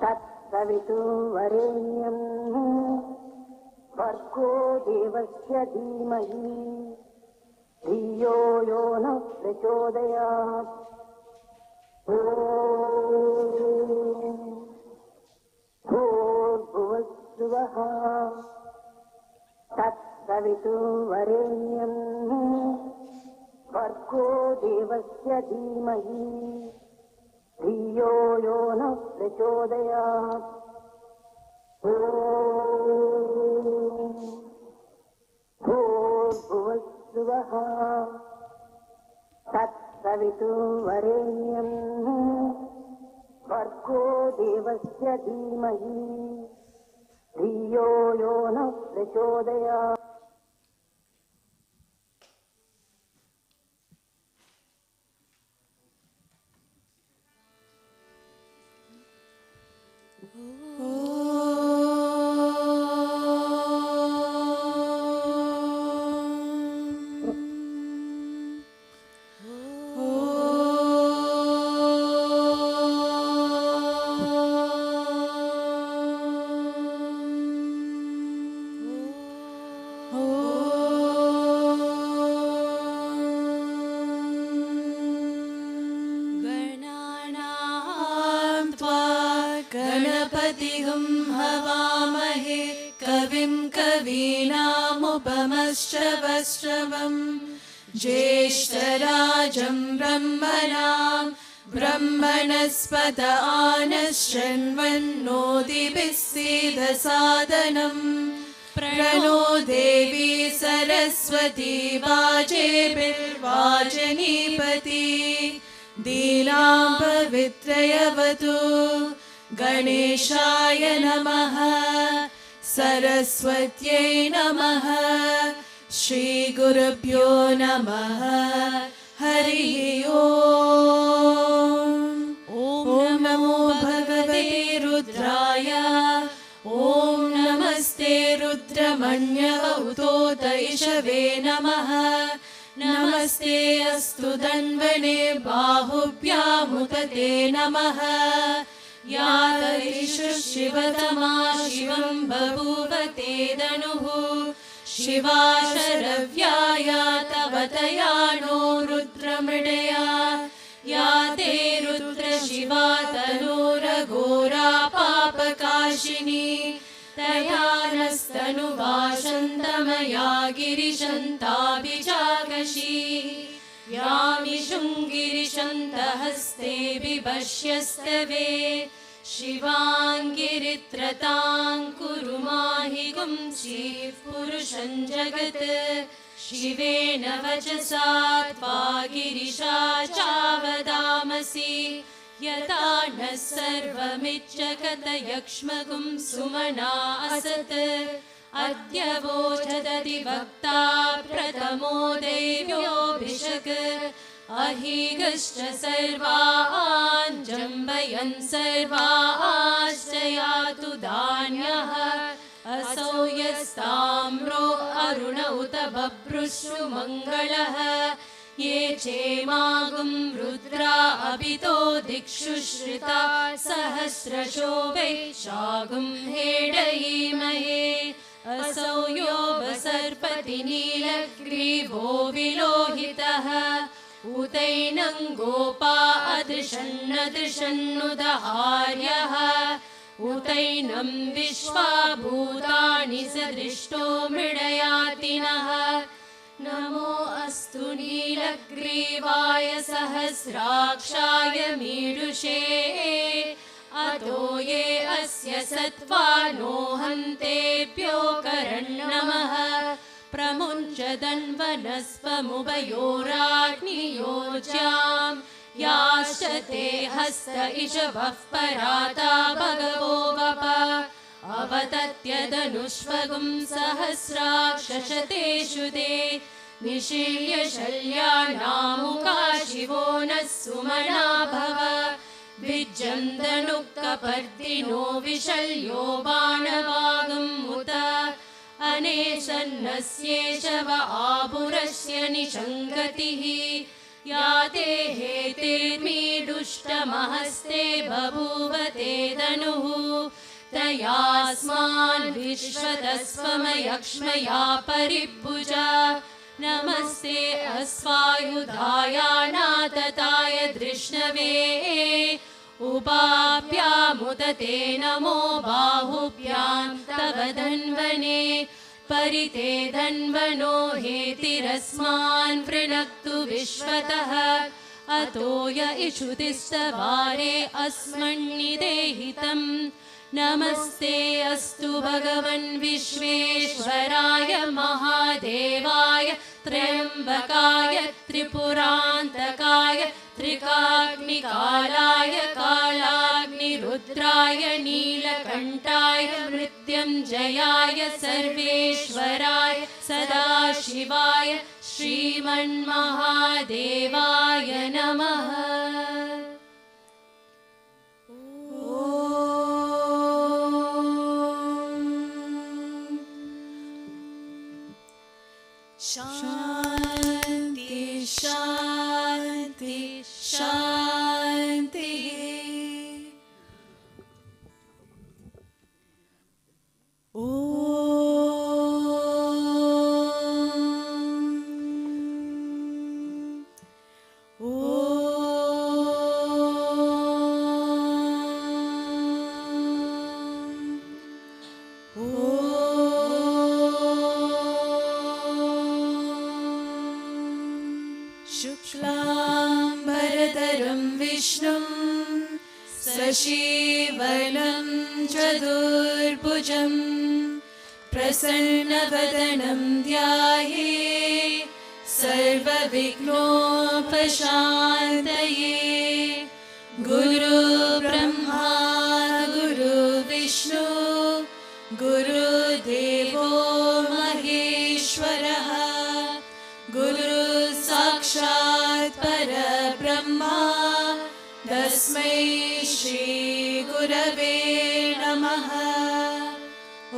तत्सवितुर्वरेण्यं भर्गो देवस्य धीमहि धियो यो नः प्रचोदयात्। भूर्भुवस्सुवः तत्सवितुर्वरेण्यं भर्गो देवस्य धीमहि धियो यो नः प्रचोदयात्। भूर्भुवस्सुवः तत्सवितुर्वरेण्यं भर्गो देवस्य धीमहि धियो यो नः प्रचोदयात्। ज्येष्ठराजं ब्रह्मणां ब्रह्मणस्पत आनश्रण्वन्नोतिभिः सीदसादनम्। प्रणो देवी सरस्वती वाजेभिर्वाजनीपति दीनां पवित्रयवतु। गणेशाय नमः सरस्वत्यै नमः श्रीगुरुभ्यो नमः हरिः ओम्। ॐ नमो भगवते रुद्राय। ॐ नमस्ते रुद्रमण्यवतोतैषवे नमः। नमस्ते अस्तु धन्वने बाहुभ्यामुदते नमः। या तैषु शिवतमा शिवं बभूव ते धनुः शिवा शरव्याया तव तया नो रुद्रमृडया। या ते रुद्र शिवा तनोरघोरा पापकाशिनी तया नस्तनुवाशन्तमया गिरिशन्ताभिजागशी। यामिषुङ्गिरिशन्तहस्ते बिभष्यस्तवे शिवाङ्गिरित्रतां कुरु माहि गुंसीः पुरुषं जगत्। शिवेन वचसा त्वा गिरिशा चावदामसि यथा नः सर्वमिच्छकत यक्ष्मगुं सुमना असत्। अद्य वोचदति वक्ता प्रथमो देव्योऽभिषक्। अहीगश्च सर्वान् जम्बयन् सर्वाश्च यातु धान्यः। असौ यस्ताम्रो अरुण उत बभ्रुषु मङ्गलः। ये चेमागुं रुद्रा अभितो दिक्षु श्रिता सहस्रशो वैशागुं हेडयीमहे। असौ यो वसर्पति नीलग्रीवो विलोहितः। उतैनं गोपा अदृशन्नदृशन्नुदहार्यः। उतैनं विश्वा भूतानि सदृष्टो मृडयातिनः। नमो अस्तु नीलग्रीवाय सहस्राक्षाय मीडुषे। अतो ये अस्य सत्त्वानो हन्तेभ्यो करन्नमः। प्रमुञ्चदन्वनस्पमुभयोराग्नियोज्यां याश्च ते हस्त इषवः पराता भगवो वप। अवतत्यदनुष्वगुं सहस्राक्षशतेषु ते निशील्य शल्यानामुका शिवो नः सुमना भव। विजृम्भणुकपर्दिनो विशल्यो बाणवागमुत। अनेशन्नस्येष व आपुरस्य निषङ्गतिः या ते हेतिर्मीडुष्टमहस्ते बभूव ते धनुः तयास्मान् विश्वतस्वमयक्ष्मया परिभुजा नमस्ते अस्वायुधाय नातताय धृष्णवे उपाभ्यामुत ते नमो बाहुभ्यां तव धन्वने परिते धन्वनो हेतिरस्मान् वृणक्तु विश्वतः अतो य इषुतिस्तवारे अस्मन्निदेहितम् नमस्ते अस्तु भगवन् विश्वेश्वराय महादेवाय त्र्यम्बकाय त्रिपुरान्तकाय त्रिकाग्निकालाय कालाग्निरुद्राय नीलकण्ठाय मृत्युञ्जयाय सर्वेश्वराय सदाशिवाय श्रीमन्महादेवाय नमः। शान्ति शान्ति शान्ति। शुक्लाम्बरधरं विष्णुं शशिवर्णं चतुर्भुजं प्रसन्नवदनं ध्यायेत् सर्वविघ्नोपशान्तये। गुरुब्रह्मा गुरुविष्णु गुरुदेवो महेश्वरः गुरु साक्षात् परब्रह्मा तस्मै श्री गुरवे नमः। ॐ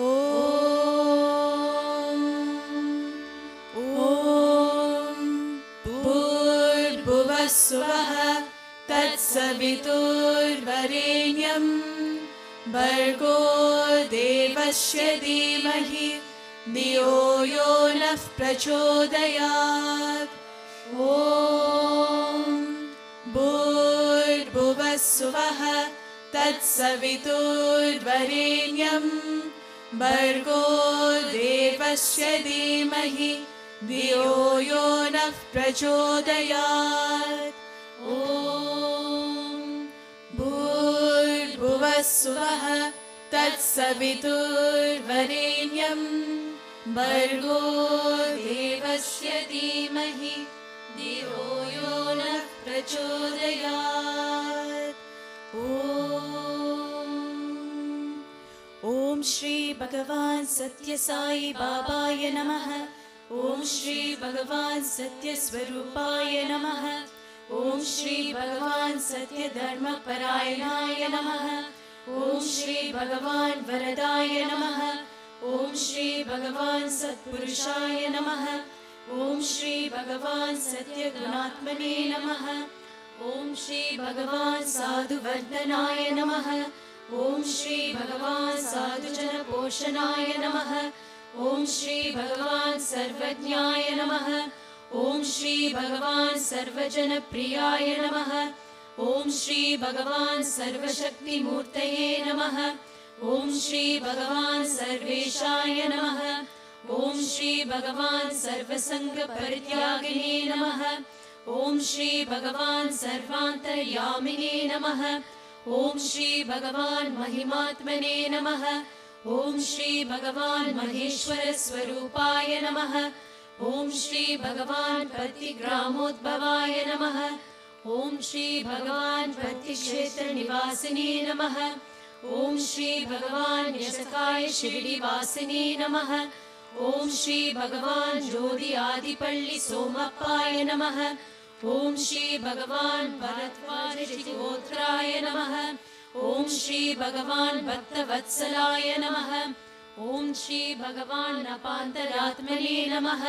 भूर्भुवः स्वः तत्सवितुर्वरेण्यं भर्गो देवस्य धीमहि धियो यो नः प्रचोदयात्। ॐ भूर्भुवः स्वः तत्सवितुर्वरेण्यं भर्गो देवस्य धीमहि धियो यो नः प्रचोदयात्। ॐ भूर्भुवः स्वः तत्सवितुर्वरेण्यं भर्गो देवस्य धीमहि धियो यो नः प्रचोदयात्। ॐ श्री भगवान् सत्य साई बाबाय नमः। ॐ श्री भगवान् सत्य स्वरूपाय नमः। ॐ श्री भगवान् सत्य धर्मपरायणाय नमः। ॐ श्री भगवान् वरदाय नमः। ॐ श्री भगवान् सत्पुरुषाय नमः। ॐ श्री भगवान् सत्यगुणात्मने नमः। ॐ श्री भगवान् साधुवर्धनाय नमः। ॐ श्री भगवान् साधुजनपोषणाय नमः। ॐ श्री भगवान् सर्वज्ञाय नमः। ॐ श्री भगवान् सर्वजनप्रियाय नमः। ॐ श्री भगवान् सर्वशक्तिमूर्तये नमः। ॐ श्री भगवान् सर्वेशाय नमः। ॐ श्री भगवान् सर्वसङ्गपरित्यागिने नमः। ॐ श्री भगवान् सर्वान्तर्यामिने नमः। ॐ श्री भगवान् महिमात्मने नमः। ॐ श्री भगवान् महेश्वरस्वरूपाय नमः। ॐ श्री भगवान् प्रतिग्रामोद्भवाय नमः। ॐ श्री भगवान् प्रतिक्षेत्रनिवासिने नमः। ॐ श्री भगवान् न्यसकाय शिरडिवासिने नमः। ॐ श्री भगवान् ज्योति आदिपल्ली सोमप्पाय नमः। ॐ श्री भगवान् भरद्वाजगोत्राय नमः। ॐ श्री भगवान् भक्तवत्सलाय नमः। ॐ श्री भगवान् नपान्तरात्मने नमः।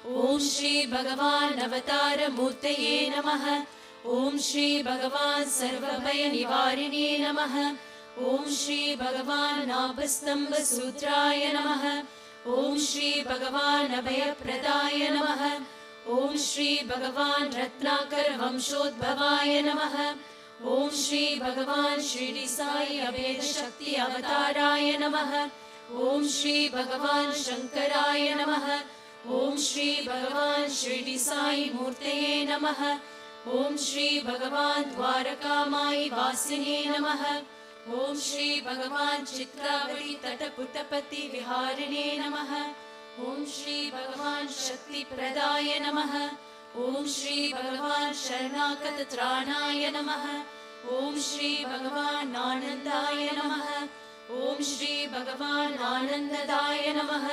ॐ श्री भगवान् अवतारमूर्तये नमः। ॐ श्री भगवान् सर्वभयनिवारिणे नमः। ॐ श्री भगवान् नाभस्तम्भसूत्राय नमः। ॐ श्री भगवान् अभयप्रदाय नमः। ॐ श्री भगवान् रत्नाकरवंशोद्भवाय नमः। ॐ श्री भगवान् शिरडी साई अभेदशक्ति अवताराय नमः। ॐ श्री भगवान् शङ्कराय नमः। ॐ श्री भगवान् शिरडी साई मूर्तये नमः। ॐ श्री भगवान् द्वारकामायि वासिने नमः। ॐ श्री भगवान् चित्रावली तटपुटपति विहारिणे नमः। ॐ श्री भगवान् शक्तिप्रदाय नमः। ॐ श्री भगवान् शरणागतत्राणाय नमः। ॐ श्री भगवान् आनन्दाय नमः। ॐ श्री भगवान् आनन्ददाय नमः।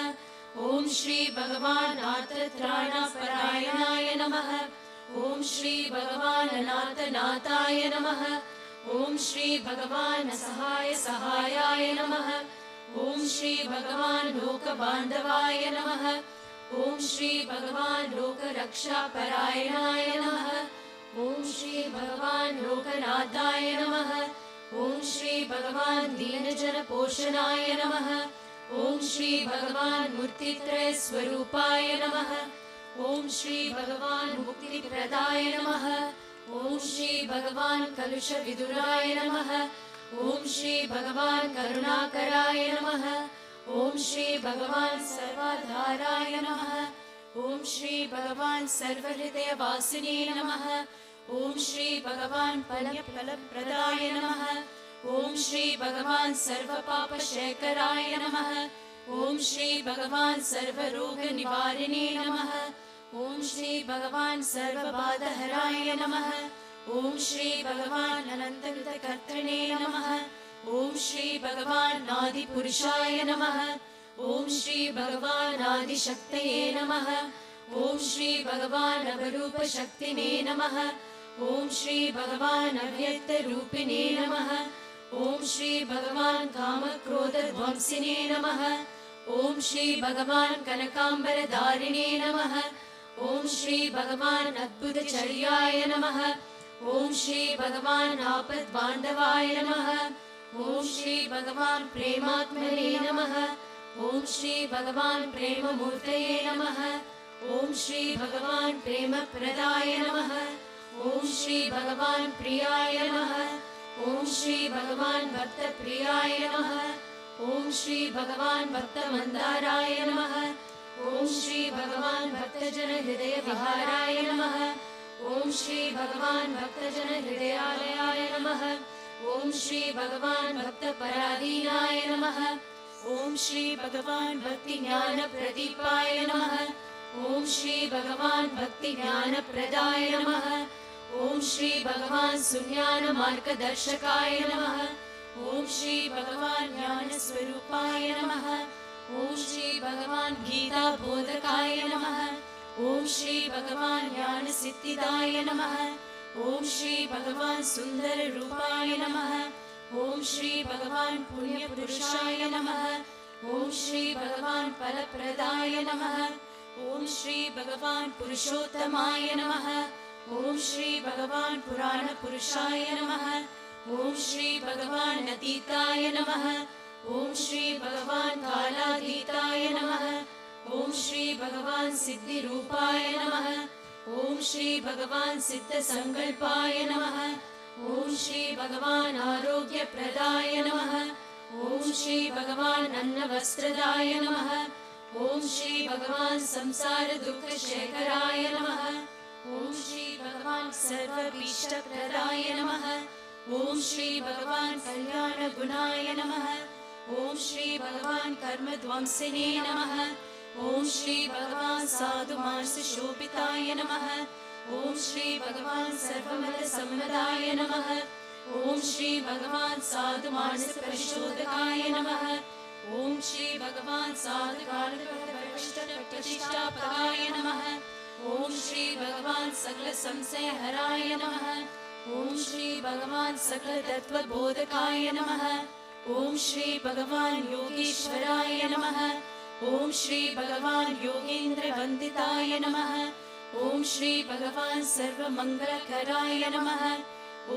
ॐ श्री भगवान् आर्तत्राणपरायणाय नमः। ॐ श्री भगवान् अनाथनाथाय नमः। ॐ श्री भगवान् असहाय सहायाय नमः। ॐ श्री भगवान् लोकबान्धवाय नमः। ॐ श्री भगवान् लोकरक्षापरायणाय नमः। ॐ श्री भगवान् लोकनाथाय नमः। ॐ श्री भगवान् दीनजनपोषणाय नमः। ॐ श्री भगवान् मूर्तित्रयस्वरूपाय नमः। ॐ श्री भगवान् मुक्तिप्रदाय नमः। ॐ श्री भगवान् कलुषविदुराय नमः। ॐ श्री भगवान् करुणाकराय नमः। ॐ श्री भगवान् सर्वाधाराय नमः। ॐ श्री भगवान् सर्वहृदयवासिने नमः। ॐ श्री भगवान् फलप्रदाय नमः। ॐ श्री भगवान् सर्वपापशेखराय नमः। ॐ श्री भगवान् सर्वरोगनिवारिणे नमः। ॐ श्री भगवान् सर्वबाधहराय नमः। ॐ श्री भगवान् अनन्तकर्तृणे नमः। ॐ श्री भगवान् आदिपुरुषाय नमः। ॐ श्री भगवान् आदिशक्तये नमः। ॐ श्री भगवान् अवरूपशक्तिने नमः। ॐ श्री भगवान् अव्यक्तरूपिणे नमः। ॐ श्री भगवान् कामक्रोधध्वंसिने नमः। ॐ श्री भगवान् कनकाम्बरधारिणे नमः। ॐ श्री भगवान् अद्भुतचर्याय नमः। ॐ श्री भगवान् आपद्बान्धवाय नमः। ॐ श्री भगवान् प्रेमात्मने नमः। ॐ श्री भगवान् प्रेममूर्तये नमः। ॐ श्री भगवान् प्रेमप्रदाय नमः। ॐ श्री भगवान् प्रियाय नमः। ॐ श्री भगवान् भक्तप्रियाय नमः। ॐ श्री भगवान् भक्तमन्दाराय नमः। ॐ श्री भगवान् भक्तजनहृदयविहाराय नमः। ॐ श्री भगवान् भक्तजनहृदयालयाय नमः। ॐ श्री भगवान् भक्तपराधीनाय नमः। ॐ श्री भगवान् भक्तिज्ञानप्रदीपाय नमः। ॐ श्री भगवान् भक्तिज्ञानप्रदाय नमः। ॐ श्री भगवान् सुज्ञानमार्गदर्शकाय नमः। ॐ श्री भगवान् ज्ञानस्वरूपाय नमः। ॐ श्री भगवान् गीताबोधकाय नमः। ॐ श्री भगवान् ज्ञानसिद्धिदाय नमः। ॐ श्री भगवान् सुन्दररूपाय नमः। ॐ श्री भगवान् पुण्यपुरुषाय नमः। ॐ श्री भगवान् फलप्रदाय नमः। ॐ श्री भगवान् पुरुषोत्तमाय नमः। ॐ श्री भगवान् पुराणपुरुषाय नमः। ॐ श्री भगवान् अतीताय नमः। ॐ श्री भगवान् कालातीताय नमः। ॐ श्री भगवान् सिद्धिरूपाय नमः। ॐ श्री भगवान् सिद्धसङ्कल्पाय नमः। ॐ श्री भगवान् आरोग्यप्रदाय नमः। ॐ श्री भगवान् अन्नवस्त्रदाय नमः। ॐ श्री भगवान् संसारदुःखशेखराय नमः। ॐ श्री भगवान् सर्वभीष्टप्रदाय नमः। ॐ श्री भगवान् कल्याणगुणाय नमः। ॐ श्री भगवान् कर्मध्वंसिने नमः। ॐ श्री भगवान् साधुमांसशोभिताय नमः। ॐ श्री भगवान् सर्वमतसम्मताय नमः। ॐ श्री भगवान् साधुमानसपरिशोधकाय नमः। ॐ श्री भगवान् साधुकालप्रतिष्ठापकाय नमः। ॐ श्री भगवान् सकलसंशयहराय नमः। ॐ श्री भगवान् सकलतत्त्वबोधकाय नमः। ॐ श्री भगवान् योगीश्वराय नमः। ॐ श्री भगवान् योगेन्द्र वन्दिताय नमः। ॐ श्री भगवान् सर्वमङ्गलकराय नमः।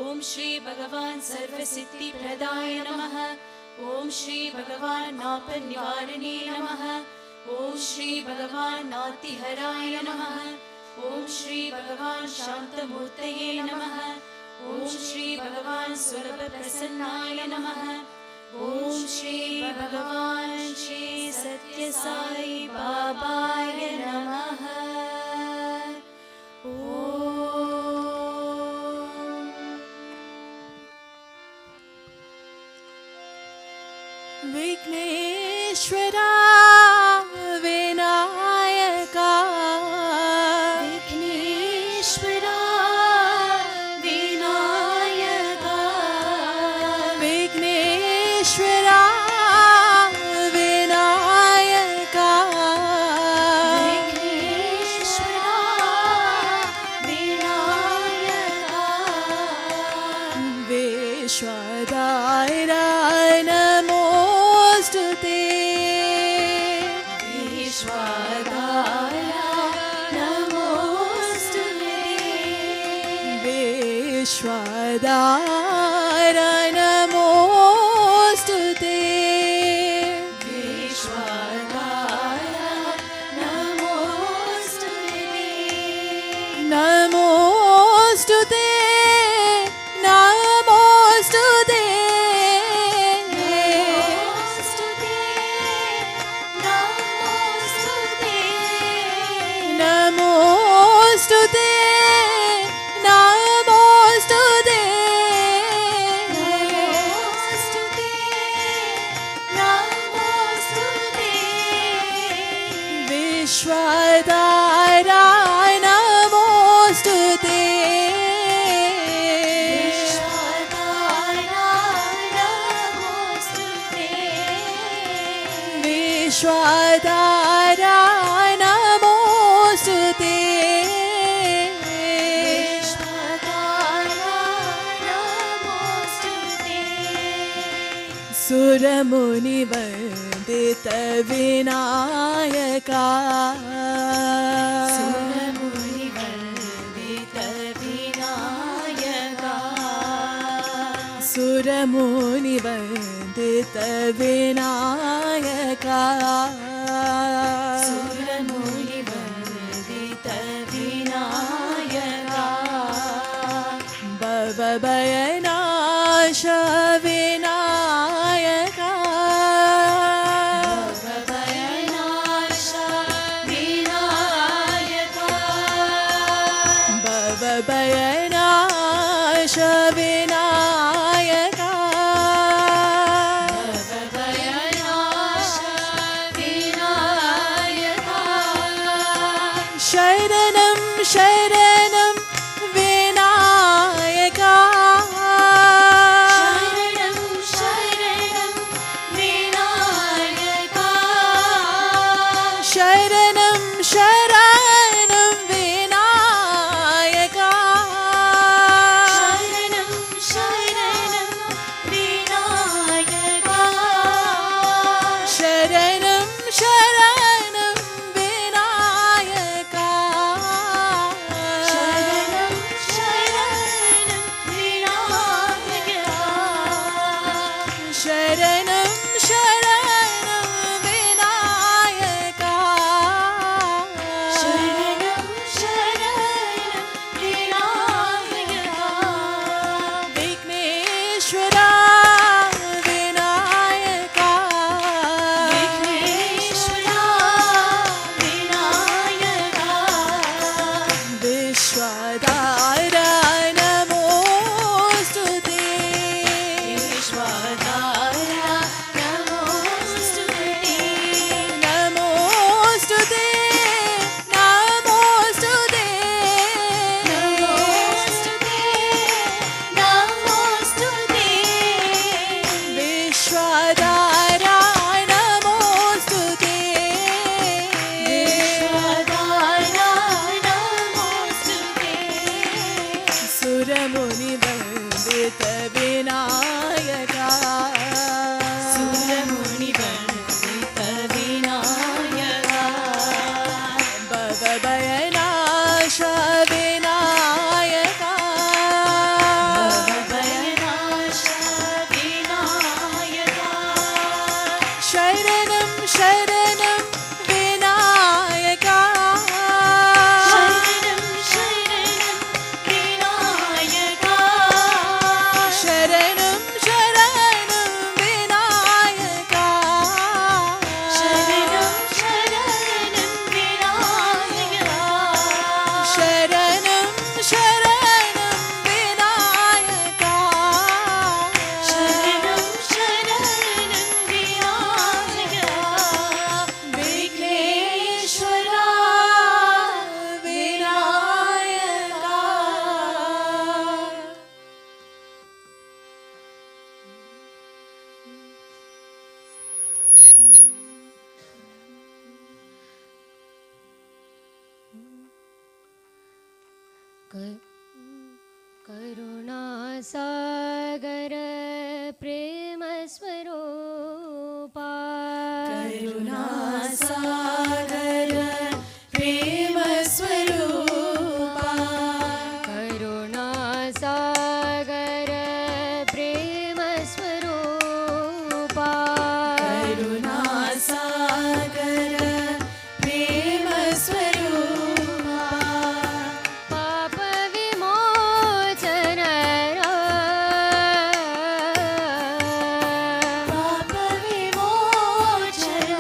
ॐ श्री भगवान् सर्वसिद्धिप्रदाय नमः। ॐ श्री भगवान् नापनिवारणे नमः। ॐ श्री भगवान् नातिहराय नमः। ॐ श्री भगवान् शान्तमूर्तये नमः। ॐ श्री भगवान् सुलभप्रसन्नाय नमः। ॐ श्री भगवान् श्री सत्य साई बाबाय नमः। विघ्नेश्वरा विनायका विघ्नेश्वरा विनायका विघ्नेश्वरा विनायका विघ्नेश्वरा विनायका विश्वदायरा नमोस्तुते विश्वदाया नमोस्तुते विश्वदायरा नमोस्तुते विश्वदाया नमोस्तुते नमोस्तुते नमोस्तुते नमोस्तुते नमोस्तुते विश्वदाय नमोस्तुते विश्वदाय नमोस्तुते सुरमुनिवन्दित विनायका सुरमुनिवन्दित विनायका सुरमुनिवन्दित विनायका सुरमुनिवन्दित विनायका भवभयनाश विनायका भवभयनाश विनायका भवभयनाश विनायका भवभयनाश विनायका शरणं शरणं विनायका शरणं शरणं विनायका शरणं शरणं विनायका शरणं शरणं विनायका शरणं शरणं विनायका शरणं शरणं विनायका शरणं शरणं विनायका शरणं शरणं विनायका विघ्नेश्वरा विनायका विघ्नेश्वरा करुणासागर प्रेम स्वरूपा करुणासागर प्रेम स्वरूपा करुणासागर प्रेम स्वरूपा करुणासागर प्रेम स्वरूपा पाप विमोचन पाप विमोचन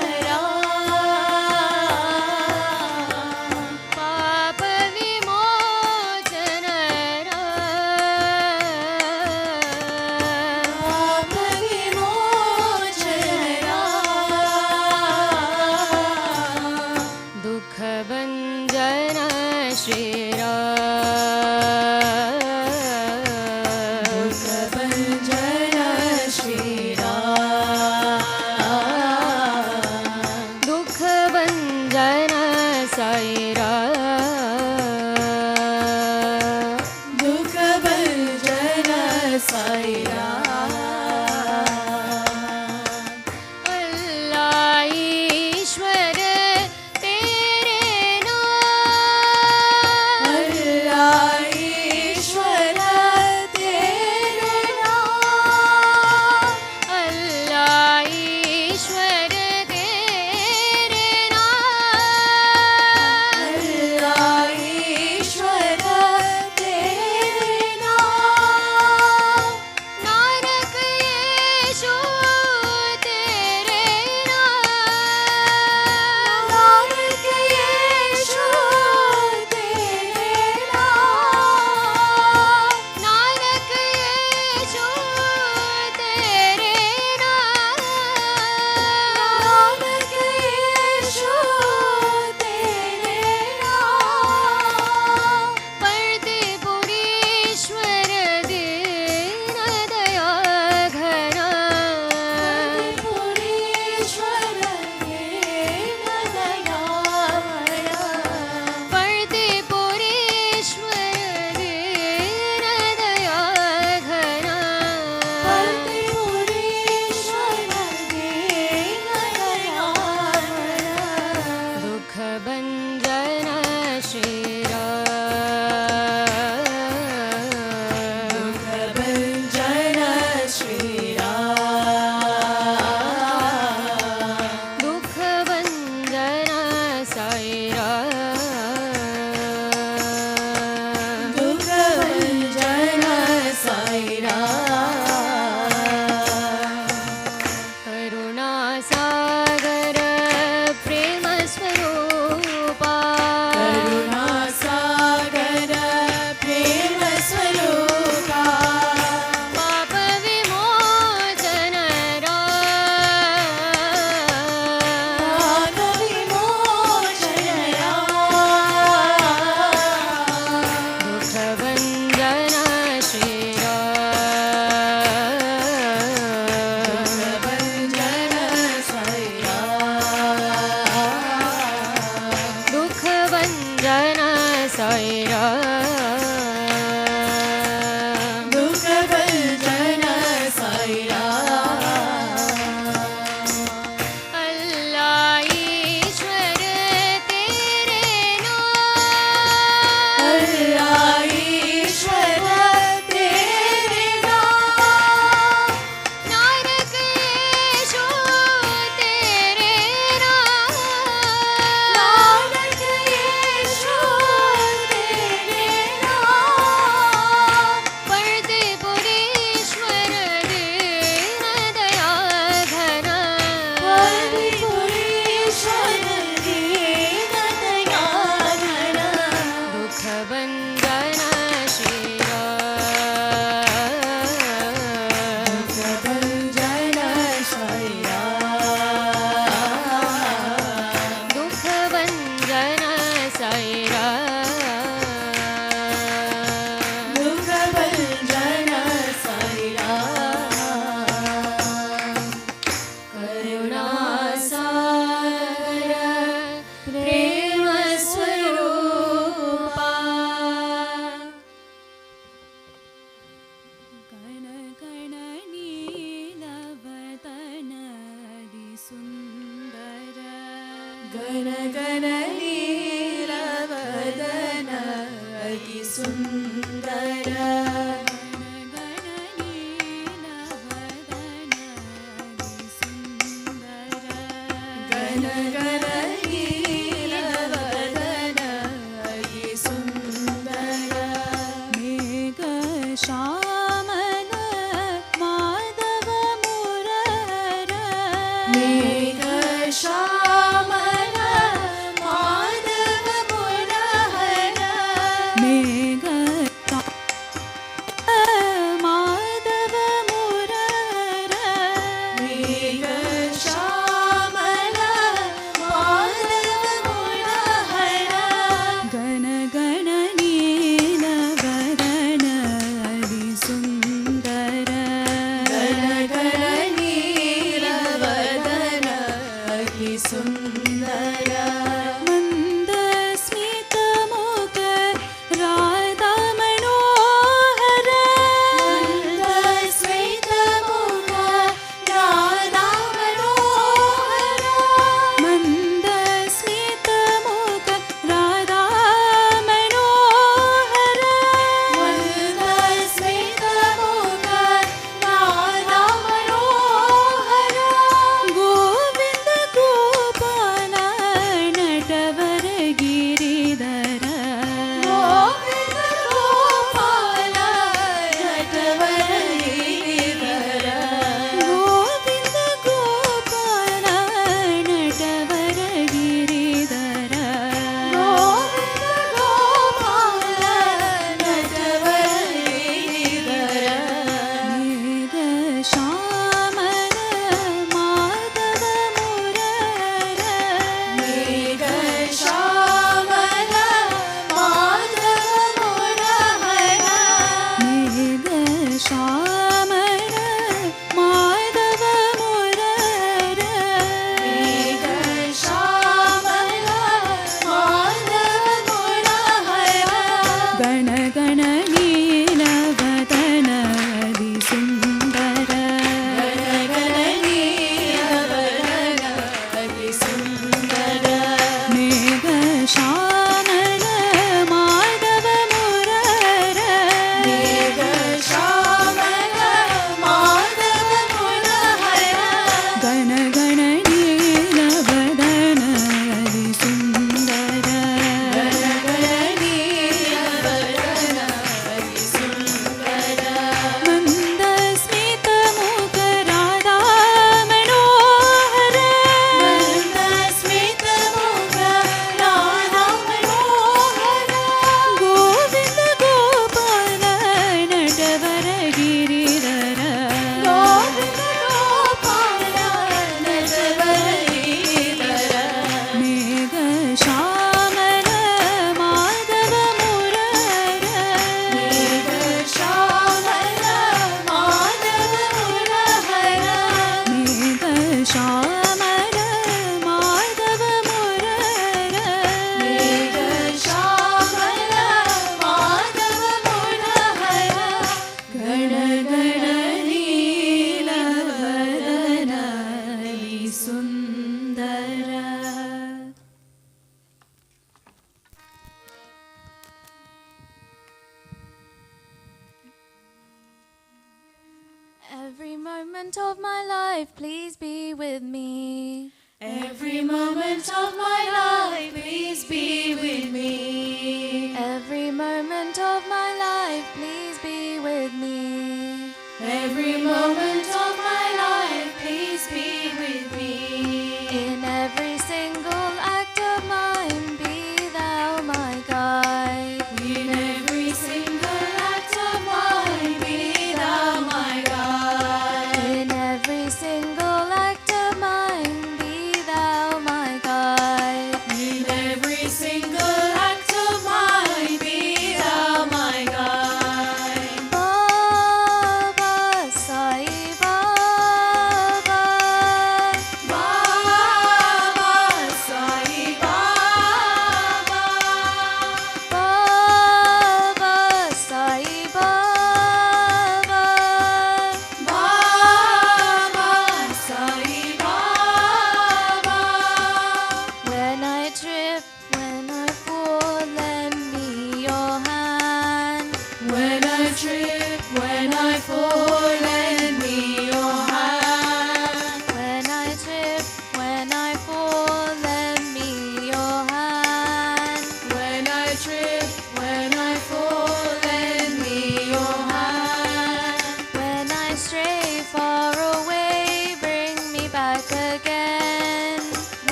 ಗನ ಗನ ನೀಲವದನ ಅತಿ ಸುಂದರ ಗನ ಗನ ನೀಲವದನ ಅತಿ ಸುಂದರ ಮೇಘ ಶ್ಯಾಮಲ ಮಾಧವ ಮುರಹರ ಮೇಘ ಶ್ಯಾಮಲ ಮಾಧವ ಮುರಹರ ಮೇಘ ಮಾಧವ ಮುರಹರ ಮೇಘ ಶ್ಯಾಮಲ ಮಾಧವ ಮುರಹರ ಗಣ ಗಣ ನೀಲವದನ ಅತಿ ಸುಂದರ ಗಣ ಗಣ ನೀಲವದನ ಅತಿ ಸುಂದರ ಮಂದ ಸ್ಮಿತ ಮುಖ ರಾಧಾ ಮನೋಹರ ಮಂದ ಸ್ಮಿತ ಮುಖ ರಾಧಾ ಮನೋಹರ ಮಂದ ಸ್ಮಿತ ಮುಖ ರಾಧಾ ಮನೋಹರ ಮಂದ ಸ್ಮಿತ ಮುಖ ರಾಧಾ ಮನೋಹರ ಗೋವಿಂದ ಗೋಪಾಲ ನಟವರ ಗಿರಿಧರ ಗೋವಿಂದ ಗೋಪಾಲ ನಟವರ ಗಿರಿಧರ ಗೋವಿಂದ ಗೋಪಾಲ ನಟವರ ಗಿರಿಧರ ಗೋವಿಂದ ಗೋಪಾಲ ನಟವರ ಗಿರಿಧರ ಮೇಘ ಶ್ಯಾಮಲ ಮಾಧವ ಮುರಹರ ಮೇಘ ಶ್ಯಾಮಲ ಮಾಧವ ಮುರಹರ ಮೇಘ ಶ್ಯಾಮಲ ಮಾಧವ ಮುರಹರ ಮೇಘ ಶ್ಯಾಮಲ ಮಾಧವ ಮುರಹರ ಗಣ ಗಣ ನೀಲವದನ ಅತಿ ಸುಂದರ ಗಣ ಗಣ ನೀಲವದನ ಅತಿ ಸುಂದರ ಮೇಘ ಶ್ಯಾಮಲ ಮಾಧವ ಮುರಹರ ಮೇಘ ಶ್ಯಾಮಲ ಮಾಧವ ಮುರಹರ ಗಣ ಗಣ ನೀಲವದನ ಅತಿ ಸುಂದರ ಗಣ ಗಣ ನೀಲವದನ ಅತಿ ಸುಂದರ ಮಂದ ಸ್ಮಿತ ಮುಖ ರಾಧಾ ಮನೋಹರ ಮಂದ ಸ್ಮಿತ ಮುಖ ರಾಧಾ ಮನೋಹರ ಗೋವಿಂದ ಗೋಪಾಲ ನಟವರ ಗಿರಿಧರ ಗೋವಿಂದ ಗೋಪಾಲ ನಟವರ ಗಿರಿಧರ ಮೇಘ ಶ್ಯಾಮಲ ಮಾಧವ ಮುರಹರ ಮೇಘ ಶ್ಯಾಮಲ ಮಾಧವ ಮುರಹರ ಮೇಘ ಶ್ಯಾಮಲ ಮಾಧವ ಮುರಹರ ಮೇಘ ಶ್ಯಾಮಲ ಮಾಧವ ಮುರಹರ ಗಣ ಗಣ ನೀಲವದನ ಅತಿ ಸುಂದರ Every moment of my life, please be with me. Every moment of my life, please be with me. Every moment of my life, please be with me. Every moment of my life, please be with me. In every single act of mine, be thou my guide. In every single act of mine, be thou my guide. In every single act of mine, be thou my guide.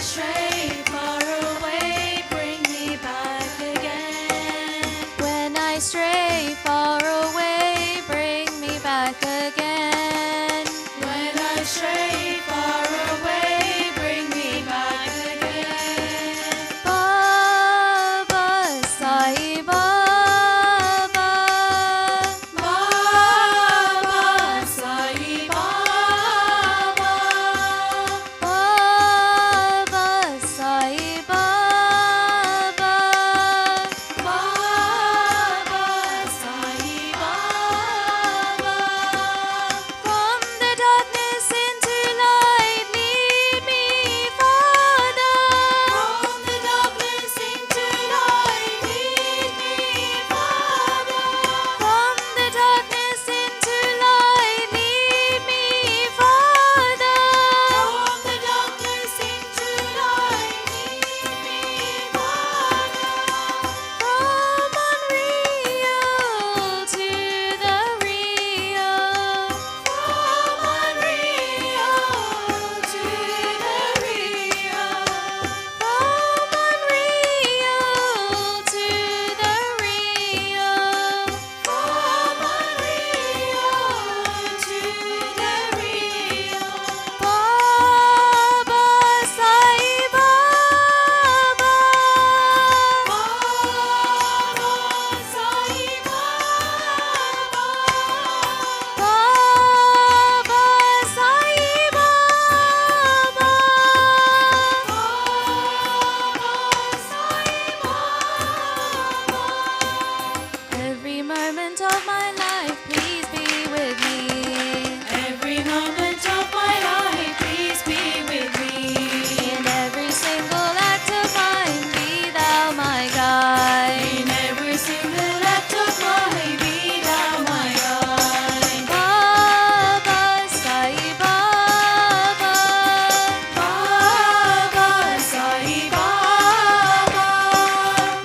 stray far away, bring me back again. When I stray far away, bring me back again. When I stray far away, bring me back again. Baba Sai Baba, Baba Sai Baba, Baba Sai Baba, Baba Sai Baba. from the darkness into light, lead me, Father. From the darkness into light, lead me, Father. From the darkness into light, lead me, Father. From the darkness into light, lead me, Father. From unreal to the real. From unreal to the real. From unreal to the real. From unreal to the real. Baba Sai Baba, Baba Sai Baba. Baba Sai Baba, every moment of my life, please be with me. Every moment of my life, please be with me. In every single act of mine, be thou my guide. In every single act of mine, be thou my guide. Baba Sai Baba, Baba Sai Baba.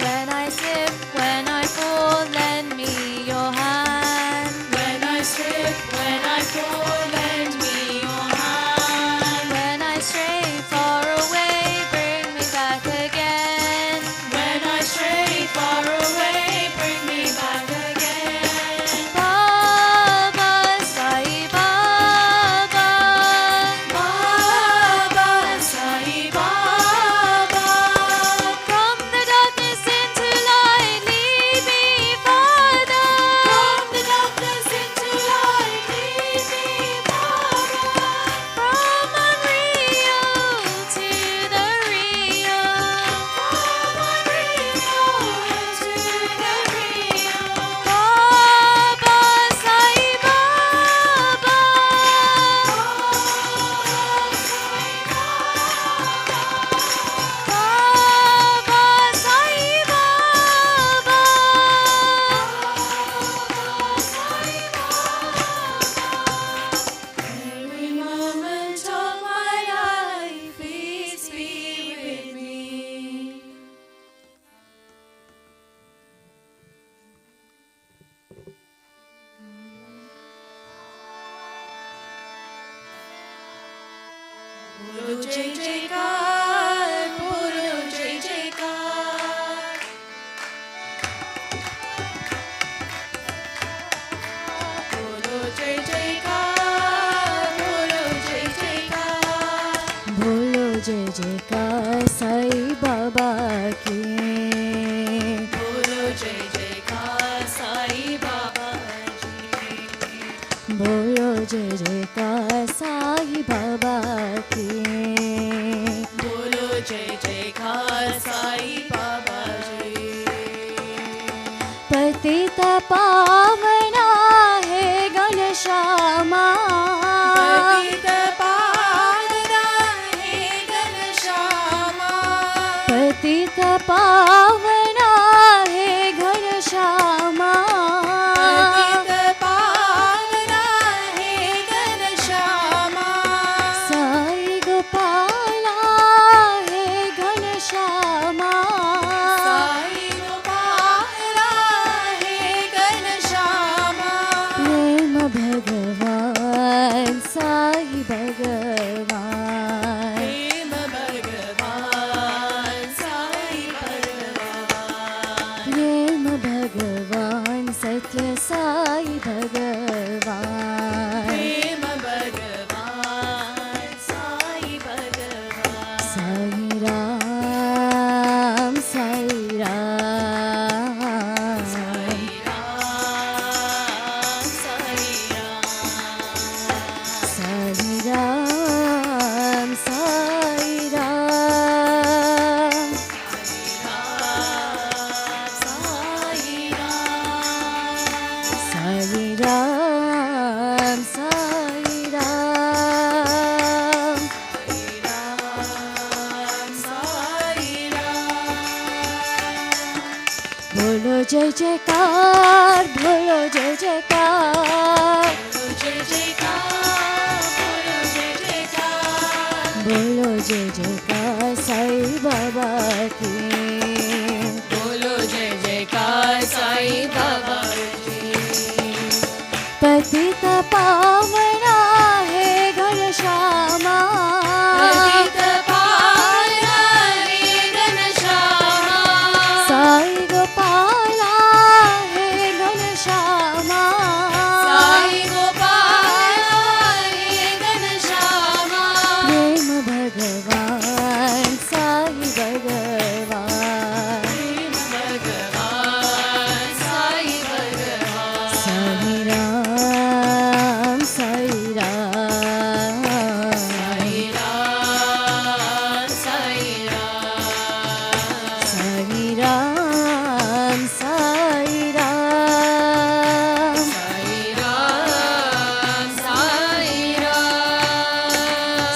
when I slip, when I fall, lend me your hand. When I slip, when I fall, lend me your hand. When I stray far away, bring me back again. When I stray far away, bring me back again. Baba Sai Baba, Baba Sai Baba. from the darkness into light, lead me, Father. From the darkness into light, lead me, Father. From unreal to the real. From unreal to the real. Baba Sai Baba, Baba Sai Baba, Every moment of my life, please be with me. Bolo Jai Jaikar, Bolo Jai Jaikar. Bolo Jai Jaikar, Bolo Jai Jaikar. बोलो जय जयकार साई बाबा की। बोलो जय जयकार साई बाबा जी। बोलो जय जयकार साई बाबा की। बोलो जय जयकार साई बाबा जी। पतित पावना है घनश्यामा, पतित पावना हे घनश्यामा। पतित पावना है घनश्यामा, पतित पावना हे घनश्यामा। साई गोपाला है घनश्यामा, साई गोपाला हे घनश्यामा। प्रेम भगवान साई भगवान, प्रेम भगवान जय जयकार बोलो जय जयकार बोलो जय जयकार साई बाबा की बोलो जय जयकार साई बाबा की पतित पावना है घर श्यामा पतित पावना है घन श्यामा साई गोपाला है घन श्यामा साई गोपाला है घन श्यामा प्रेम भगवान साई भगवान प्रेम भगवान साई भगवान साई राम साई राम साई राम साई राम साई राम साई राम साई राम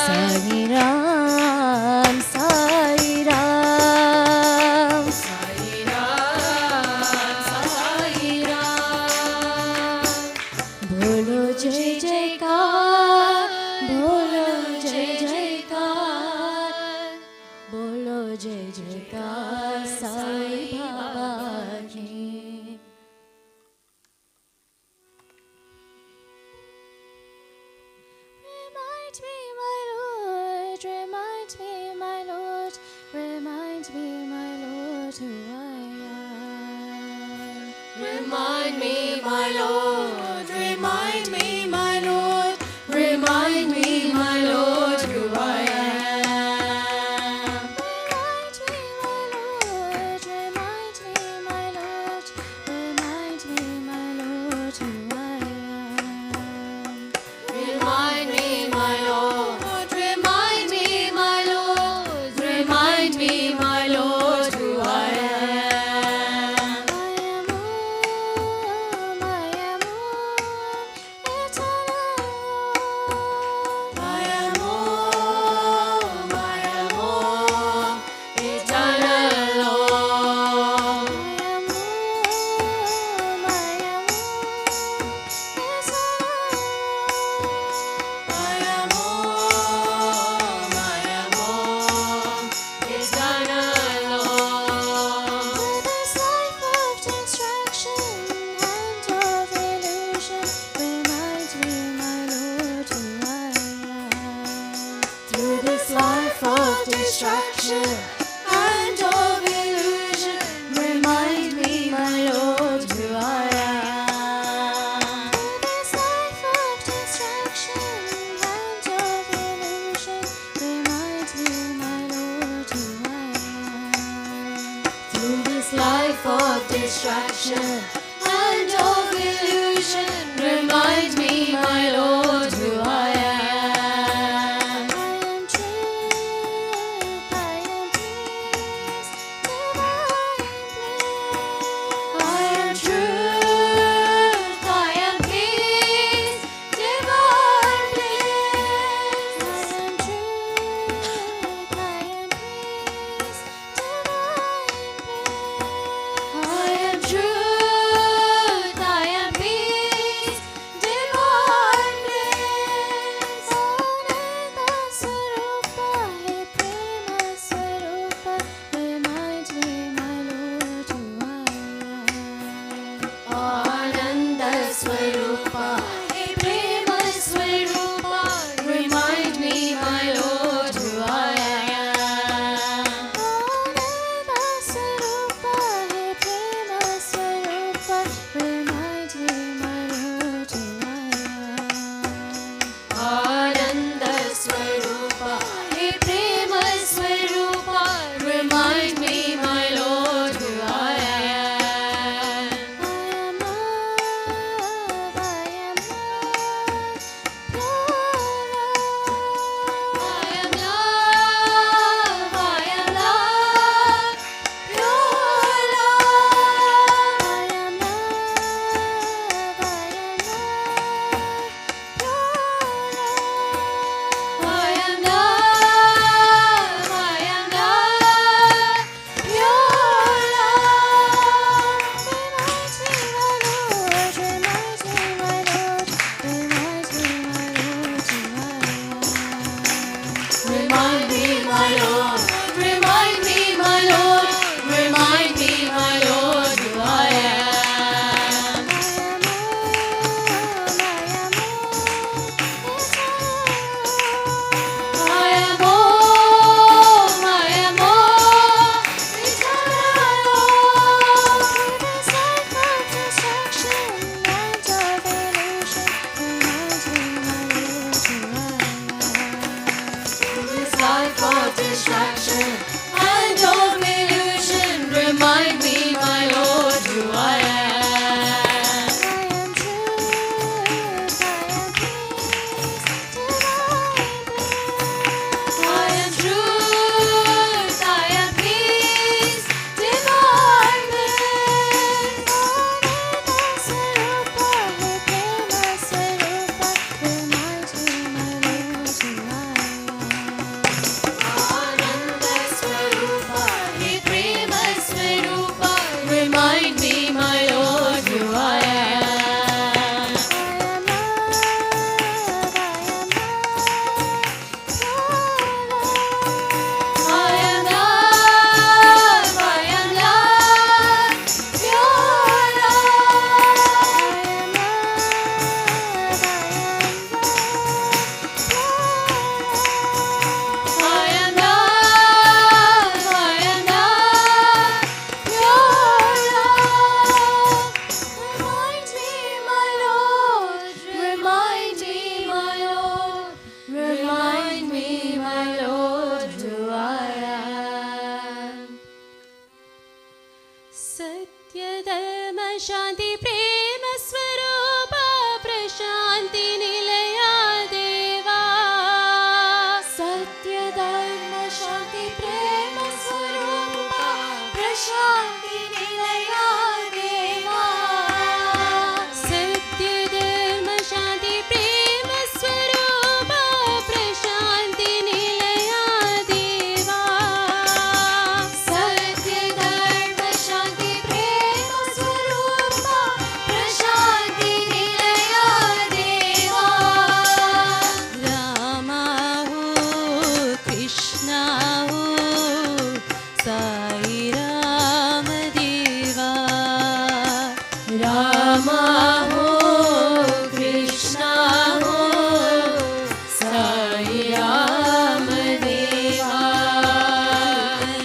साई राम साई राम साई राम साई राम बोलो जय जयकार बोलो जय जयकार बोलो जय जयकार साई बाबा की Remind me, my Lord, remind me, my Lord, remind me, my Lord, who I am. Remind me, my Lord, remind me, my Lord, remind me, my Lord, who I am. Remind me, my Lord, remind me, my Lord, remind me, my Lord, who I am. Remind me, my Lord, remind me, my Lord, remind me, my Lord, who I am. I am eternal. I am Om, eternal Om. I am eternal. I am Om, eternal Om. Through this life of distraction and of illusion, remind me, my Lord, who I am. Through this life of distraction and of illusion, remind me, my Lord, who I am. Through this life of distraction and of illusion, remind me, my Lord, who I am. Through this life of distraction and of illusion, remind me, my Lord, who I am. I am truth, I am peace, divine bliss. I am truth, I am peace, divine bliss. I am truth, I am peace, divine bliss. I am truth, I am peace, divine bliss. शान्ति प्रेम स्वरूप प्रशान्ति निलया देवा सत्य धर्म शान्ति प्रेम स्वरूप प्रशान्ति निलया देवा सत्य धर्म शान्ति प्रेम स्वरूप प्रशान्ति निलया देवा सत्य धर्म शान्ति प्रेम स्वरूप प्रशान्ति निलया देवा रामा हो कृष्णा हो साई राम देवा रामा हो कृष्णा हो साई राम देवा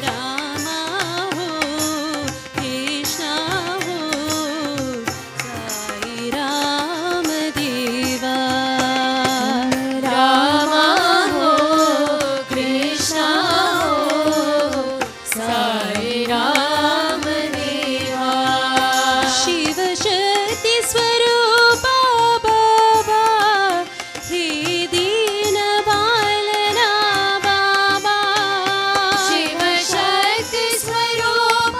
रामा हो कृष्णा हो साई राम देवा रामा हो कृष्णा हो साई राम देवा शिव शक्ति स्वरूप बाबा हे दीन बालना बाबा शिव शक्ति स्वरूप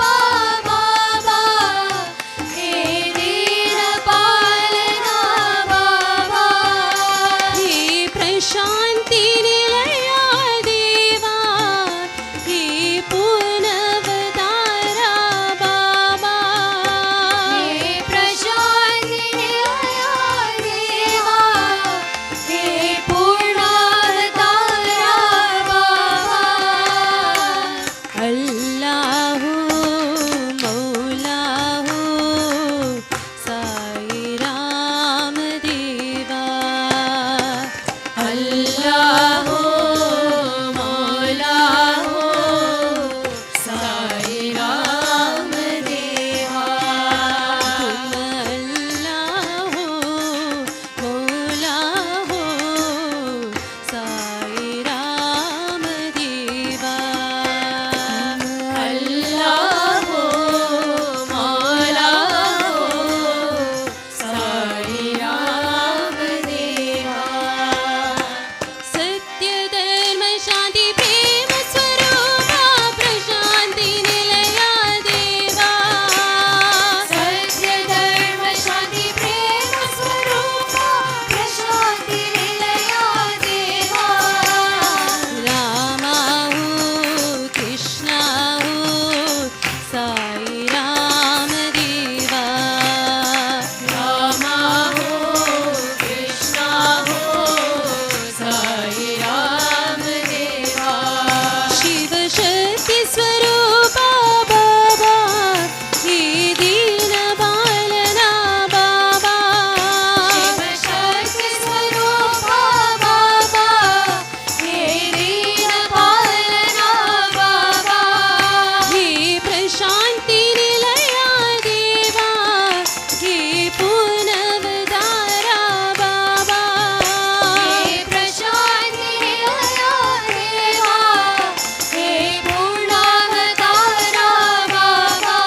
बाबा हे दीन बालना बाबा हे प्रशान्ति निलया देवा हे पूर्णवतारा बाबा हे प्रशान्ति निलया देवा हे पूर्णवतारा बाबा अल्लाह मौला हो साई राम देवा अल्लाह मौला हो साई राम देवा तुम अल्लाह मौला हो साई राम देवा अल्लाह मौला हो साई राम देवा सत्य धर्म शान्ति प्रेम स्वरूप प्रशान्ति निलया देवा सत्य धर्म शान्ति प्रेम स्वरूप प्रशान्ति निलया देवा रामा हो कृष्णा हो साई राम देवा रामा हो कृष्णा हो साई राम देवा शिव शक्ति स्वरूप बाबा हे दीन बालना बाबा शिव शक्ति स्वरूप बाबा हे दीन बालना बाबा हे प्रशान्ति निलया देवा हे पूर्णवतारा बाबा हे प्रशान्ति निलया देवा हे पूर्णवतारा बाबा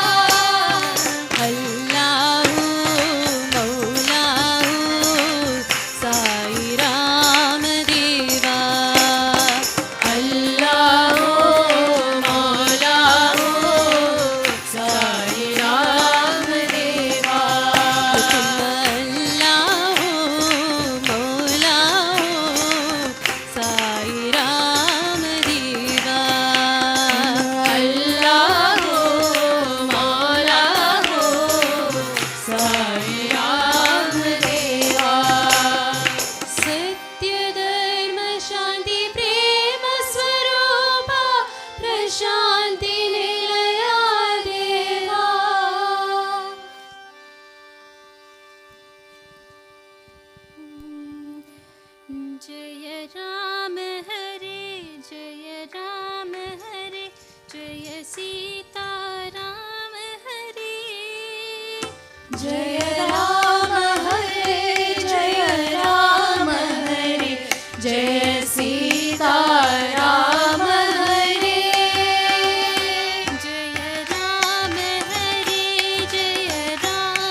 अल्लाह मौला हो साई राम देवा अल्लाह मौला हो साई राम देवा तुम अल्लाह मौला हो साई राम देवा अल्लाह मौला हो साई राम देवा सत्य धर्म शान्ति प्रेम स्वरूप प्रशान्ति निलया देवा जय राम हरे जय सीता राम हरे जय राम हरे जय सीता राम हरे जय राम हरे जय राम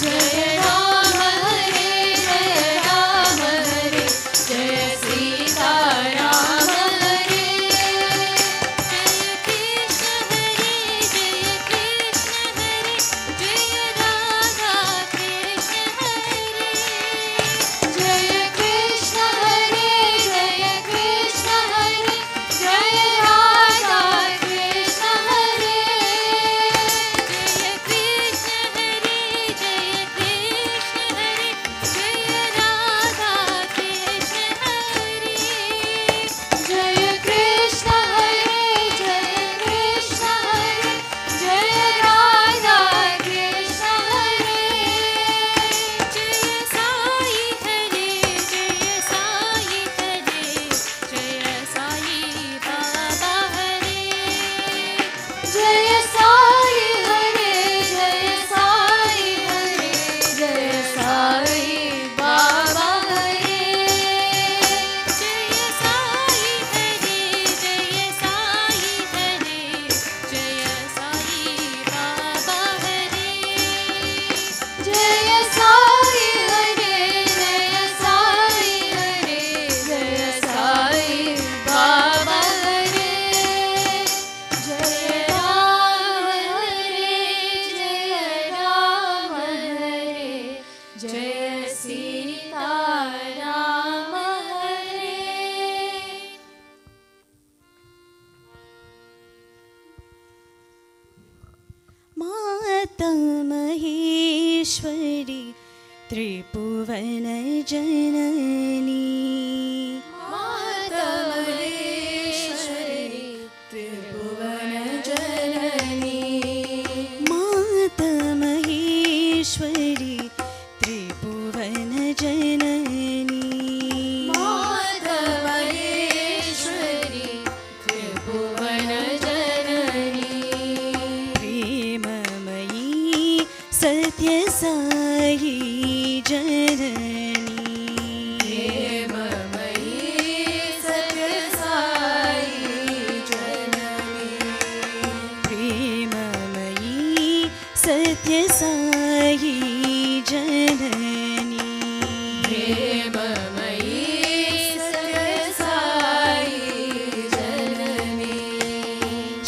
जय राम हरे जय सीता राम हरे जय कृष्ण हरे जय कृष्ण हरे जय राधा कृष्ण हरे जय कृष्ण हरे जय कृष्ण हरे जय राधा कृष्ण हरे जय कृष्ण हरे जय कृष्ण हरे जय राधा कृष्ण हरे जय साई हरे जय साई हरे जय साई बाबा हरे जय साई हरे जय साई हरे जय साई बाबा हरे जय साई हरे जय साई हरे जय साई बाबा हरे जय साई हरे जय साई हरे जय साई बाबा हरे जय राम हरे जय सीता राम हरे माता महेश्वरी त्रिभुवन जननी माता महेश्वरी त्रिभुवन जननी माता महेश्वरी त्रिभुवन जननी माता महेश्वरी त्रिभुवन जननी प्रेममयी सत्य साई जननी प्रेममयी सत्य साई जननी प्रेममयी सत्य साई जननी प्रेममयी सत्य साई जननी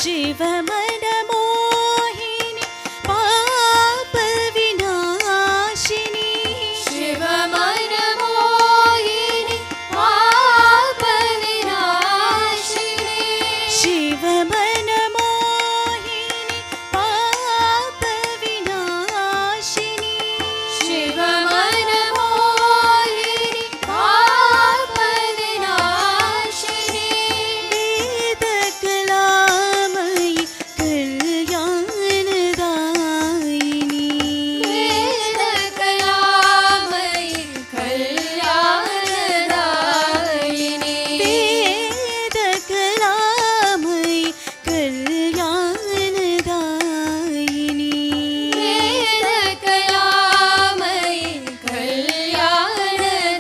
शिव मन मोहिनी पाप विनाशिनी शिव मन मोहिनी पाप विनाशिनी शिव मन मोहिनी पाप विनाशिनी शिव मन मोहिनी पाप विनाशिनी वेद कलामयी कल्याणदायिनी वेद कलामयी कल्याणदायिनी वेद कलामयी कल्याणदायिनी वेद कलामयी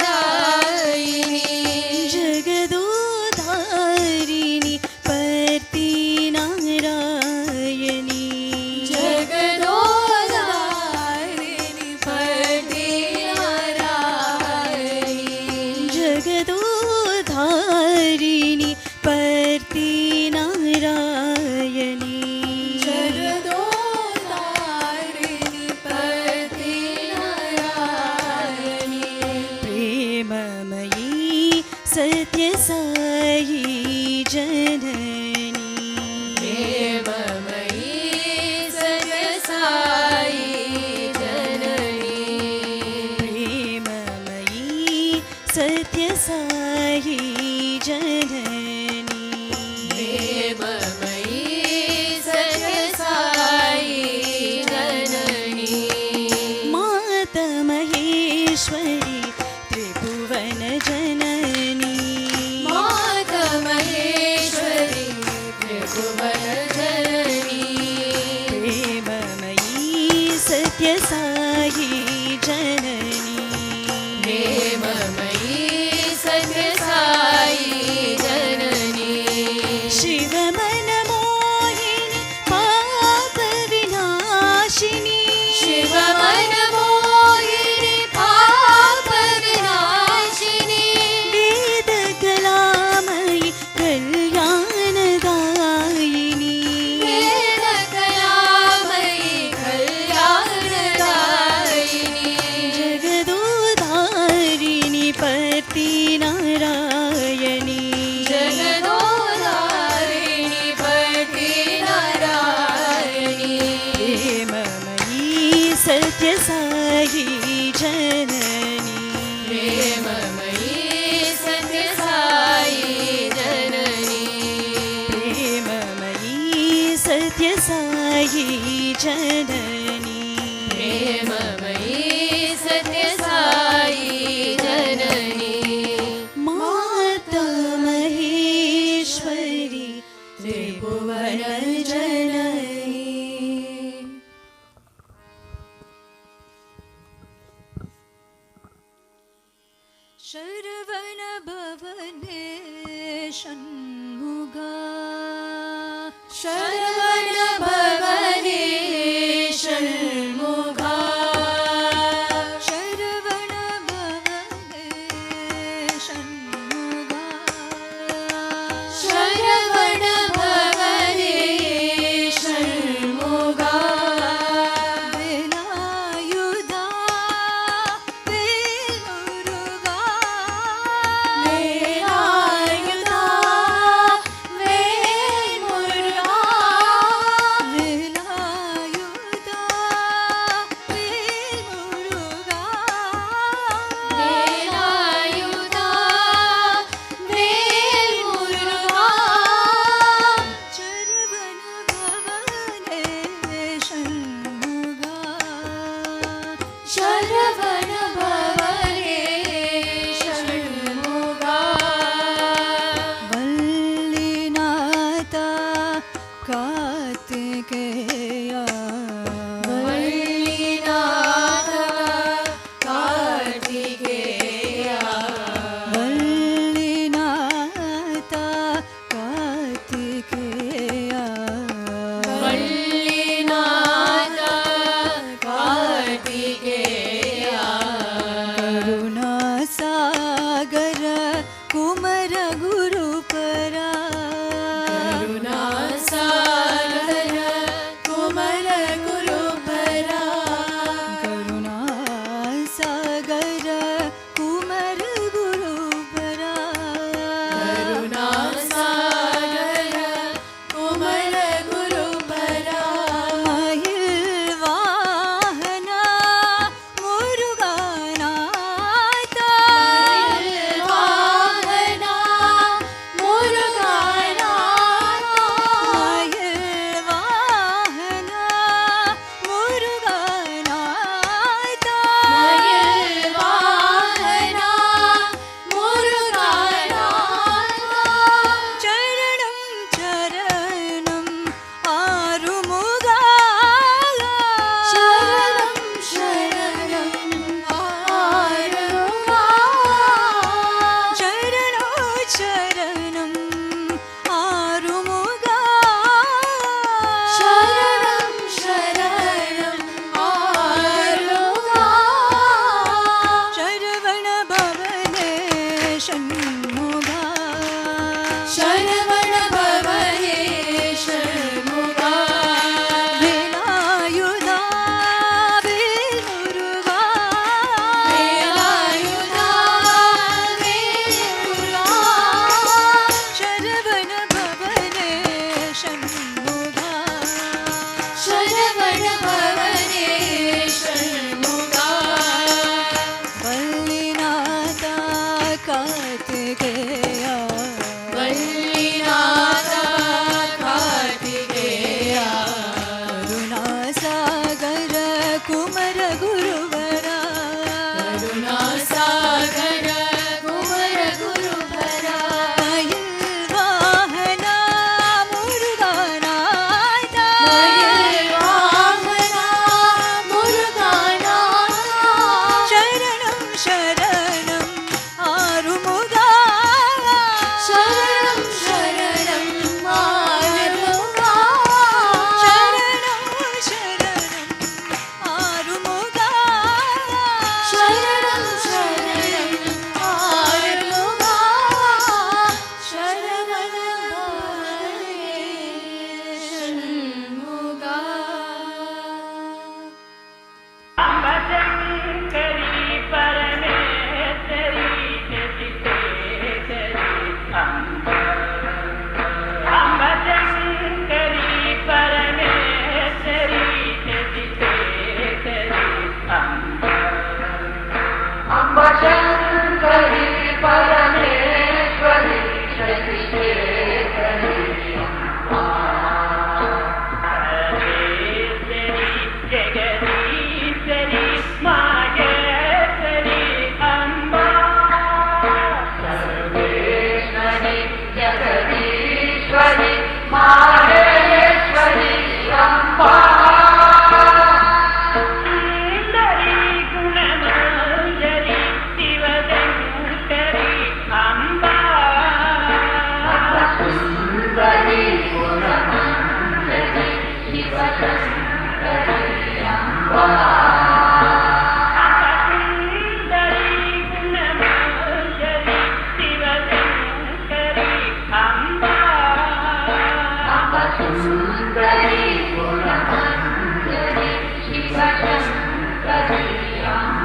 कल्याणदायिनी जगदोधारिणी पर्ति नारायणी जगदोधारिणी पति नारायणी जगदोधारिणी पर्ति नारायणी जगदोधारिणी पति नारायणी प्रेममयी सत्य साई जननी प्रेममयी सत्य साई जननी प्रेममयी सत्य साई जननी प्रेममयी सत्य साई जननी माता महेश्वरी त्रिभुवन जननी माता महेश्वरी त्रिभुवन जननी प्रेममयी सत्य साई जननी प्रेममयी सत्य साई जननी शिव मन मोहिनी पाप विनाशिनी शिव मन मोहिनी शरवण भवने षण्मुगा शरवण भवने षण्मुगा शरवण भवने षण्मुगा शरवण भवने Shanmuga वेलायुधा वेलुरुगा वेलायुधा वेलुरुगा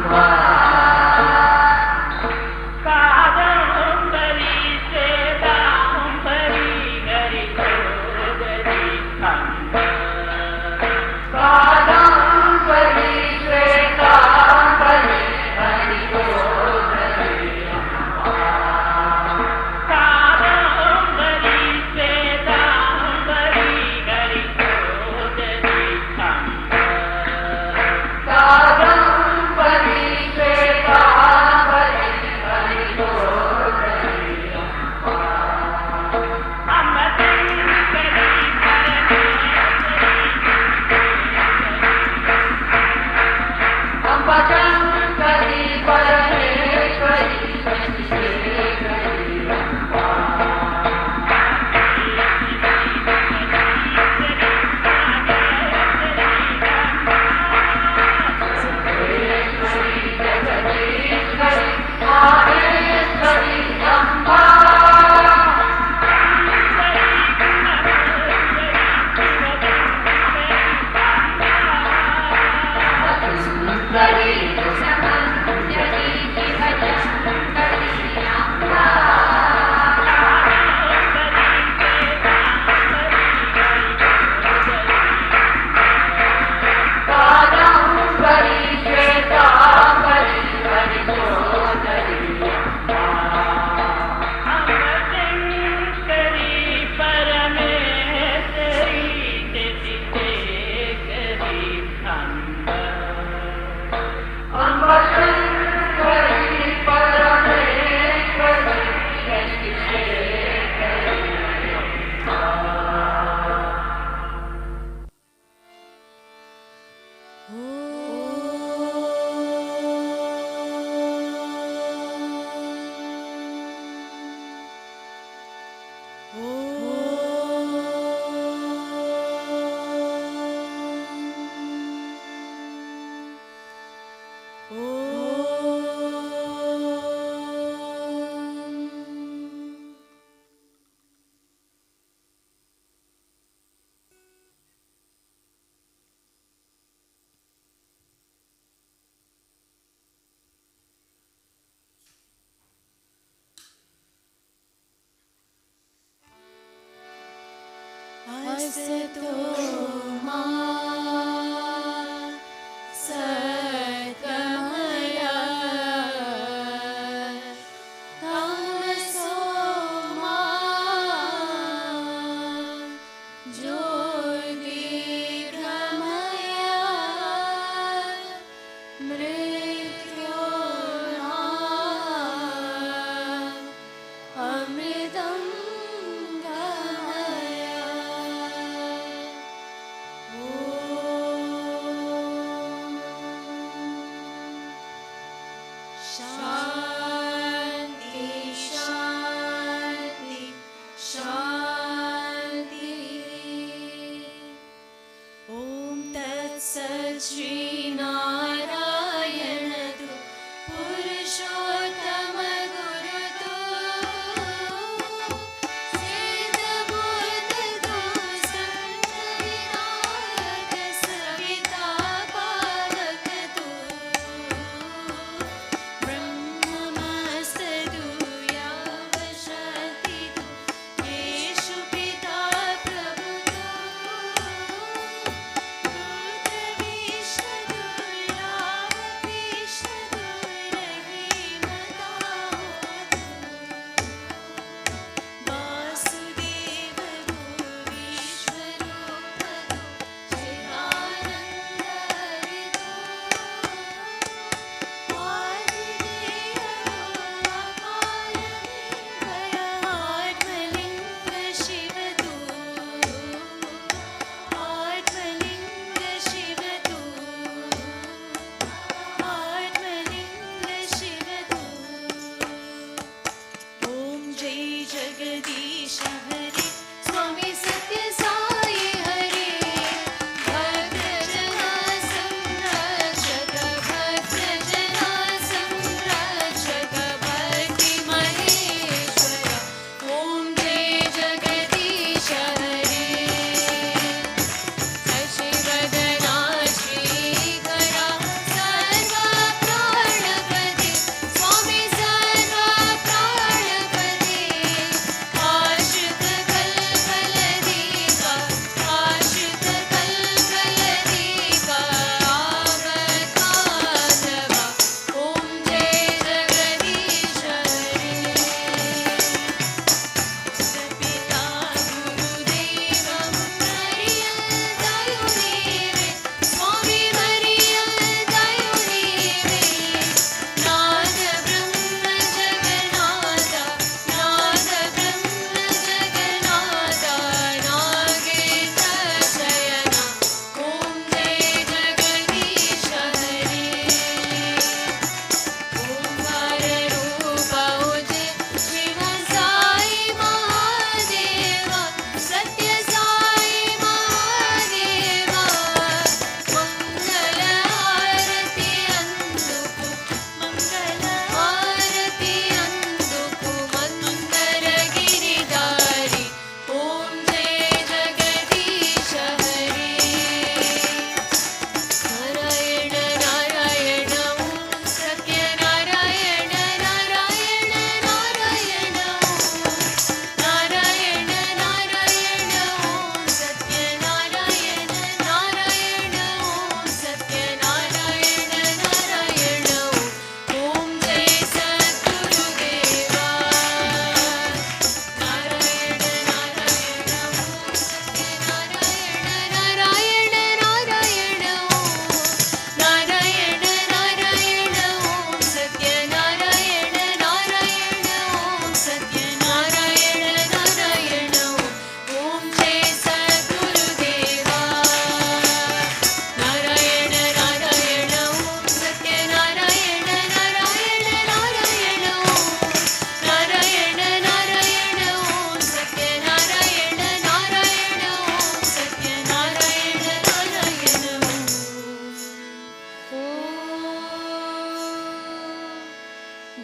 Krishna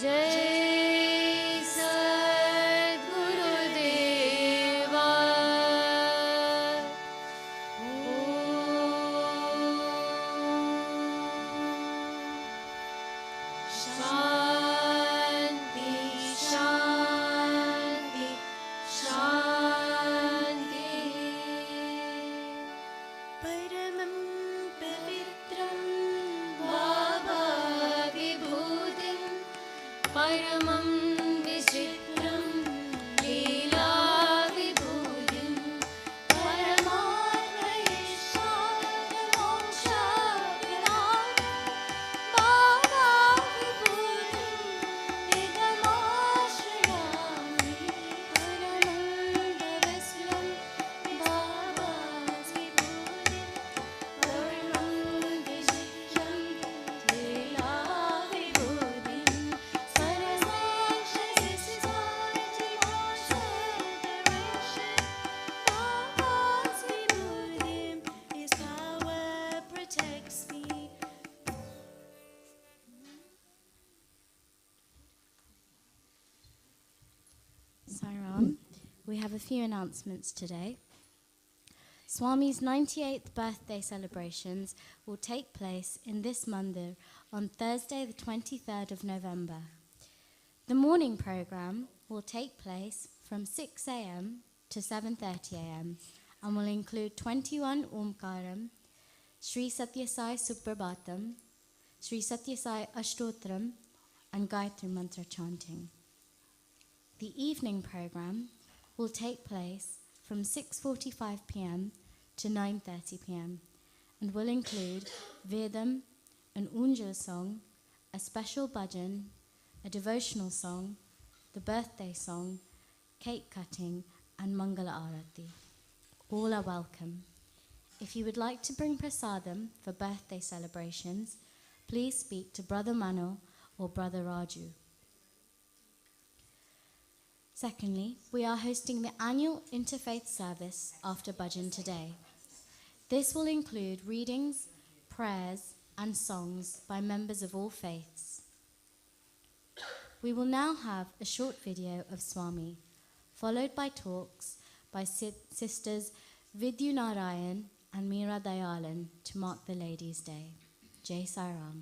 Jai Sadgurudeva. Shanti, Shanti, Shanti. Paramam pavitram Baba Vibhutim, Paramam Vichitram Leela Vibhutim, Paramatma Ishvara Moksha Vinayam, Baba Vibhutim Idamashayami, Paramandavaslam Baba's Vibhutim, Paramam Vichitram Leela Vibhutim, Sarasakshi Sisarji Moksha Direction, Baba's Vibhutim, His power protects me. Sairam, we have a few announcements today. Swami's 98th birthday celebrations will take place in this Mandir on Thursday the 23rd of November. The morning program will take place from 6 a.m. to 7:30 a.m. and will include 21 Omkaram, Sri Sathya Sai Suprabhatam, Sri Sathya Sai Ashtottaram, and Gayatri Mantra chanting. The evening program will take place from 6:45 p.m. to 9:30 p.m. and will include Vedam, an Unjal song, a special bhajan, a devotional song, the birthday song, cake cutting, and Mangala Arathi. All are welcome. If you would like to bring prasadam for birthday celebrations, please speak to Brother Mano or Brother Raju. Secondly, we are hosting the annual Interfaith service after Bhajan today. This will include readings, prayers, and songs by members of all faiths. We will now have a short video of Swami, followed by talks by Sisters Vidyu Narayan and Meera Dayalan to mark the Ladies' Day. Jai Sai Ram.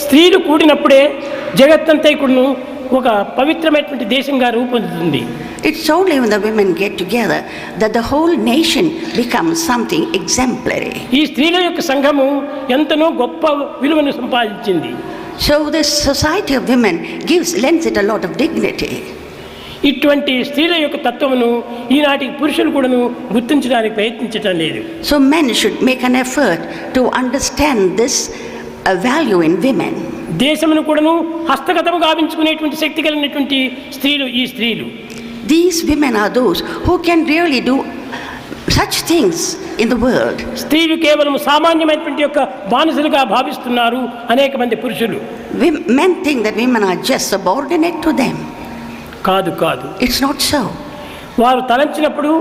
స్త్రీలు కూడినప్పుడే జగత్తంతా కూడాను ఒక పవిత్రమైనటువంటి దేశంగా రూపొందుతుంది. It's only when the women get together that the whole nation becomes something exemplary. ఈ స్త్రీల యొక్క సంఘము ఎంతనో గొప్ప విలువను సంపాదించింది. So this society of women lends it a lot of dignity. ఇటువంటి స్త్రీల యొక్క తత్వమును ఈనాటి పురుషులు కూడాను గుర్తించడానికి ప్రయత్నించడం లేదు. So men should make an effort to understand this value in women. దేశమును కూడాను హస్తగతము గావించుకునేటువంటి శక్తి కలిగినటువంటి స్త్రీలు ఈ స్త్రీలు. These women are those who can really do such things in the world. స్త్రీలు కేవలం సామాన్యమైనటువంటి యొక్క బానిసలుగా భావిస్తున్నారు అనేక మంది పురుషులు. Men think that women are just subordinate to them. కాదు కాదు. It's not so. వారు తలంచినప్పుడు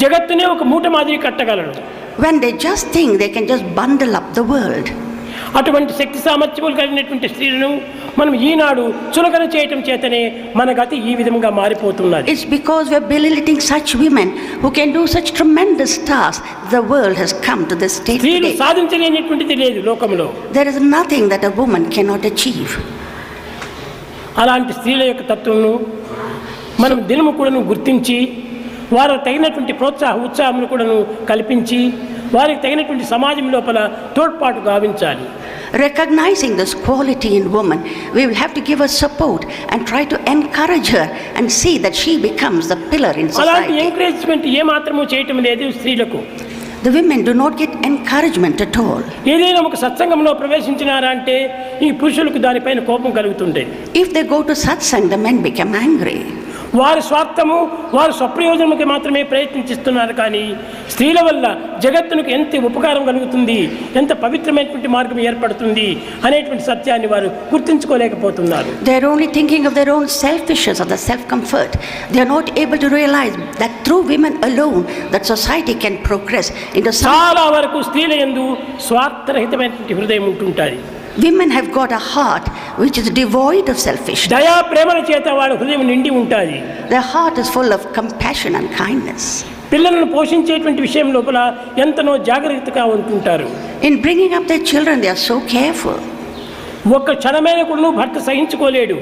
జగత్తునే ఒక మూట మాదిరి కట్టగలరు. When they just think they can just bundle up the world. అటువంటి శక్తి సామర్థ్యములు కలిగినటువంటి స్త్రీలను మనం ఈనాడు చులకన చేయటం చేతనే మన గతి ఈ విధంగా మారిపోతున్నది. It's because we're belittling such women who can do such tremendous tasks. The world has come to this state స్త్రీలు today. సాధించలేనిటువంటిది లేదు లోకంలో. There is nothing that a woman cannot achieve. అలాంటి స్త్రీల యొక్క తత్వమును మనం దినము కూడాను గుర్తించి వారికి తగినటువంటి ఉత్సాహములు కూడాను కల్పించి వారికి తగినటువంటి సమాజం లోపల తోడ్పాటు గావించాలి. Recognizing this quality in woman, we will have to give her support and try to encourage her and see that she becomes the pillar in అలాంటి society. ఎంకరేజ్మెంట్ ఏమాత్రము చేయటం లేదు స్త్రీలకు. The women do not get encouragement at all. ఏదైనా ఒక సత్సంగంలో ప్రవేశించినారా అంటే ఈ పురుషులకు దానిపైన కోపం కలుగుతుండే. If they go to satsang, the men become angry. వారి స్వార్థము వారి స్వప్రయోజనముకి మాత్రమే ప్రయత్నిస్తున్నారు. కానీ స్త్రీల వల్ల జగత్తునికి ఎంత ఉపకారం కలుగుతుంది, ఎంత పవిత్రమైనటువంటి మార్గం ఏర్పడుతుంది అనేటువంటి సత్యాన్ని వారు గుర్తించుకోలేకపోతున్నారు. They are only thinking of their own selfishness or the self-comfort. They are not able to realize that through women alone that society can progress into చాలా వరకు స్త్రీల యందు స్వార్థరహితమైనటువంటి హృదయం ఉంటుంటుంది. Women have got a heart which is devoid of selfishness. దయా ప్రేమల చేత వాళ్ళ హృదయం నిండి ఉంటుంది. Their heart is full of compassion and kindness. పిల్లలను పోషించేటువంటి విషయం లోపల ఎంతనో జాగ్రత్తగా ఉంటుంటారు. In bringing up their children, they are so careful. ఒక్క క్షణమైన కూడా భర్త సహించుకోలేడు.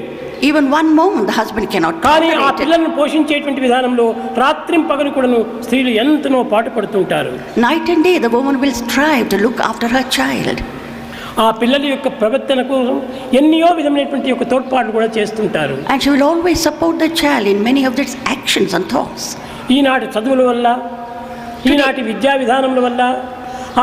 Even one moment the husband cannot కానీ ఆ tolerate it. పిల్లలను పోషించేటువంటి విధానంలో రాత్రింపగలు కూడాను స్త్రీలు ఎంతనో పాటుపడుతుంటారు. Night and day the woman will strive to look after her child. ఆ పిల్లల యొక్క ప్రవర్తన కోసం ఎన్నో విధమైనటువంటి యొక్క తోడ్పాట్లు కూడా చేస్తుంటారు. And she will always support the child in many of its actions and thoughts. ఈనాటి చదువుల వల్ల, ఈనాటి విద్యా విధానముల వల్ల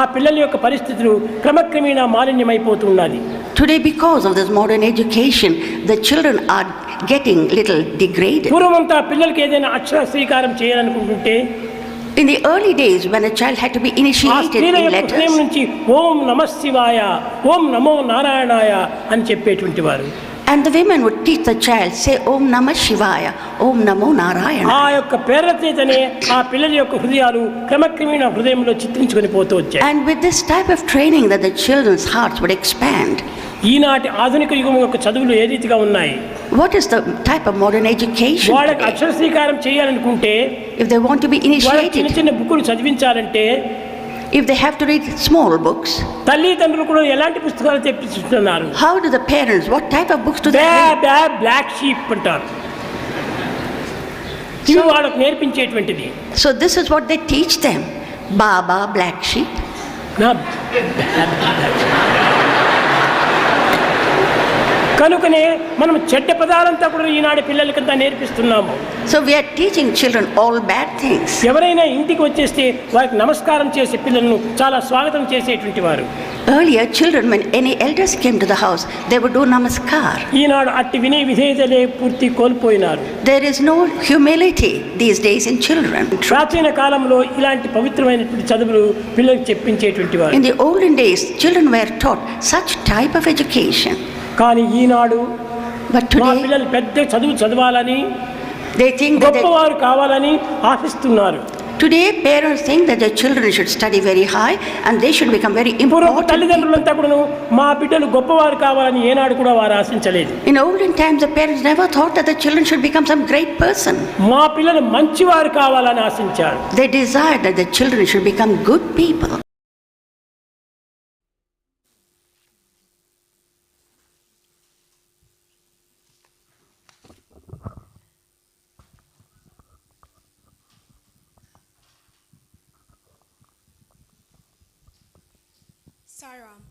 ఆ పిల్లల యొక్క పరిస్థితులు క్రమక్రమేణా మాలిన్యమైపోతున్నది. Today, because of this modern education, the children are getting little degraded. పూర్వమంతా పిల్లలకి ఏదైనా అక్షర స్వీకారం చేయాలనుకుంటుంటే In the early days, when a child had to be ఆ initiated స్త్రీల in యొక్క హృదయం letters, నుంచి ఓం నమః శివాయ, ఓం నమో నారాయణాయ అని చెప్పేటువంటి వారు. and the women would teach the child, say Om Namah Shivaya, Om Namo Narayana. ఆ యొక్క ప్రేరణ చేతనే ఆ పిల్లల యొక్క హృదయాలు క్రమక్రమేణా హృదయంలో చిత్రించుకొని పోతూ వచ్చాయి. And with this type of training that the children's hearts would expand. ఈనాటి ఆధునిక యుగం యొక్క చదువులు ఏ రీతిగా ఉన్నాయి? What is the type of modern education వాళ్ళకి today? అక్షర స్వీకారం చేయాలనుకుంటే, If they want to be వాళ్ళకి చిన్న initiated, చిన్న బుక్కులు చదివించాలంటే if they have to read small books, తల్లిదండ్రులు కూడా ఎలాంటి పుస్తకాలు తెప్పిస్తున్నారు? how do the parents, what type of books do they read? Black sheep అంటారు. ఇది వాళ్ళకు నేర్పించేటువంటిది. So this is what they teach them. Baba, black sheep. నా కనుకనే మనం చెడ్డ పదాలంతా కూడా ఈనాడు పిల్లలకంతా నేర్పిస్తున్నాము. So we are teaching children all bad things. ఎవరైనా ఇంటికి వచ్చేస్తే వారికి నమస్కారం చేసి పిల్లలను చాలా స్వాగతం చేసేటువంటి వారు. Earlier, children, when any elders came to the house, they would do namaskar. ఈనాడు అట్టి వినయ విధేయతలే పూర్తి కోల్పోయినారు. There is no humility these days in children. ప్రాచీన కాలంలో ఇలాంటి పవిత్రమైనటువంటి చదువులు పిల్లలకు చెప్పించేటువంటి వారు. In the olden days, children were taught such type of education. కానీ ఈనాడు But మా today, పిల్లలు పెద్ద చదువు చదవాలని, they think that గొప్పవారు కావాలని ఆశిస్తున్నారు. today parents think that their children should study very high and they should become very పూర్వ important people. తల్లిదండ్రులంతా కూడా మా బిడ్డలు గొప్పవారు కావాలని ఏనాడు కూడా వారు ఆశించలేదు. In olden times, the parents never thought that the children should become some great person. మా పిల్లలు మంచివారు కావాలని ఆశించారు. They desired that the children should become good people. Sairam,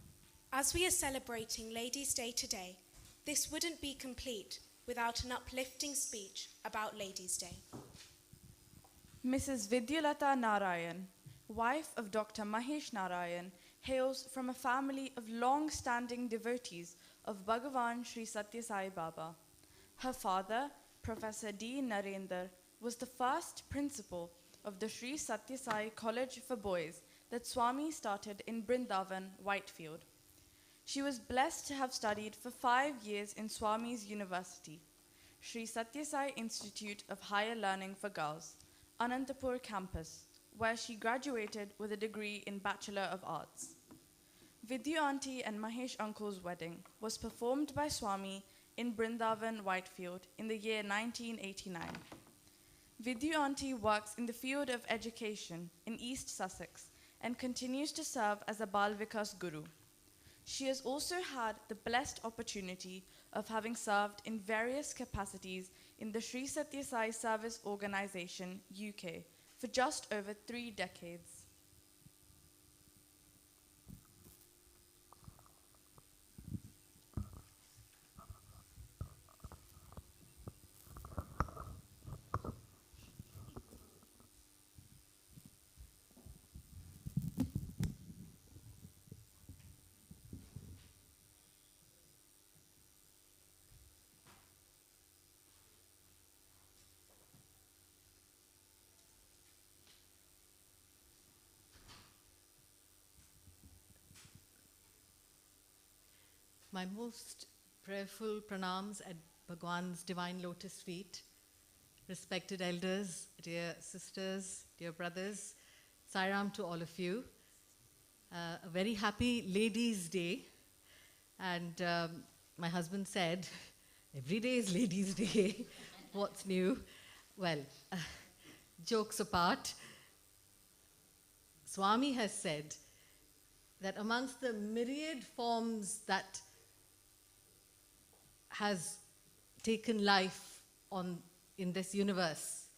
as we are celebrating Ladies' Day today, this wouldn't be complete without an uplifting speech about Ladies' Day. Mrs. Vidyalata Narayan, wife of Dr. Mahesh Narayan, hails from a family of long-standing devotees of Bhagavan Sri Sathya Sai Baba. Her father, Professor D. Narendra, was the first principal of the Sri Sathya Sai College for Boys that Swami started in Brindavan, Whitefield. She was blessed to have studied for 5 years in Swami's University, Sri Sathya Sai Institute of Higher Learning for Girls, Anantapur campus, where she graduated with a degree in Bachelor of Arts. Vidya Auntie and Mahesh Uncle's wedding was performed by Swami in Brindavan, Whitefield in the year 1989. Vidya Auntie works in the field of education in East Sussex and continues to serve as a Bal Vikas Guru. She has also had the blessed opportunity of having served in various capacities in the Sri Sathya Sai Service Organisation, UK, for just over 3 decades. My most prayerful pranams at Bhagwan's divine lotus feet. Respected elders, dear sisters, dear brothers, Sai Ram to all of you. A very happy Ladies' Day. And my husband said, every day is Ladies' Day. What's new? Well, jokes apart, Swami has said that amongst the myriad forms that has taken life in this universe,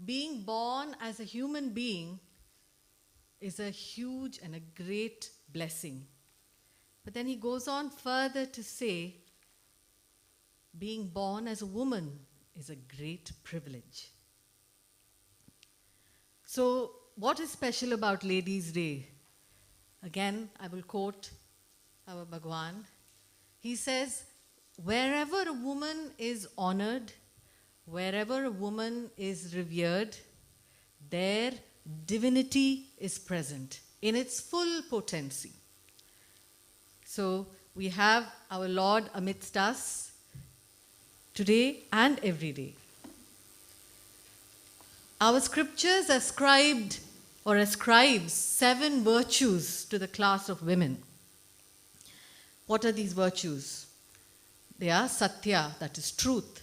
being born as a human being is a huge and a great blessing. But then he goes on further to say, being born as a woman is a great privilege. So, what is special about Ladies' Day? Again, I will quote our Bhagwan. He says, wherever a woman is honored, wherever a woman is revered, there divinity is present in its full potency. So we have our Lord amidst us today and every day. Our scriptures ascribes 7 virtues to the class of women. What are these virtues? They are Sathya, that is truth,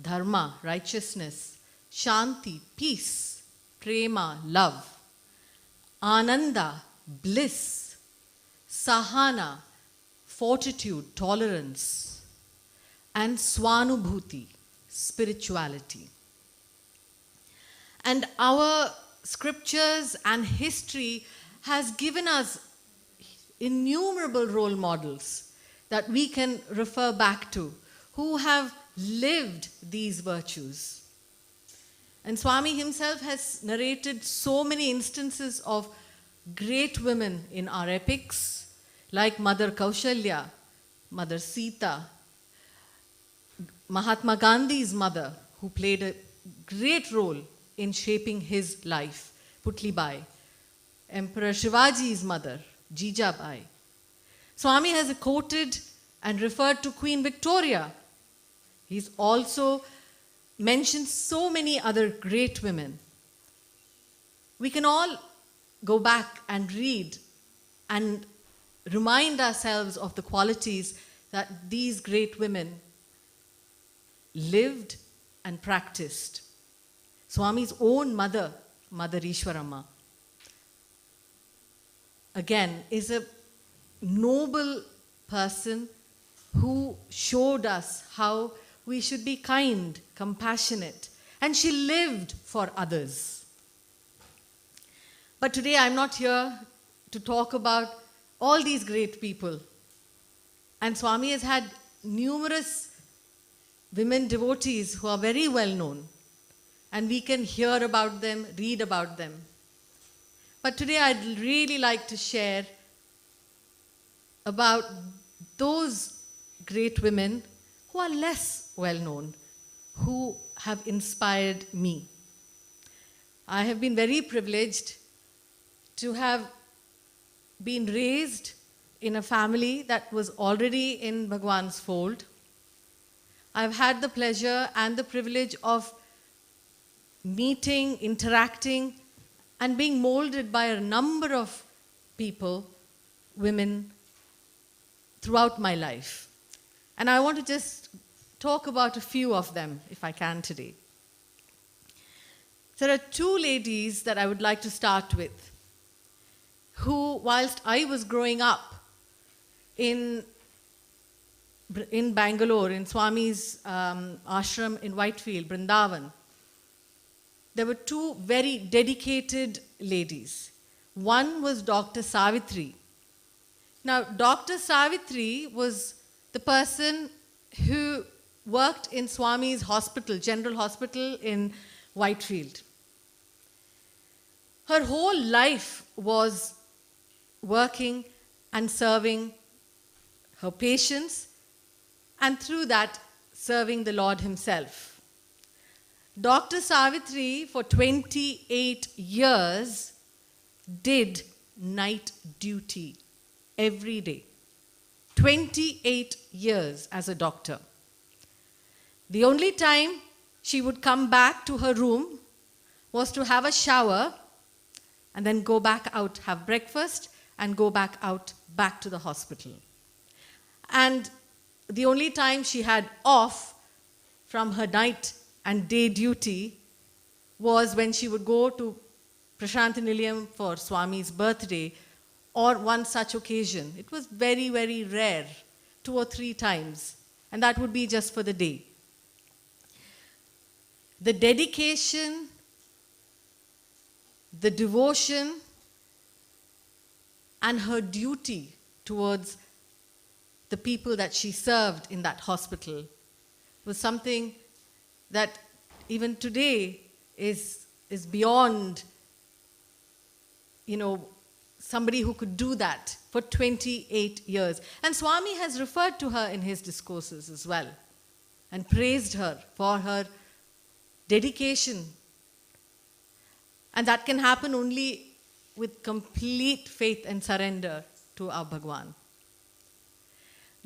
Dharma, righteousness, Shanti, peace, Prema, love, Ananda, bliss, Sahana, fortitude, tolerance, and Swanubhuti, spirituality. And our scriptures and history has given us innumerable role models that we can refer back to, who have lived these virtues. And Swami himself has narrated so many instances of great women in our epics, like Mother Kaushalya, Mother Sita, Mahatma Gandhi's mother, who played a great role in shaping his life, Putlibai, Emperor Shivaji's mother, Jijabai. Swami has quoted and referred to Queen Victoria. He's also mentioned so many other great women. We can all go back and read and remind ourselves of the qualities that these great women lived and practiced. Swami's own mother, Mother Ishwarama, again, is a noble person who showed us how we should be kind, compassionate, and she lived for others. But today I'm not here to talk about all these great people. And Swami has had numerous women devotees who are very well known. And we can hear about them, read about them. But today I'd really like to share about those great women who are less well known, who have inspired me. I have been very privileged to have been raised in a family that was already in Bhagwan's fold. I've had the pleasure and the privilege of meeting, interacting, and being molded by a number of people, women, throughout my life. And I want to just talk about a few of them, if I can today. There are 2 ladies that I would like to start with, who, whilst I was growing up in Bangalore, in Swami's ashram in Whitefield, Vrindavan, there were 2 very dedicated ladies. One was Dr. Savitri. Now, Dr. Savitri was the person who worked in Swami's hospital, General Hospital in Whitefield. Her whole life was working and serving her patients, and through that, serving the Lord himself. Dr. Savitri, for 28 years, did night duty every day. 28 years as a doctor. The only time she would come back to her room was to have a shower and then go back out, have breakfast, and go back out, back to the hospital. And the only time she had off from her night and day duty was when she would go to Prashanthi Nilayam for Swami's birthday or one such occasion. It was very, very rare, 2 or 3 times, and that would be just for the day. The dedication, the devotion, and her duty towards the people that she served in that hospital was something that even today is beyond, somebody who could do that for 28 years. And Swami has referred to her in his discourses as well and praised her for her dedication. And that can happen only with complete faith and surrender to our Bhagwan.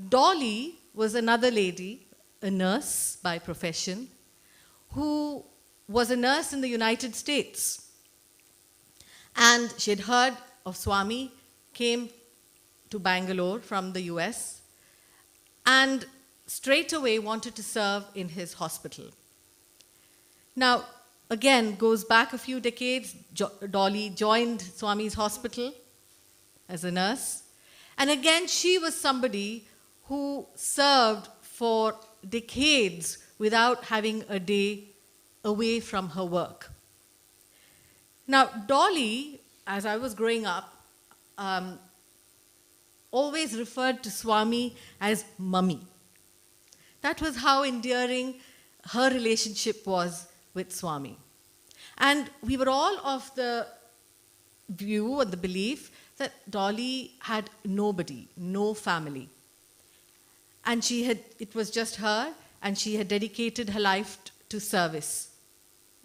Dolly was another lady, a nurse by profession, who was a nurse in the United States. And she had heard of Swami, came to Bangalore from the US, and straight away wanted to serve in his hospital. Now, again, goes back a few decades. Dolly joined Swami's hospital as a nurse. And again, she was somebody who served for decades without having a day away from her work. Now, Dolly, as I was growing up, always referred to Swami as Mummy. That was how endearing her relationship was with Swami. And we were all of the view or the belief that Dolly had nobody, no family. And it was just her, and she had dedicated her life to service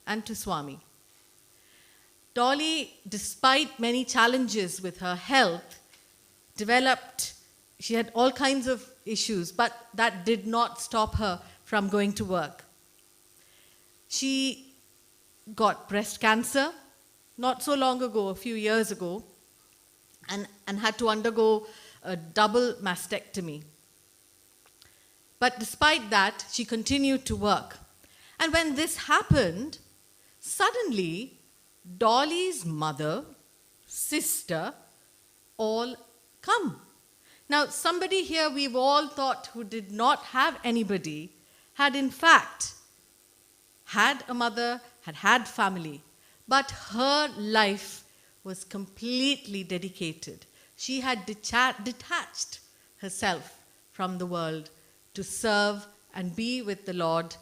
and to Swami. Dolly, despite many challenges with her health, she had all kinds of issues, but that did not stop her from going to work. She got breast cancer not so long ago, a few years ago, and had to undergo a double mastectomy. But despite that, she continued to work. And when this happened, suddenly, Dolly's mother, sister, all come. Now, somebody here we've all thought who did not have anybody had in fact had a mother, had family, but her life was completely dedicated. She had detached herself from the world to serve and be with the Lord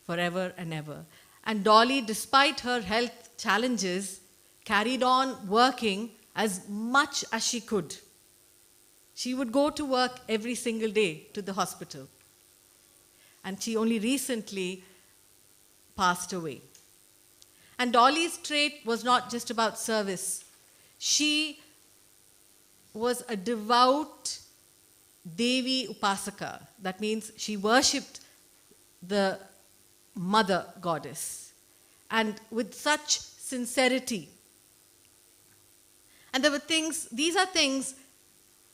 forever and ever. And Dolly, despite her health challenges, carried on working as much as she could. She would go to work every single day to the hospital. And she only recently passed away. And Dolly's trait was not just about service. She was a devout Devi Upasaka. That means she worshipped the mother goddess. And with such sincerity. And these are things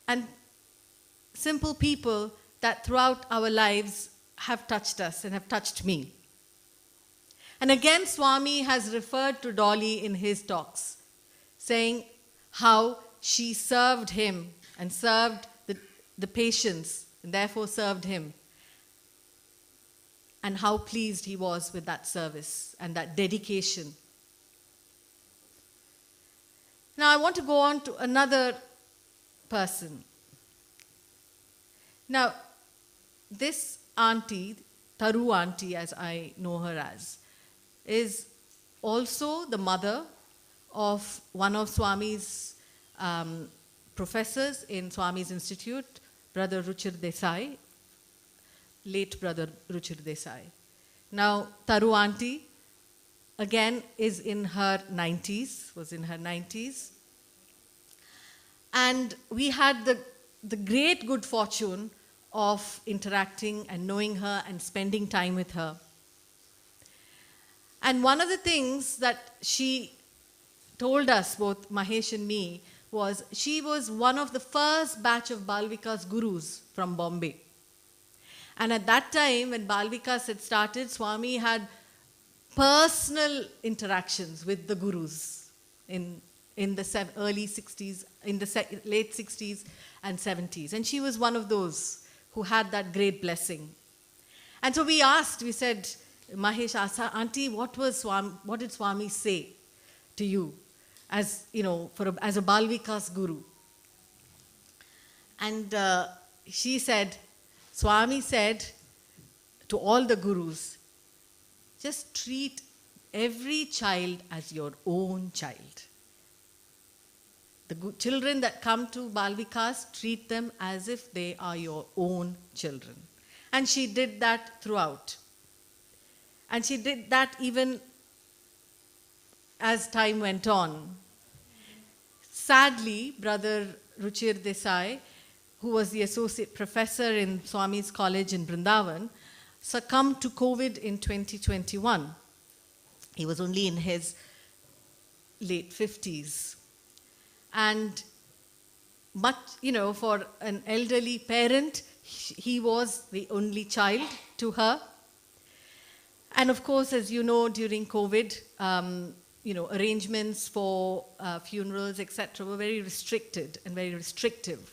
and simple people that throughout our lives have touched us and have touched me. And again, Swami has referred to Dolly in his talks, saying how she served him and served the patients, and therefore served him, and how pleased he was with that service and that dedication. Now, I want to go on to another person. Now, this auntie, Taru auntie as I know her as, is also the mother of one of Swami's professors in Swami's Institute, Brother Ruchir Desai, late Brother Ruchir Desai. Now, Taru auntie, again, was in her 90s. And we had the the great good fortune of interacting and knowing her and spending time with her. And one of the things that she told us, both Mahesh and me, was she was one of the first batch of Balvikas gurus from Bombay. And at that time, when Balvikas had started, Swami had personal interactions with the gurus in the early 60s, in the late 60s and 70s. And she was one of those who had that great blessing. And so we said, Mahesh asked her, Auntie, what did Swami say to you as, as a Balvikas guru? And she said, Swami said to all the gurus, just treat every child as your own child. The children that come to Balvikas, treat them as if they are your own children. And she did that throughout. And she did that even as time went on. Sadly, Brother Ruchir Desai, who was the associate professor in Swami's college in Vrindavan, succumbed to COVID in 2021. He was only in his late 50s. And much, for an elderly parent, he was the only child to her. And of course, as you know, during COVID, arrangements for funerals, etc., were very restricted and very restrictive.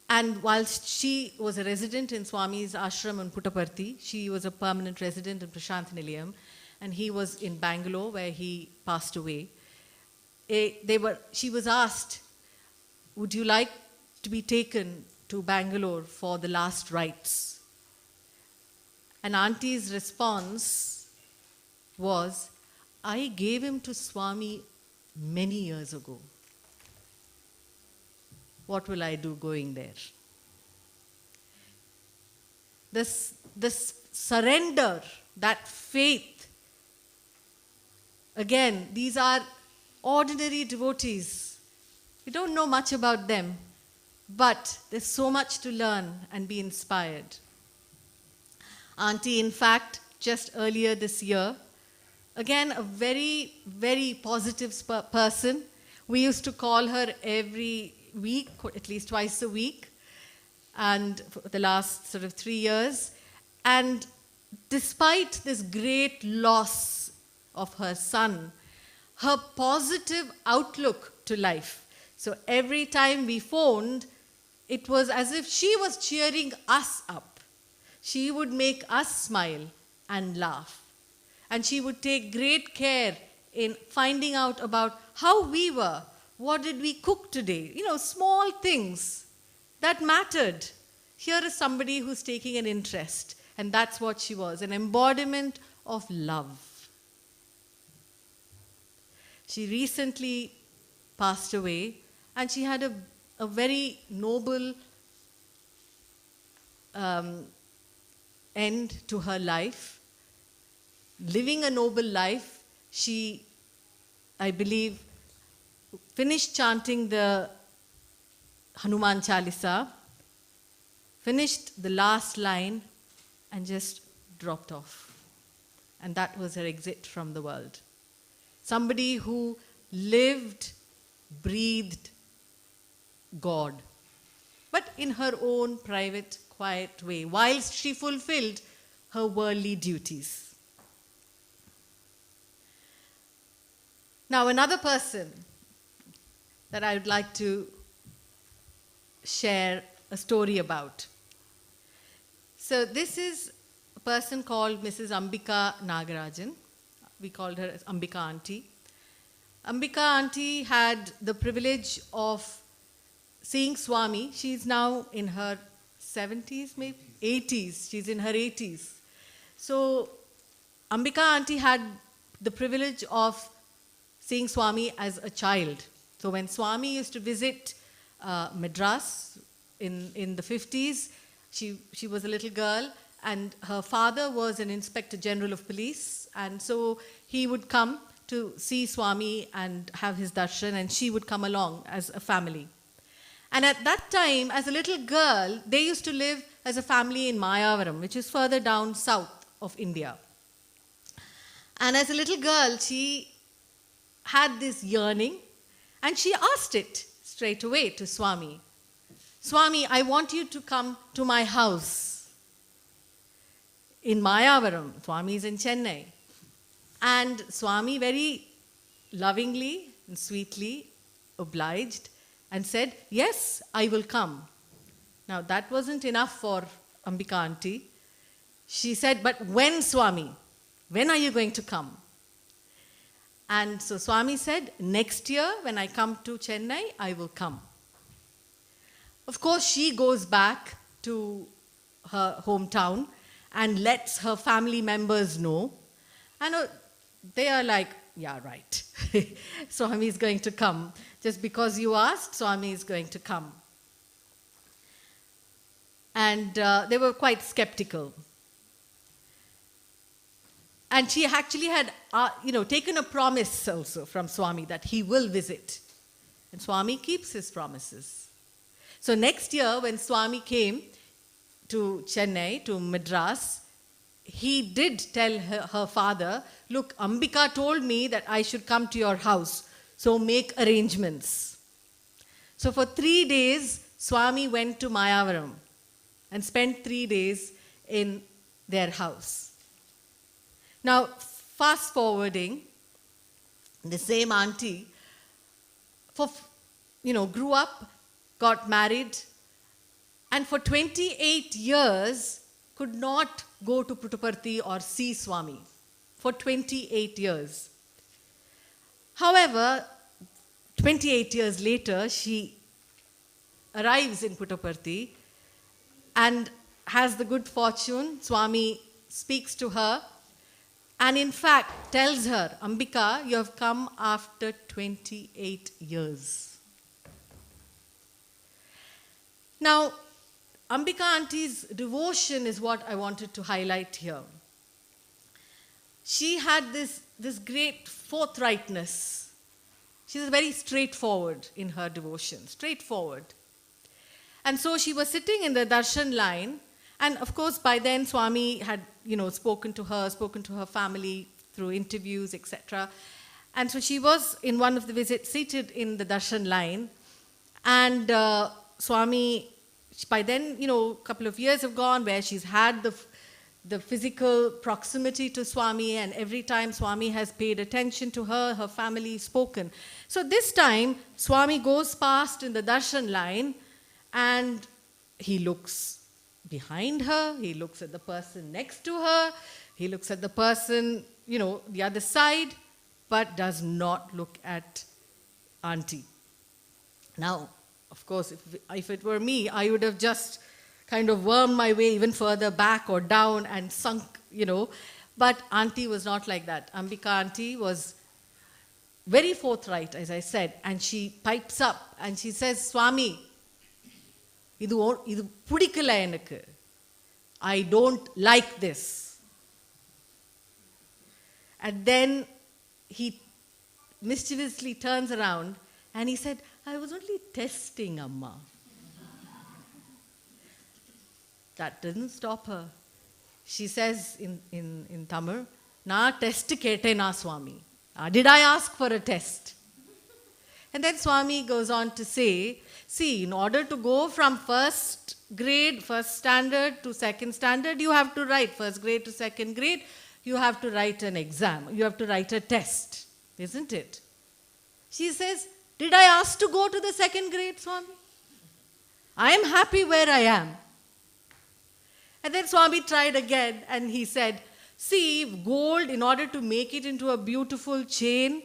And whilst she was a resident in Swami's ashram in Puttaparthi, she was a permanent resident in Prashant Nilayam, and he was in Bangalore where he passed away. She was asked, would you like to be taken to Bangalore for the last rites? And Auntie's response was, I gave him to Swami many years ago. What will I do going there? This surrender, that faith. Again, these are ordinary devotees. We don't know much about them, but there's so much to learn and be inspired. Auntie, in fact, just earlier this year, again, a very, very positive person. We used to call her every week, at least twice a week, and for the last sort of 3 years. And despite this great loss of her son, her positive outlook to life. So every time we phoned, it was as if she was cheering us up. She would make us smile and laugh. And she would take great care in finding out about how we were. What did we cook today? Small things that mattered. Here is somebody who's taking an interest. And that's what she was, an embodiment of love. She recently passed away, and she had a very noble end to her life. Living a noble life, she, I believe, finished chanting the Hanuman Chalisa, finished the last line, and just dropped off. And that was her exit from the world. Somebody who lived, breathed God, but in her own private, quiet way, whilst she fulfilled her worldly duties. Now, another person that I would like to share a story about. So this is a person called Mrs. Ambika Nagarajan. We called her as Ambika Auntie. Ambika Auntie had the privilege of seeing Swami. She's now in her 70s, maybe 80s. She's in her 80s. So Ambika Auntie had the privilege of seeing Swami as a child. So when Swami used to visit Madras in the 50s, she was a little girl, and her father was an Inspector General of Police, and so he would come to see Swami and have his darshan, and she would come along as a family. And at that time, as a little girl, they used to live as a family in Mayavaram, which is further down south of India. And as a little girl, she had this yearning, and she asked it straight away to Swami. Swami, I want you to come to my house in Mayavaram. Swami is in Chennai. And Swami very lovingly and sweetly obliged and said, yes, I will come. Now that wasn't enough for Ambika auntie. She said, but when, Swami? When are you going to come? And so Swami said, next year when I come to Chennai, I will come. Of course, she goes back to her hometown and lets her family members know. And they are like, yeah, right. Swami is going to come. Just because you asked, Swami is going to come. And they were quite skeptical. And she actually had, taken a promise also from Swami that he will visit. And Swami keeps his promises. So next year, when Swami came to Chennai, to Madras, he did tell her father, look, Ambika told me that I should come to your house, so make arrangements. So for 3 days, Swami went to Mayavaram and spent 3 days in their house. Now, fast forwarding, the same auntie, grew up, got married, and for 28 years could not go to Puttaparthi or see Swami. For 28 years. However, 28 years later, she arrives in Puttaparthi and has the good fortune, Swami speaks to her, and in fact tells her, Ambika, you have come after 28 years. Now, Ambika auntie's devotion is what I wanted to highlight here. She had this great forthrightness. She was very straightforward in her devotion, straightforward. And so she was sitting in the darshan line, and of course by then Swami had, spoken to her family through interviews, etc. And so she was in one of the visits seated in the darshan line, and Swami, by then, a couple of years have gone where she's had the physical proximity to Swami, and every time Swami has paid attention to her, her family spoken. So this time, Swami goes past in the darshan line, and he looks behind her, he looks at the person next to her, he looks at the person, the other side, but does not look at auntie. Now, of course, if it were me, I would have just kind of wormed my way even further back or down and sunk, But auntie was not like that. Ambika auntie was very forthright, as I said, and she pipes up and she says, Swami, idu pudikala enakku. I don't like this. And then he mischievously turns around and he said, I was only testing, Amma. That didn't stop her. She says in Tamil, Na test kete na Swami. Did I ask for a test? And then Swami goes on to say, see, in order to go from first grade, first standard to second standard, you have to write first grade to second grade, you have to write an exam, you have to write a test, isn't it? She says, did I ask to go to the second grade, Swami? I am happy where I am. And then Swami tried again and he said, see, gold, in order to make it into a beautiful chain,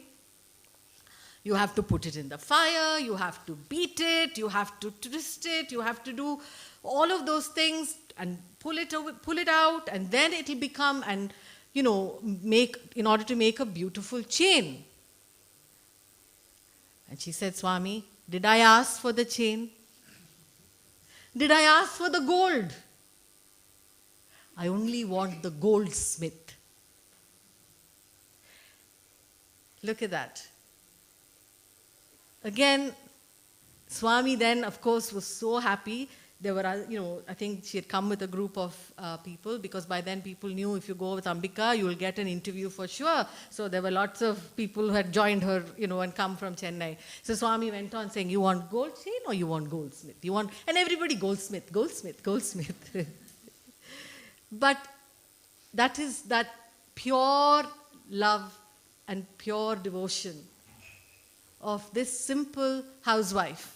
you have to put it in the fire, you have to beat it, you have to twist it, you have to do all of those things and pull it out, and then it will become, and in order to make a beautiful chain. And she said, Swami, did I ask for the chain? Did I ask for the gold? I only want the goldsmith. Look at that. Again, Swami then, of course, was so happy. There were, I think she had come with a group of people, because by then people knew if you go with Ambika, you will get an interview for sure. So there were lots of people who had joined her, and come from Chennai. So Swami went on saying, you want gold chain or you want goldsmith? And everybody, goldsmith, goldsmith, goldsmith. But that is that pure love and pure devotion of this simple housewife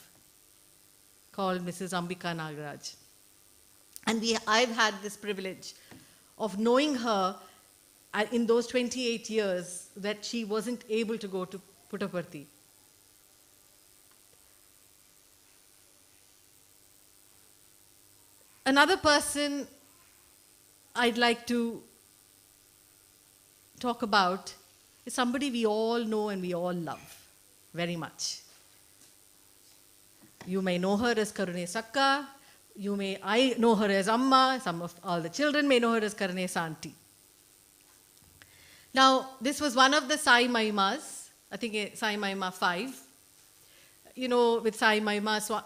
called Mrs. Ambika Nagaraj. And I've had this privilege of knowing her in those 28 years that she wasn't able to go to Puttaparthi. Another person I'd like to talk about is somebody we all know and we all love very much. You may know her as Karune Sakka. I know her as Amma. Some of all the children may know her as Karune Santi. Now, this was one of the Sai Mahimas, I think Sai Mahima 5. With Sai Mahima,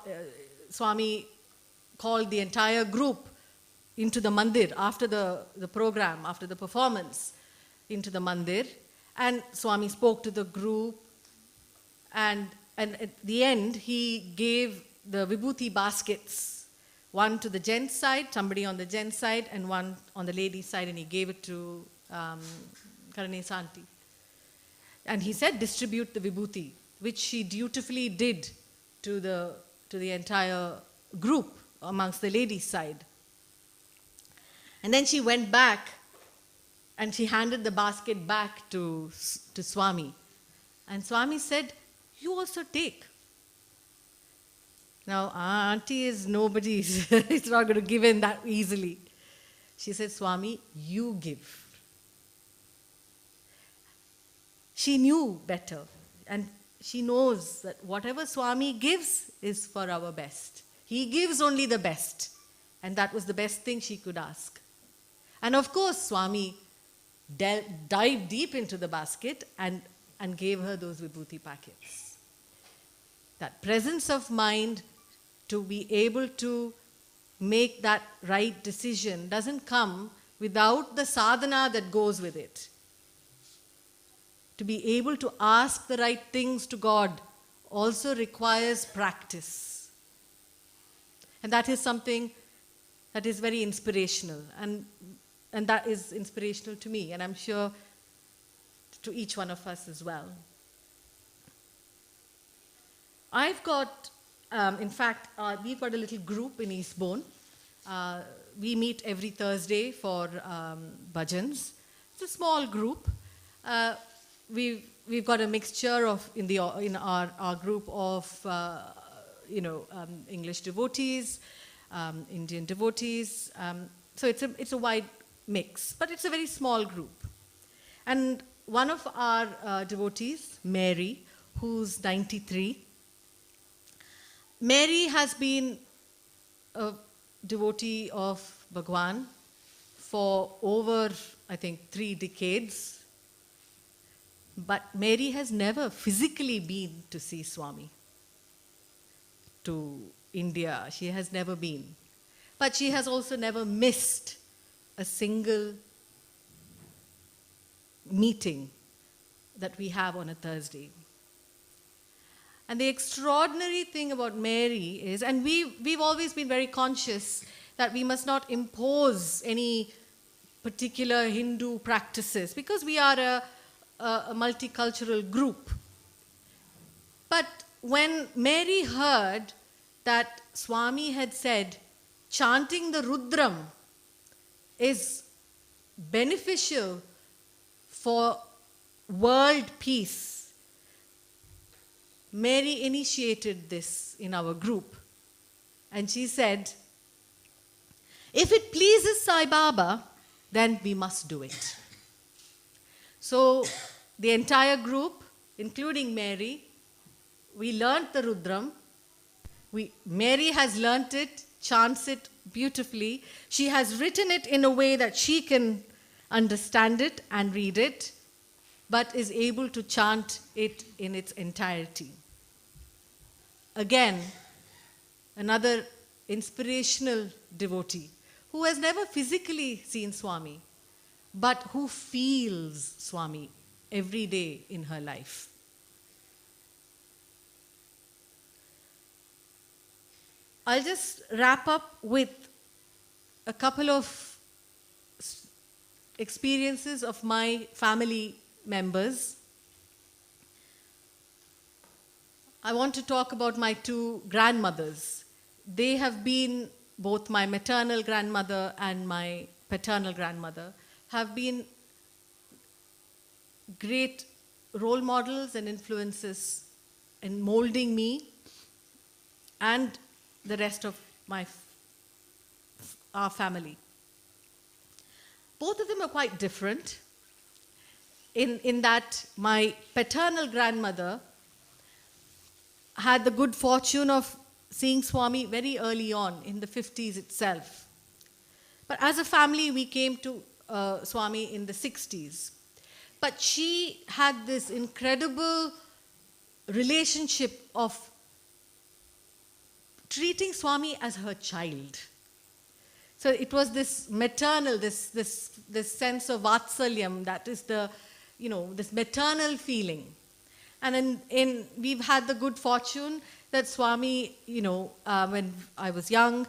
Swami called the entire group into the Mandir after the program, after the performance, into the Mandir. And Swami spoke to the group, and at the end, he gave the Vibhuti baskets, one to the gents side, somebody on the gents side, and one on the ladies side, and he gave it to Karune Santi. And he said, distribute the Vibhuti, which she dutifully did to the entire group amongst the ladies' side. And then she went back and she handed the basket back to Swami. And Swami said, you also take. Now, auntie is nobody's. It's not going to give in that easily. She said, Swami, you give. She knew better. And she knows that whatever Swami gives is for our best. He gives only the best. And that was the best thing she could ask. And of course, Swami dived deep into the basket and gave her those Vibhuti packets. That presence of mind to be able to make that right decision doesn't come without the sadhana that goes with it. To be able to ask the right things to God also requires practice. And that is something that is very inspirational. And that is inspirational to me, and I'm sure to each one of us as well. I've got, in fact, we've got a little group in Eastbourne. We meet every Thursday for Bhajans. It's a small group. We've got a mixture of in our group of English devotees, Indian devotees. So it's a wide mix, but it's a very small group. And one of our devotees, Mary, who's 93, Mary has been a devotee of Bhagwan for over, I think, 3 decades. But Mary has never physically been to see Swami, to India. She has never been. But she has also never missed a single meeting that we have on a Thursday. And the extraordinary thing about Mary is, and we've always been very conscious that we must not impose any particular Hindu practices, because we are a multicultural group. But when Mary heard that Swami had said, chanting the Rudram is beneficial for world peace, Mary initiated this in our group. And she said, if it pleases Sai Baba, then we must do it. So the entire group, including Mary, we learnt the Rudram. Mary has learnt it, chants it beautifully. She has written it in a way that she can understand it and read it, but is able to chant it in its entirety. Again, another inspirational devotee who has never physically seen Swami, but who feels Swami every day in her life. I'll just wrap up with a couple of experiences of my family members. I want to talk about my two grandmothers. They have been, both my maternal grandmother and my paternal grandmother, have been great role models and influences in molding me and the rest of our family. Both of them are quite different in that my paternal grandmother had the good fortune of seeing Swami very early on, in the 50s itself. But as a family, we came to Swami in the 60s. But she had this incredible relationship of treating Swami as her child. So it was this maternal, this sense of vatsalyam, that is the, this maternal feeling. And we've had the good fortune that Swami, when I was young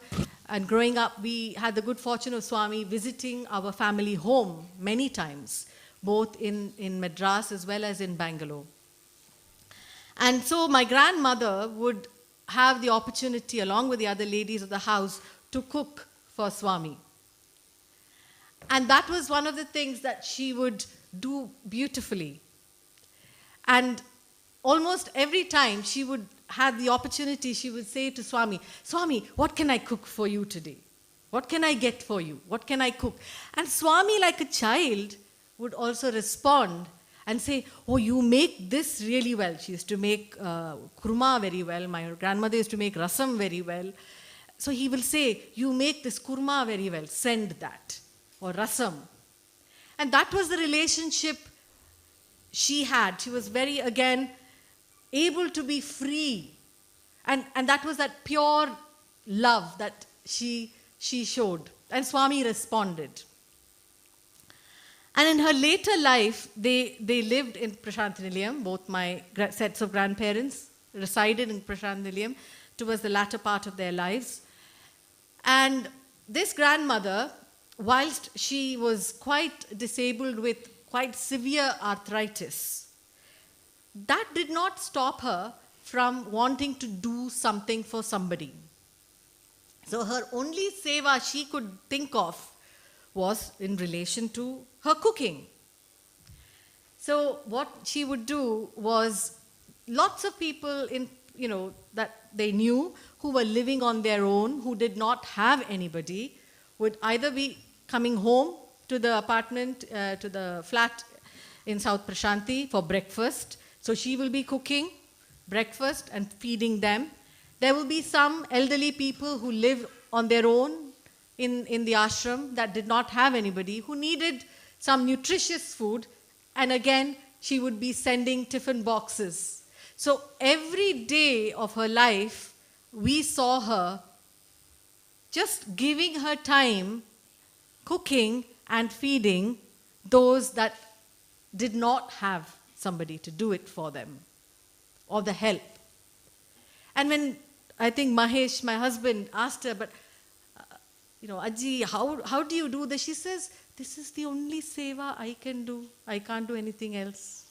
and growing up, we had the good fortune of Swami visiting our family home many times, both in Madras as well as in Bangalore. And so my grandmother would have the opportunity, along with the other ladies of the house, to cook for Swami. And that was one of the things that she would do beautifully. And almost every time she would have the opportunity, she would say to Swami, "Swami, what can I cook for you today? What can I get for you? What can I cook?" And Swami, like a child, would also respond and say, "Oh, you make this really well." She used to make kurma very well. My grandmother used to make rasam very well. So he will say, "You make this kurma very well, send that," or rasam. And that was the relationship she had. She was very, again, able to be free. And that was that pure love that she showed. And Swami responded. And in her later life, they lived in Prashant Nilayam. Both my sets of grandparents resided in Prashant Nilayam towards the latter part of their lives. And this grandmother, whilst she was quite disabled with quite severe arthritis, that did not stop her from wanting to do something for somebody. So her only seva she could think of was in relation to her cooking. So what she would do was, lots of people that they knew who were living on their own, who did not have anybody, would either be coming home to the apartment, to the flat in South Prashanti for breakfast. So she will be cooking breakfast and feeding them. There will be some elderly people who live on their own in the ashram that did not have anybody, who needed some nutritious food, and again she would be sending tiffin boxes. So every day of her life, we saw her just giving her time, cooking and feeding those that did not have somebody to do it for them, or the help. And when I think Mahesh, my husband, asked her, "But Aji, how do you do this?" She says, "This is the only seva I can do. I can't do anything else."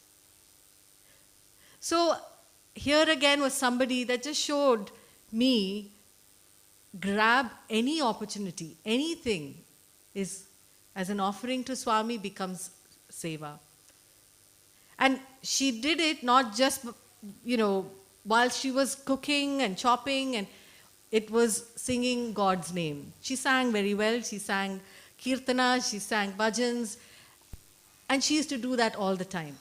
So here again was somebody that just showed me, grab any opportunity, anything is as an offering to Swami becomes seva. And she did it not just, while she was cooking and chopping, and it was singing God's name. She sang very well. She sang kirtanas, she sang bhajans, and she used to do that all the time.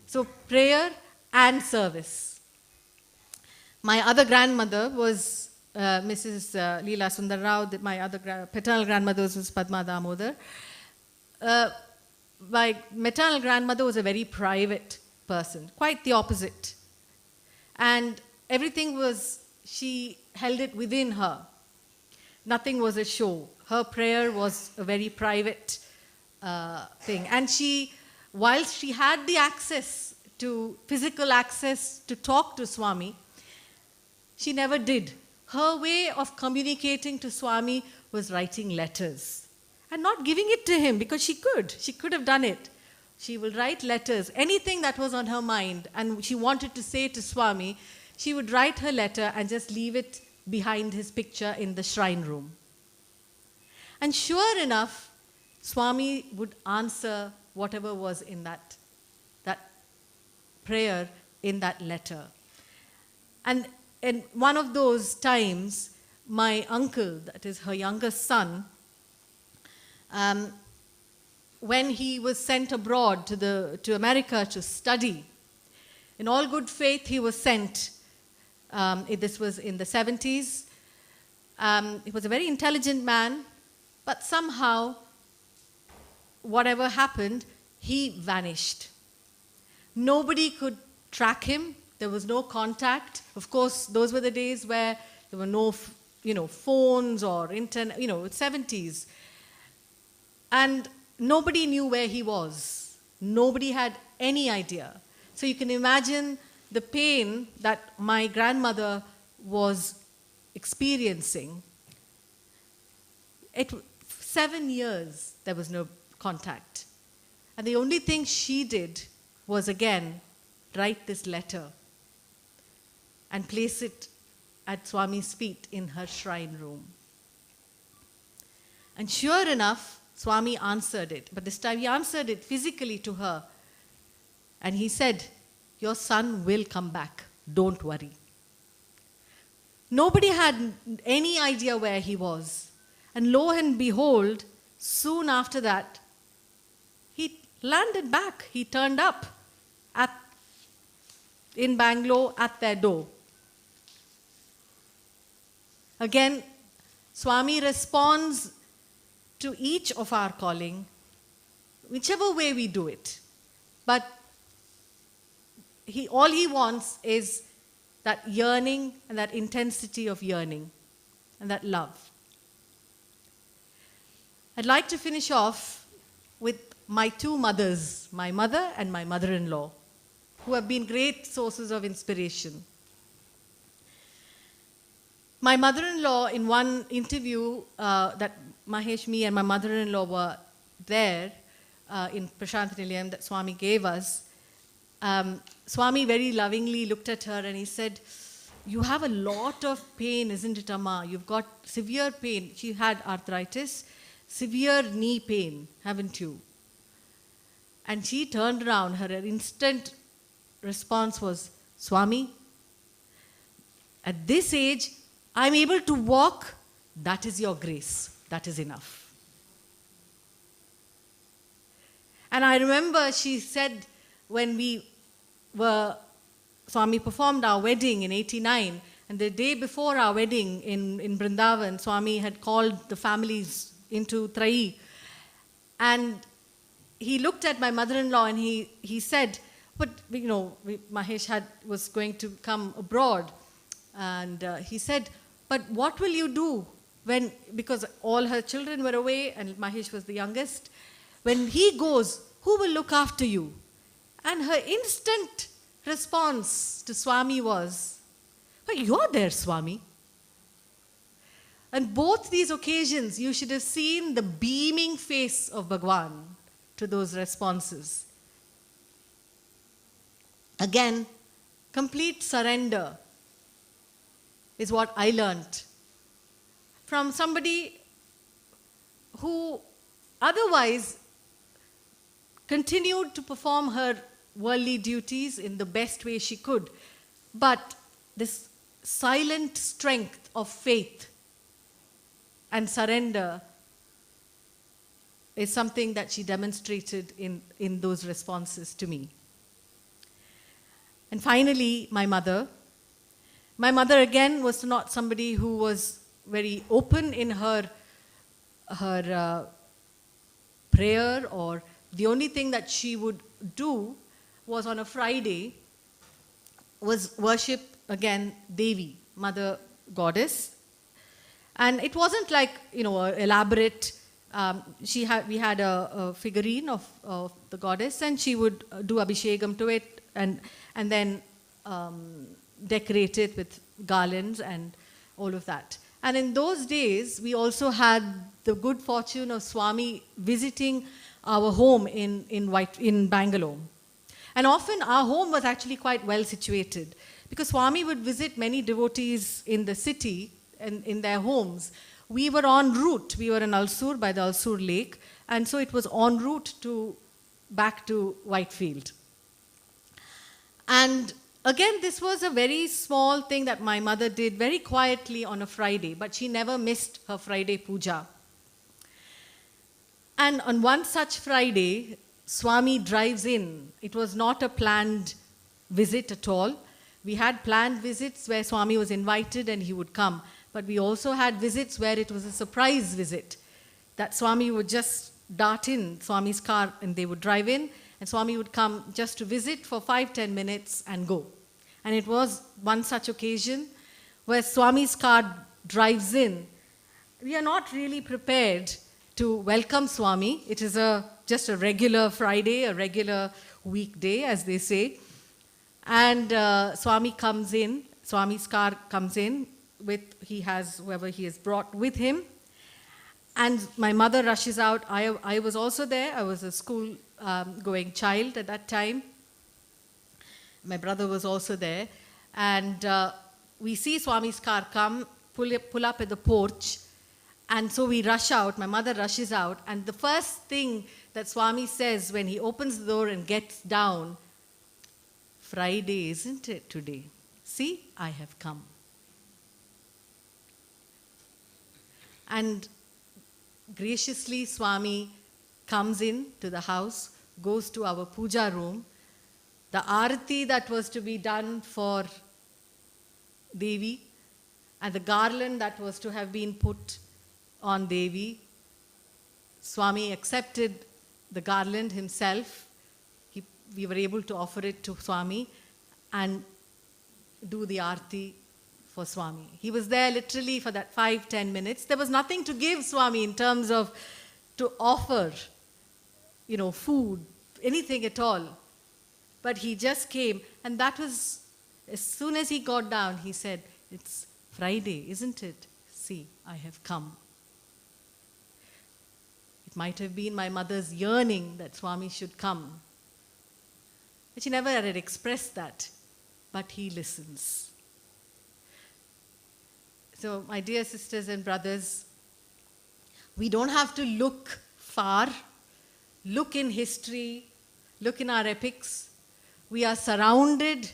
So prayer and service. My other grandmother was Mrs. Leela Sundar Rao. My other paternal grandmother was Padma Damodar. My maternal grandmother was a very private person, quite the opposite. And everything was, she held it within her. Nothing was a show. Her prayer was a very private thing. And whilst she had the physical access to talk to Swami, she never did. Her way of communicating to Swami was writing letters and not giving it to him, because she could have done it. She will write letters, anything that was on her mind and she wanted to say to Swami, she would write her letter and just leave it behind his picture in the shrine room. And sure enough, Swami would answer whatever was in that prayer in that letter. And in one of those times, my uncle, that is her youngest son, when he was sent abroad to America to study, in all good faith he was sent. This was in the 70s. He was a very intelligent man, but somehow, whatever happened, he vanished. Nobody could track him. There was no contact. Of course, those were the days where there were no, phones or internet, 70s. And nobody knew where he was. Nobody had any idea. So you can imagine the pain that my grandmother was experiencing. 7 years there was no contact. And the only thing she did was, again, write this letter and place it at Swami's feet in her shrine room. And sure enough, Swami answered it. But this time he answered it physically to her. And he said, "Your son will come back. Don't worry." Nobody had any idea where he was. And lo and behold, soon after that, he landed back. He turned up in Bangalore at their door. Again, Swami responds to each of our calling, whichever way we do it. But all he wants is that yearning and that intensity of yearning and that love. I'd like to finish off with my two mothers, my mother and my mother-in-law, who have been great sources of inspiration. My mother-in-law, in one interview that Mahesh, me and my mother-in-law were there in Prashant Nilayam that Swami gave us, Swami very lovingly looked at her and he said, "You have a lot of pain, isn't it, Amma? You've got severe pain." She had arthritis, severe knee pain, haven't you? And she turned around, her instant response was, "Swami, at this age, I'm able to walk. That is your grace. That is enough." And I remember she said, when Swami performed our wedding in 89, and the day before our wedding in Vrindavan, Swami had called the families into Trai. And he looked at my mother-in-law and he said, but Mahesh was going to come abroad. And he said, "But what will you do because all her children were away and Mahesh was the youngest. When he goes, who will look after you?" And her instant response to Swami was, "But you're there, Swami." And both these occasions, you should have seen the beaming face of Bhagwan to those responses. Again, complete surrender is what I learnt from somebody who otherwise continued to perform her worldly duties in the best way she could. But this silent strength of faith and surrender is something that she demonstrated in those responses to me. And finally, my mother. My mother, again, was not somebody who was very open in her prayer, or the only thing that she would do was on a Friday was worship, again, Devi, Mother goddess. And it wasn't like, elaborate. We had a figurine of the goddess, and she would do abhishekam to it and then decorate it with garlands and all of that. And in those days, we also had the good fortune of Swami visiting our home in Bangalore. And often our home was actually quite well situated, because Swami would visit many devotees in the city and in their homes. We were en route. We were in Alsur by the Alsur lake, and so it was en route back to Whitefield. And again, this was a very small thing that my mother did very quietly on a Friday, but she never missed her Friday puja. And on one such Friday, Swami drives in. It was not a planned visit at all. We had planned visits where Swami was invited and he would come. But we also had visits where it was a surprise visit, that Swami would just dart in Swami's car and they would drive in, and Swami would come just to visit for 5-10 minutes and go. And it was one such occasion where Swami's car drives in. We are not really prepared to welcome Swami. It is just a regular Friday, a regular weekday, as they say. And Swami comes in, Swami's car comes in, he has whoever he has brought with him. And my mother rushes out. I was also there. I was a school going child at that time. My brother was also there. And we see Swami's car come, pull up at the porch. And so we rush out. My mother rushes out. And the first thing that Swami says when he opens the door and gets down, "Friday, isn't it today? See, I have come." And graciously, Swami comes in to the house, goes to our puja room. The Arathi that was to be done for Devi, and the garland that was to have been put on Devi, Swami accepted the garland himself. We were able to offer it to Swami and do the Arathi for Swami. He was there literally for that 5-10 minutes. There was nothing to give Swami in terms of to offer, food, anything at all. But he just came, and that was, as soon as he got down, he said, "It's Friday, isn't it? See, I have come." It might have been my mother's yearning that Swami should come. But she never had expressed that, but he listens. So, my dear sisters and brothers, we don't have to look far, look in history, look in our epics. We are surrounded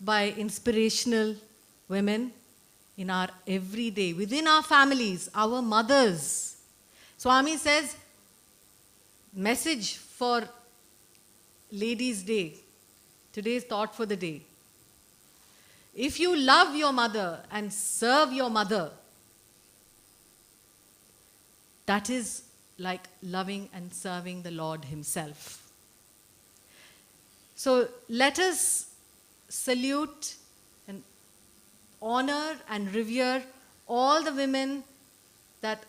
by inspirational women in our everyday, within our families, our mothers. Swami says, message for Ladies' Day, today's thought for the day. If you love your mother and serve your mother, that is like loving and serving the Lord himself. So let us salute and honor and revere all the women that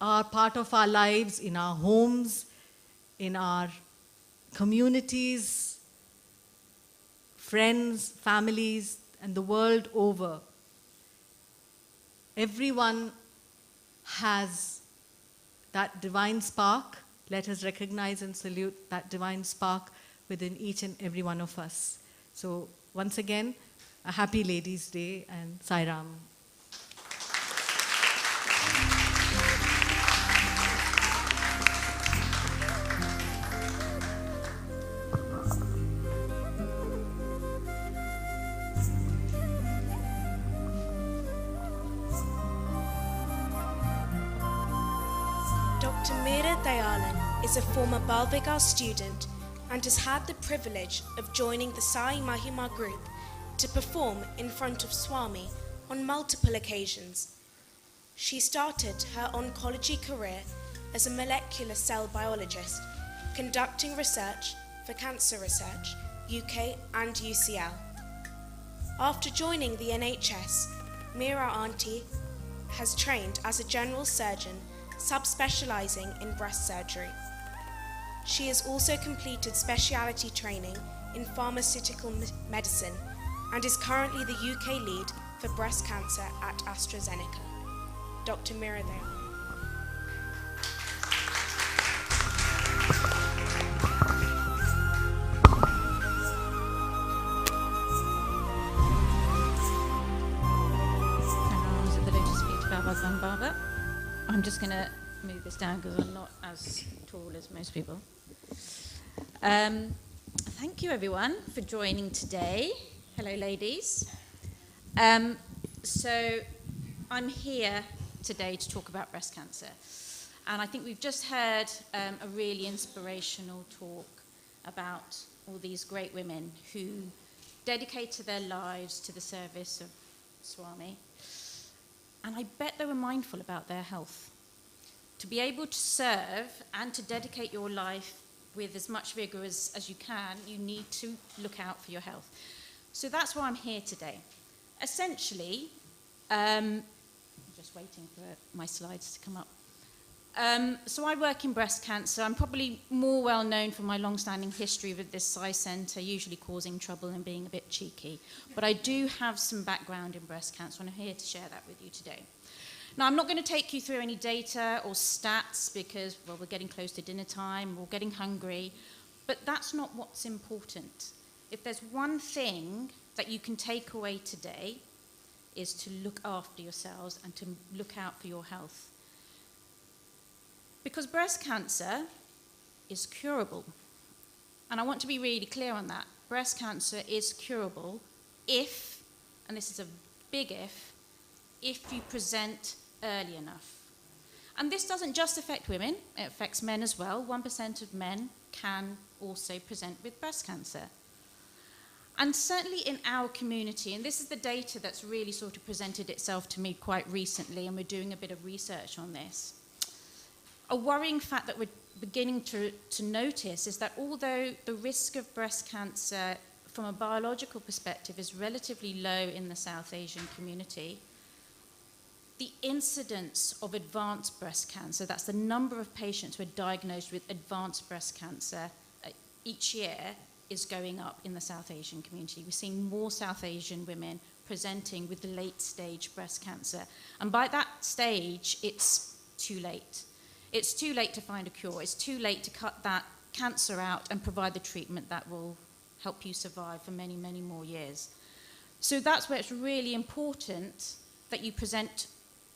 are part of our lives, in our homes, in our communities, friends, families, and the world over. Everyone has that divine spark. Let us recognize and salute that divine spark within each and every one of us. So once again, a happy Ladies' Day and Sai Ram. Is a former Balvigar student and has had the privilege of joining the Sai Mahima group to perform in front of Swami on multiple occasions. She started her oncology career as a molecular cell biologist, conducting research for Cancer Research, UK and UCL. After joining the NHS, Meera Auntie has trained as a general surgeon, subspecializing in breast surgery. She has also completed specialty training in pharmaceutical medicine and is currently the UK lead for breast cancer at AstraZeneca. Dr. Meera there. I'm just going to move this down because I'm not as tall as most people. Thank you, everyone, for joining today. Hello, ladies. So I'm here today to talk about breast cancer. And I think we've just heard a really inspirational talk about all these great women who dedicated their lives to the service of Swami. And I bet they were mindful about their health. To be able to serve and to dedicate your life with as much vigor as you can, you need to look out for your health. So that's why I'm here today. Essentially, I'm just waiting for my slides to come up. So I work in breast cancer. I'm probably more well known for my long-standing history with this Sai Centre, usually causing trouble and being a bit cheeky. But I do have some background in breast cancer, and I'm here to share that with you today. Now, I'm not going to take you through any data or stats because, well, we're getting close to dinner time, we're getting hungry, but that's not what's important. If there's one thing that you can take away today, is to look after yourselves and to look out for your health. Because breast cancer is curable. And I want to be really clear on that. Breast cancer is curable if, and this is a big if you present early enough. And this doesn't just affect women, it affects men as well. 1% of men can also present with breast cancer. And certainly in our community, and this is the data that's really sort of presented itself to me quite recently, and we're doing a bit of research on this. A worrying fact that we're beginning to notice is that although the risk of breast cancer from a biological perspective is relatively low in the South Asian community, the incidence of advanced breast cancer, that's the number of patients who are diagnosed with advanced breast cancer each year, is going up in the South Asian community. We're seeing more South Asian women presenting with late-stage breast cancer. And by that stage, it's too late. It's too late to find a cure. It's too late to cut that cancer out and provide the treatment that will help you survive for many, many more years. So that's where it's really important that you present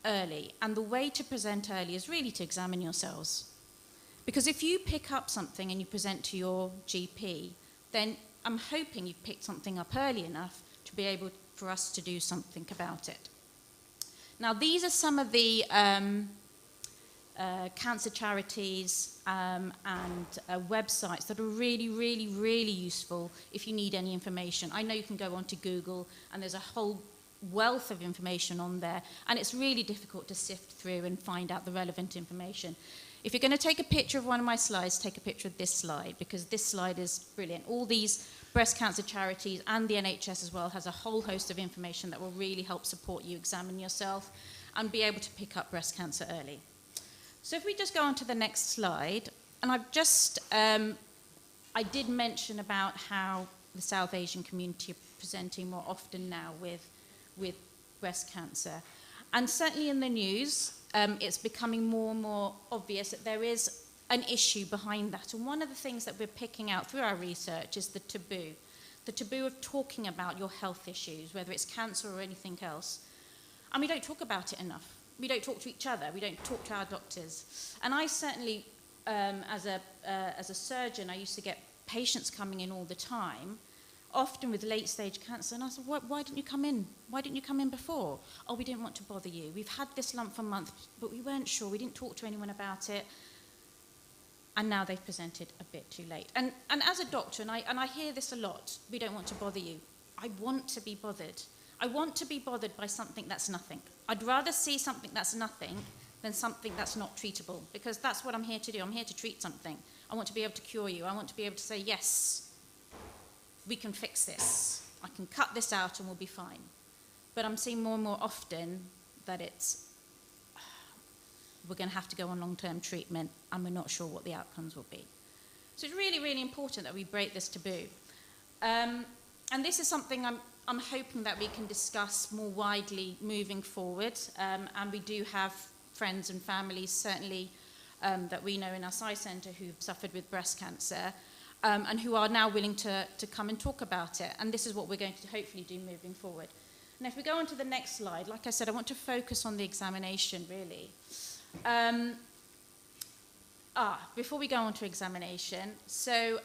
early. And the way to present early is really to examine yourselves. Because if you pick up something and you present to your GP, then I'm hoping you've picked something up early enough to be able for us to do something about it. Now, these are some of the cancer charities and websites that are really, really, really useful if you need any information. I know you can go onto Google and there's a whole wealth of information on there, and it's really difficult to sift through and find out the relevant information. If you're going to take a picture of one of my slides, take a picture of this slide, because this slide is brilliant. All these breast cancer charities and the NHS as well has a whole host of information that will really help support you examine yourself and be able to pick up breast cancer early. So if we just go on to the next slide, and I've just, I did mention about how the South Asian community are presenting more often now with breast cancer. And certainly in the news, it's becoming more and more obvious that there is an issue behind that. And one of the things that we're picking out through our research is the taboo of talking about your health issues, whether it's cancer or anything else. And we don't talk about it enough. We don't talk to each other. We don't talk to our doctors. And I certainly, as a surgeon, I used to get patients coming in all the time, often with late-stage cancer, and I said, why didn't you come in? Why didn't you come in before? Oh, we didn't want to bother you. We've had this lump for months, but we weren't sure. We didn't talk to anyone about it. And now they've presented a bit too late. And as a doctor, and I hear this a lot, we don't want to bother you. I want to be bothered. I want to be bothered by something that's nothing. I'd rather see something that's nothing than something that's not treatable, because that's what I'm here to do. I'm here to treat something. I want to be able to cure you. I want to be able to say, yes, we can fix this. I can cut this out and we'll be fine. but I'm seeing more and more often that we're going to have to go on long-term treatment and we're not sure what the outcomes will be. So it's really, really important that we break this taboo. And this is something I'm hoping that we can discuss more widely moving forward. And we do have friends and families, certainly, that we know in our Sai Centre who've suffered with breast cancer and who are now willing to come and talk about it. And this is what we're going to hopefully do moving forward. And if we go on to the next slide, like I said, I want to focus on the examination, really. Before we go on to examination, so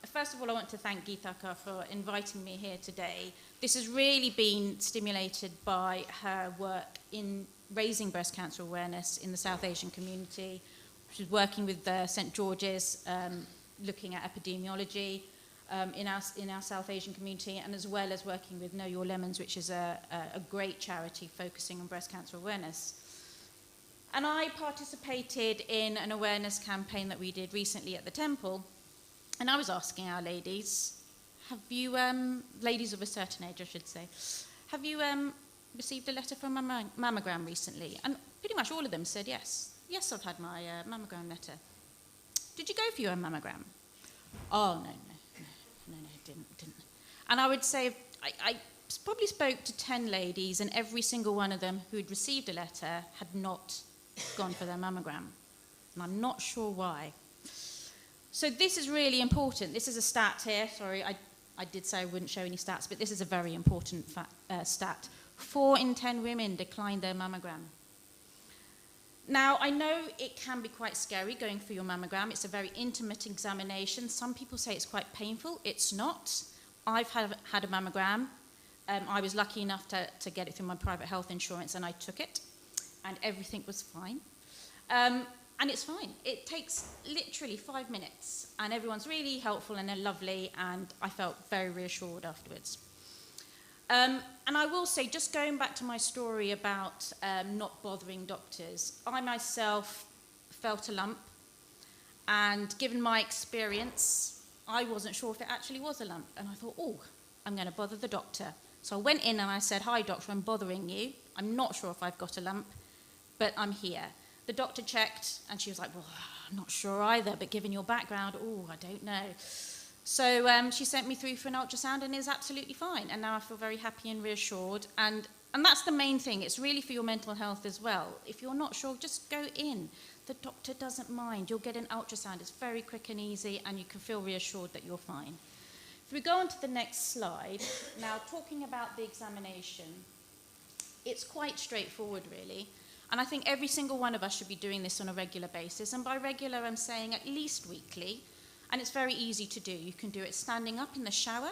first of all, I want to thank Geethaka for inviting me here today. This has really been stimulated by her work in raising breast cancer awareness in the South Asian community. She's working with St. George's, looking at epidemiology in our South Asian community, and as well as working with Know Your Lemons, which is a great charity focusing on breast cancer awareness. And I participated in an awareness campaign that we did recently at the temple, and I was asking our ladies, have you, ladies of a certain age I should say, have you received a letter from a mammogram recently? And pretty much all of them said yes. Yes, I've had my mammogram letter. Did you go for your mammogram? Oh, no, didn't. And I would say, I probably spoke to 10 ladies, and every single one of them who had received a letter had not gone for their mammogram. And I'm not sure why. So this is really important. This is a stat here. Sorry, I did say I wouldn't show any stats, but this is a very important stat. 4 in 10 women declined their mammogram. Now, I know it can be quite scary going for your mammogram. It's a very intimate examination. Some people say it's quite painful. It's not. I've had a mammogram. I was lucky enough to get it through my private health insurance, and I took it, and everything was fine. And it's fine. It takes literally 5 minutes, and everyone's really helpful and they're lovely, and I felt very reassured afterwards. And I will say, just going back to my story about not bothering doctors, I myself felt a lump, and given my experience, I wasn't sure if it actually was a lump, and I thought, oh, I'm going to bother the doctor. So I went in and I said, hi, doctor, I'm bothering you. I'm not sure if I've got a lump, but I'm here. The doctor checked, and she was like, well, I'm not sure either, but given your background, oh, I don't know. So she sent me through for an ultrasound, and it's absolutely fine. And now I feel very happy and reassured. And that's the main thing. It's really for your mental health as well. If you're not sure, just go in. The doctor doesn't mind. You'll get an ultrasound. It's very quick and easy, and you can feel reassured that you're fine. If we go on to the next slide, now talking about the examination, it's quite straightforward, really. And I think every single one of us should be doing this on a regular basis. And by regular, I'm saying at least weekly. And it's very easy to do. You can do it standing up in the shower,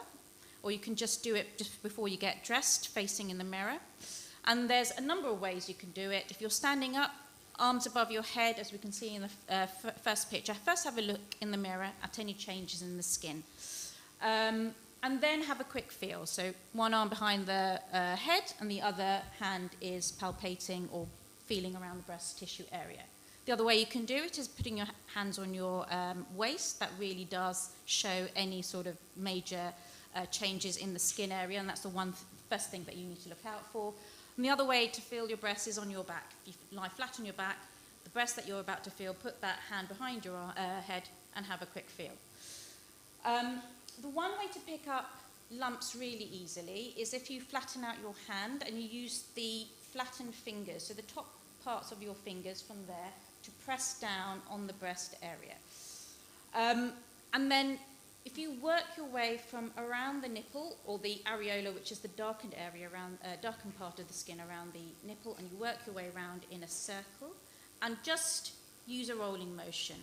or you can just do it just before you get dressed, facing in the mirror. And there's a number of ways you can do it. If you're standing up, arms above your head, as we can see in the first picture, first have a look in the mirror at any changes in the skin. And then have a quick feel. So one arm behind the head, and the other hand is palpating or feeling around the breast tissue area. The other way you can do it is putting your hands on your waist. That really does show any sort of major changes in the skin area, and that's the first thing that you need to look out for. And the other way to feel your breast is on your back. If you lie flat on your back, the breast that you're about to feel, put that hand behind your head and have a quick feel. The one way to pick up lumps really easily is if you flatten out your hand and you use the flattened fingers, so the top parts of your fingers from there, to press down on the breast area. And then if you work your way from around the nipple, or the areola, which is the darkened area around, darkened part of the skin around the nipple, and you work your way around in a circle, and just use a rolling motion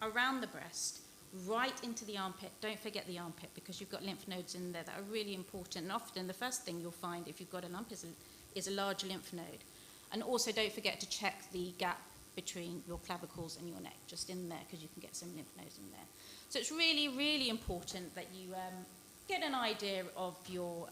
around the breast, right into the armpit. Don't forget the armpit, because you've got lymph nodes in there that are really important. And often the first thing you'll find if you've got a lump is a large lymph node. And also don't forget to check the gap between your clavicles and your neck, just in there, because you can get some lymph nodes in there. So it's really, really important that you get an idea of your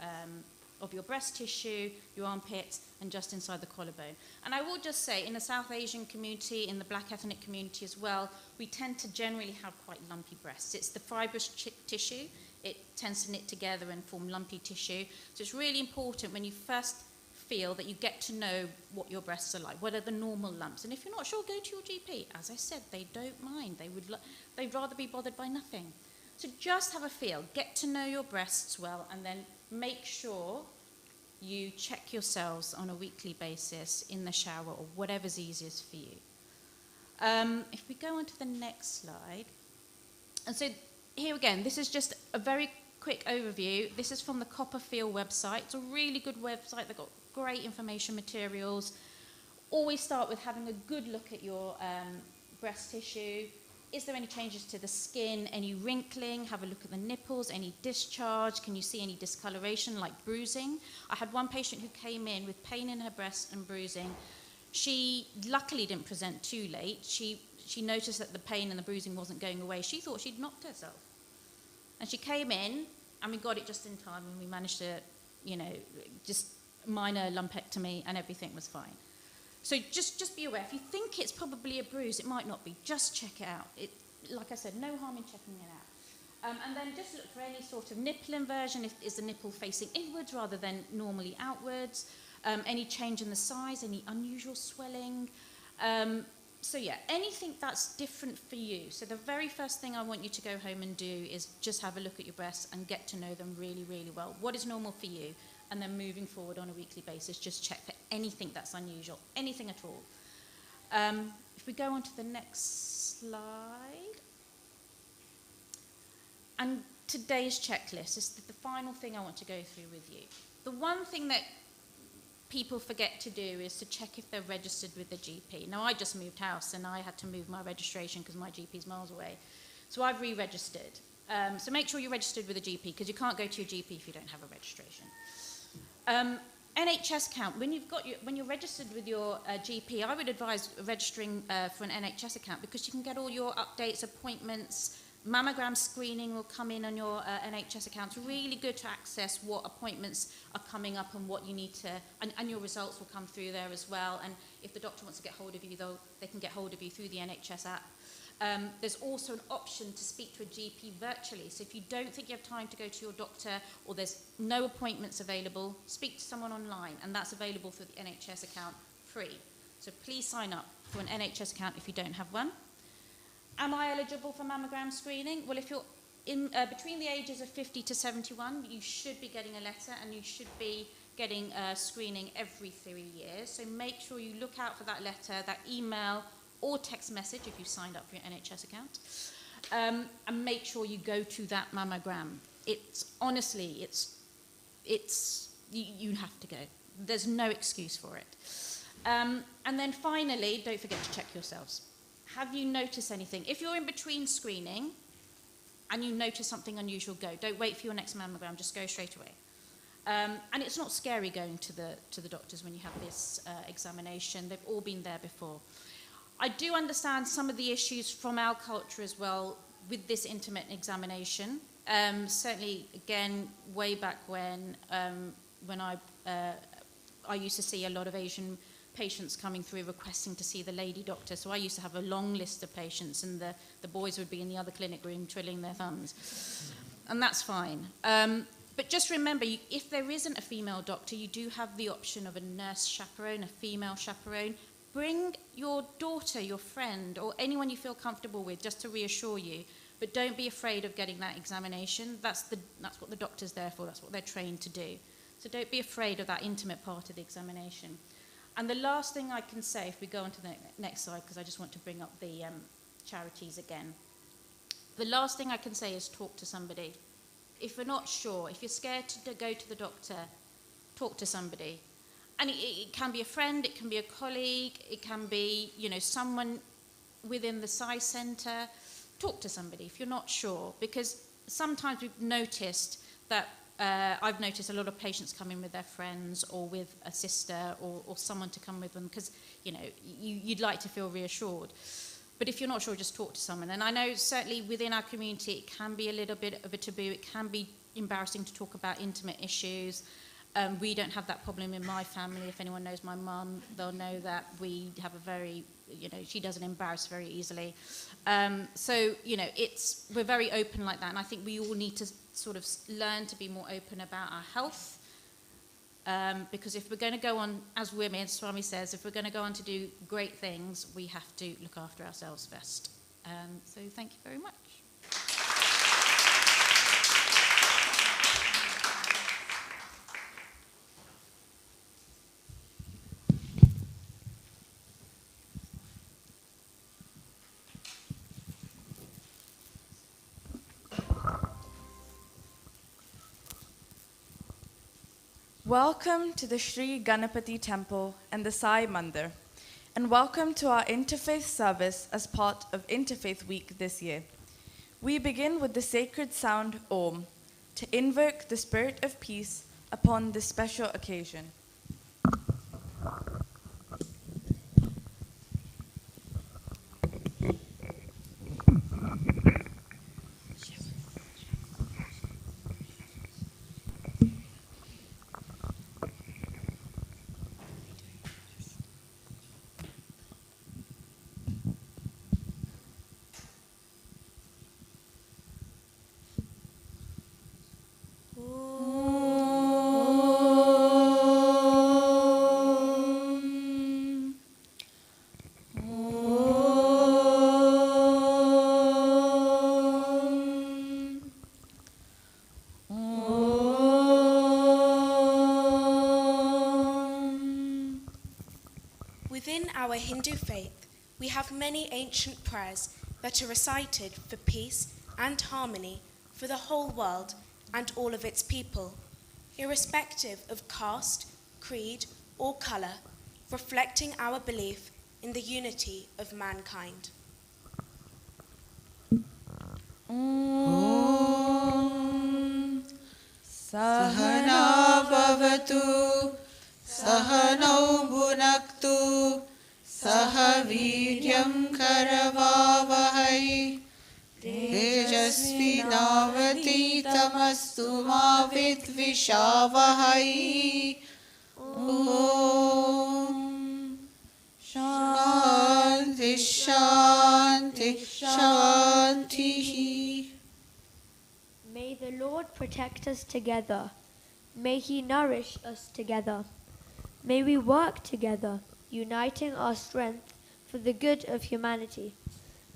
breast tissue, your armpits, and just inside the collarbone. And I will just say, in the South Asian community, in the black ethnic community as well, we tend to generally have quite lumpy breasts. It's the fibrous tissue it tends to knit together and form lumpy tissue. So it's really important when you first feel that you get to know what your breasts are like. What are the normal lumps? And if you're not sure, go to your GP. As I said, they don't mind. They'd rather be bothered by nothing. So just have a feel. Get to know your breasts well, and then make sure you check yourselves on a weekly basis in the shower or whatever's easiest for you. If we go on to the next slide. And so here again, this is just a very quick overview. This is from the Copperfield website. It's a really good website. They've got great information materials. Always start with having a good look at your breast tissue. Is there any changes to the skin, any wrinkling? Have a look at the nipples, any discharge? Can you see any discoloration like bruising? I had one patient who came in with pain in her breast and bruising. She luckily didn't present too late. She noticed that the pain and the bruising wasn't going away. She thought she'd knocked herself. And she came in, and we got it just in time, and we managed to, just minor lumpectomy, and everything was fine. So just be aware. If you think it's probably a bruise, it might not be. Just check it out. Like I said, no harm in checking it out. And then just look for any sort of nipple inversion. Is the nipple facing inwards rather than normally outwards? Any change in the size, any unusual swelling. So yeah, anything that's different for you. So the very first thing I want you to go home and do is just have a look at your breasts and get to know them really, really well. What is normal for you? And then moving forward on a weekly basis, just check for anything that's unusual, anything at all. If we go on to the next slide. And today's checklist is the final thing I want to go through with you. The one thing that people forget to do is to check if they're registered with the GP. Now, I just moved house and I had to move my registration because my GP's miles away. So I've re-registered. So make sure you're registered with a GP, because you can't go to your GP if you don't have a registration. NHS account. When you're registered with your GP, I would advise registering for an NHS account, because you can get all your updates, appointments. Mammogram screening will come in on your NHS account. It's really good to access what appointments are coming up and what you need to, and your results will come through there as well. And if the doctor wants to get hold of you, they can get hold of you through the NHS app. There's also an option to speak to a GP virtually. So if you don't think you have time to go to your doctor, or there's no appointments available, speak to someone online, and that's available through the NHS account free. So please sign up for an NHS account if you don't have one. Am I eligible for mammogram screening? Well, if you're in between the ages of 50 to 71, you should be getting a letter, and you should be getting screening every 3 years. So make sure you look out for that letter, that email, or text message if you signed up for your NHS account, and make sure you go to that mammogram. Honestly, you have to go. There's no excuse for it. And then finally, don't forget to check yourselves. Have you noticed anything? If you're in between screening and you notice something unusual, go. Don't wait for your next mammogram, just go straight away. And it's not scary going to the doctors when you have this examination. They've all been there before. I do understand some of the issues from our culture as well with this intimate examination. Certainly, again, way back when I used to see a lot of Asian patients coming through requesting to see the lady doctor. So I used to have a long list of patients, and the boys would be in the other clinic room twiddling their thumbs. And that's fine. But just remember, if there isn't a female doctor, you do have the option of a nurse chaperone, a female chaperone. Bring your daughter, your friend, or anyone you feel comfortable with, just to reassure you. But don't be afraid of getting that examination. That's what the doctor's there for. That's what they're trained to do. So don't be afraid of that intimate part of the examination. And the last thing I can say, if we go on to the next slide, because I just want to bring up the charities again. The last thing I can say is talk to somebody. If you're not sure, if you're scared to go to the doctor, talk to somebody. And it can be a friend, it can be a colleague, it can be, someone within the Sai Centre. Talk to somebody if you're not sure, because sometimes we've noticed that I've noticed a lot of patients come in with their friends or with a sister or someone to come with them, because you'd like to feel reassured. But if you're not sure, just talk to someone. And I know certainly within our community it can be a little bit of a taboo. It can be embarrassing to talk about intimate issues. We don't have that problem in my family. If anyone knows my mum, they'll know that we have a very, she doesn't embarrass very easily. So, we're very open like that. And I think we all need to sort of learn to be more open about our health. Because if we're going to go on, as women, Swami says, if we're going to go on to do great things, we have to look after ourselves first. So thank you very much. Welcome to the Sri Ganapati Temple and the Sai Mandir, and welcome to our Interfaith service as part of Interfaith Week this year. We begin with the sacred sound Om to invoke the spirit of peace upon this special occasion. Within our Hindu faith, we have many ancient prayers that are recited for peace and harmony for the whole world and all of its people, irrespective of caste, creed, or colour, reflecting our belief in the unity of mankind. Sahana bhavatu Sahanau bhunaktu Sahaviryam karavavahai Tejasvinavati tamastu ma vidvishavahai. Om Shanti Shanti Shanti. May the Lord protect us together. May He nourish us together. May we work together, uniting our strength for the good of humanity.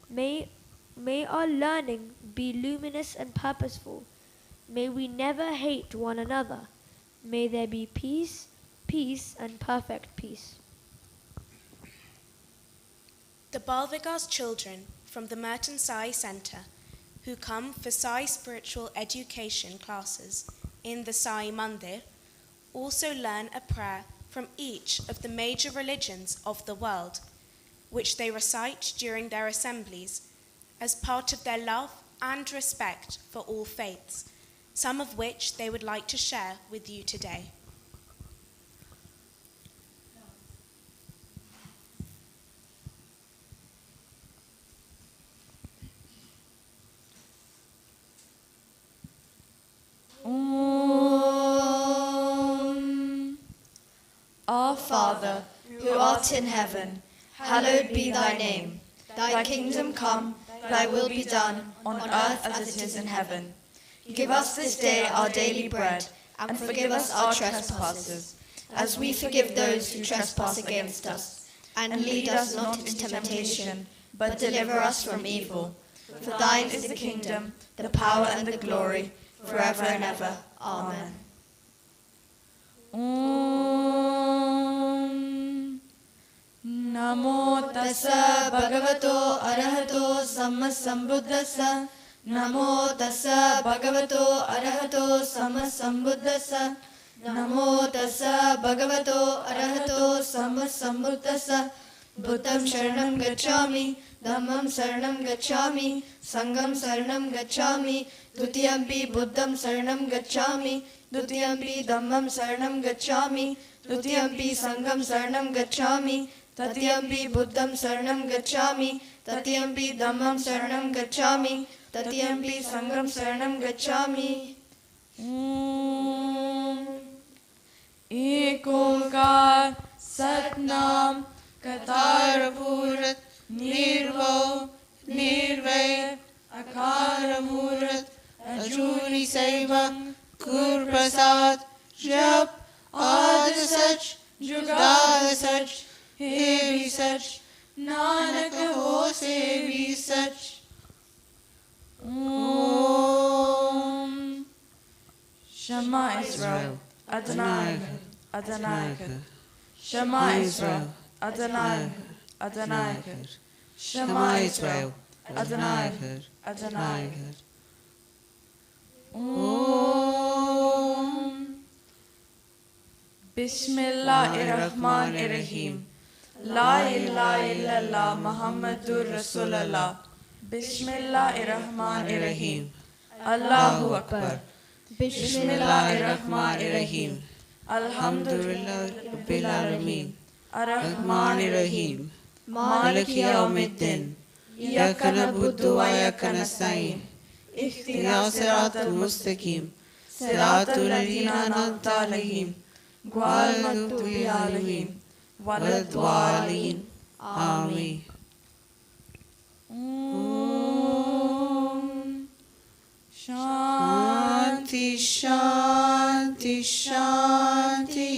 May our learning be luminous and purposeful. May we never hate one another. May there be peace, peace and perfect peace. The Balvigar's children from the Merton Sai Centre, who come for Sai spiritual education classes in the Sai Mandir, also learn a prayer from each of the major religions of the world, which they recite during their assemblies as part of their love and respect for all faiths, some of which they would like to share with you today. Our Father, who art in heaven, hallowed be thy name. Thy kingdom come, thy will be done, on earth as it is in heaven. Give us this day our daily bread, and forgive us our trespasses, as we forgive those who trespass against us. And lead us not into temptation, but deliver us from evil. For thine is the kingdom, the power and the glory, forever and ever. Amen. Namo tassa bhagavato arahato sammasambuddhassa. Namo tassa bhagavato arahato sammasambuddhassa. Namo tassa bhagavato arahato sammasambuddhassa. Buddham sharanam gacchami, dhammam saranam gacchami, sangham saranam gacchami, dutiyampi buddham saranam gacchami, dutiyampi dhammam saranam gacchami, dutiyampi sangham saranam gacchami, tatiyampi buddham saranam gacchami, tatiyampi dhammam saranam gacchami, tatiyampi sangham saranam gacchami. एक ओंकार सतनाम कतारपूरत निर्भव निर्वैर अकार मूरत अजूनी सैभं कुर प्रसाद जप आद सच जुगाद सच हे भी सच नानक हो से भी सच। Om Shema Israel Adonai Adonai Shema Israel Adonai Adonai Shema Israel Adonai Adonai Om Bismillahirrahmanirrahim La ilaha illallah Muhammadur Rasulullah Bismillahirrahmanirrahim Allahu Akbar Bismillahirrahmanirrahim Alhamdulillah Rabbil Alameen Ar-Rahmanir-Rahim Maliki Yawmiddin Iyyaka na'budu wa iyyaka nasta'in Ihdinas siratal mustaqim Siratal ladzina an'amta alayhim Ghayril maghdubi alayhim waladdallin. Amen. Shanti, Shanti, Shanti.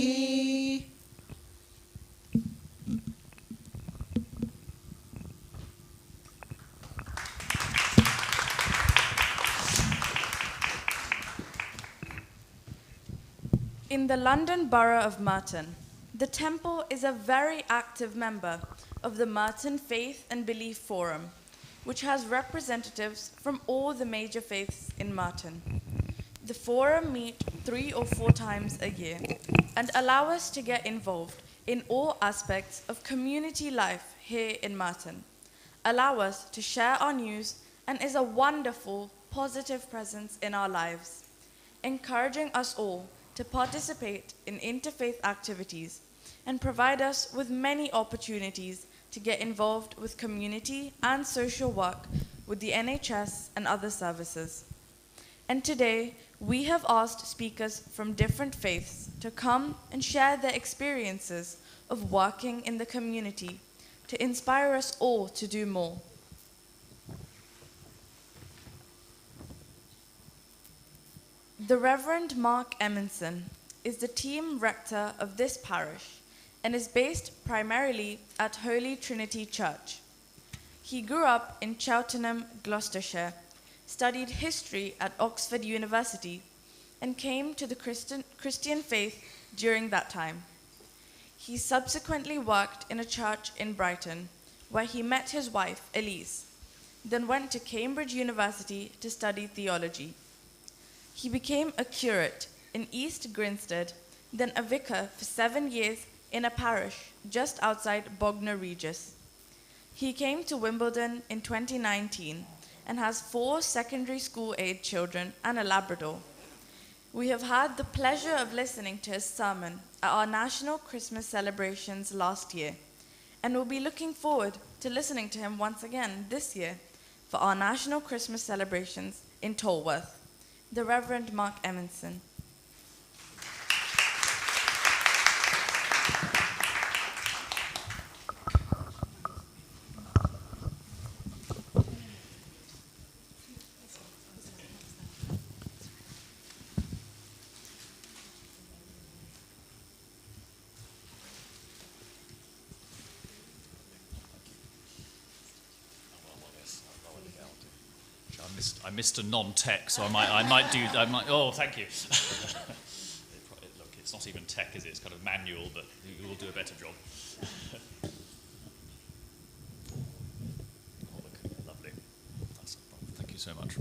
In the London Borough of Merton, the temple is a very active member of the Merton Faith and Belief Forum, which has representatives from all the major faiths in Merton. The forum meet 3 or 4 times a year and allow us to get involved in all aspects of community life here in Merton, allow us to share our news, and is a wonderful, positive presence in our lives, encouraging us all to participate in interfaith activities and provide us with many opportunities to get involved with community and social work with the NHS and other services. And today, we have asked speakers from different faiths to come and share their experiences of working in the community to inspire us all to do more. The Reverend Mark Emerson is the team rector of this parish and is based primarily at Holy Trinity Church. He grew up in Cheltenham, Gloucestershire, studied history at Oxford University, and came to the Christian faith during that time. He subsequently worked in a church in Brighton, where he met his wife, Elise, then went to Cambridge University to study theology. He became a curate in East Grinstead, then a vicar for 7 years in a parish just outside Bognor Regis. He came to Wimbledon in 2019 and has 4 secondary school-age children and a Labrador. We have had the pleasure of listening to his sermon at our national Christmas celebrations last year, and will be looking forward to listening to him once again this year for our national Christmas celebrations in Tolworth. The Reverend Mark Emerson. I missed a non-tech, so I might do. Oh, thank you. Look, it's not even tech, is it? It's kind of manual, but you will do a better job. Oh, look, lovely. Thank you so much.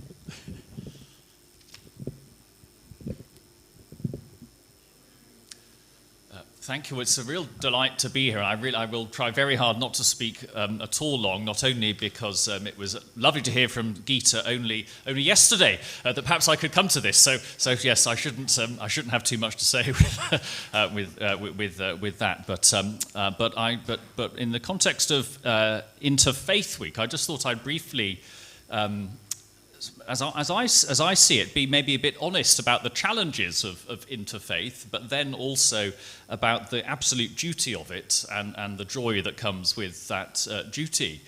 Thank you. It's a real delight to be here. I will try very hard not to speak at all long, not only because it was lovely to hear from Geeta only yesterday that perhaps I could come to this. So yes, I shouldn't have too much to say with that. But in the context of Interfaith Week, I just thought I'd briefly as I see it, be maybe a bit honest about the challenges of interfaith, but then also about the absolute duty of it and the joy that comes with that duty.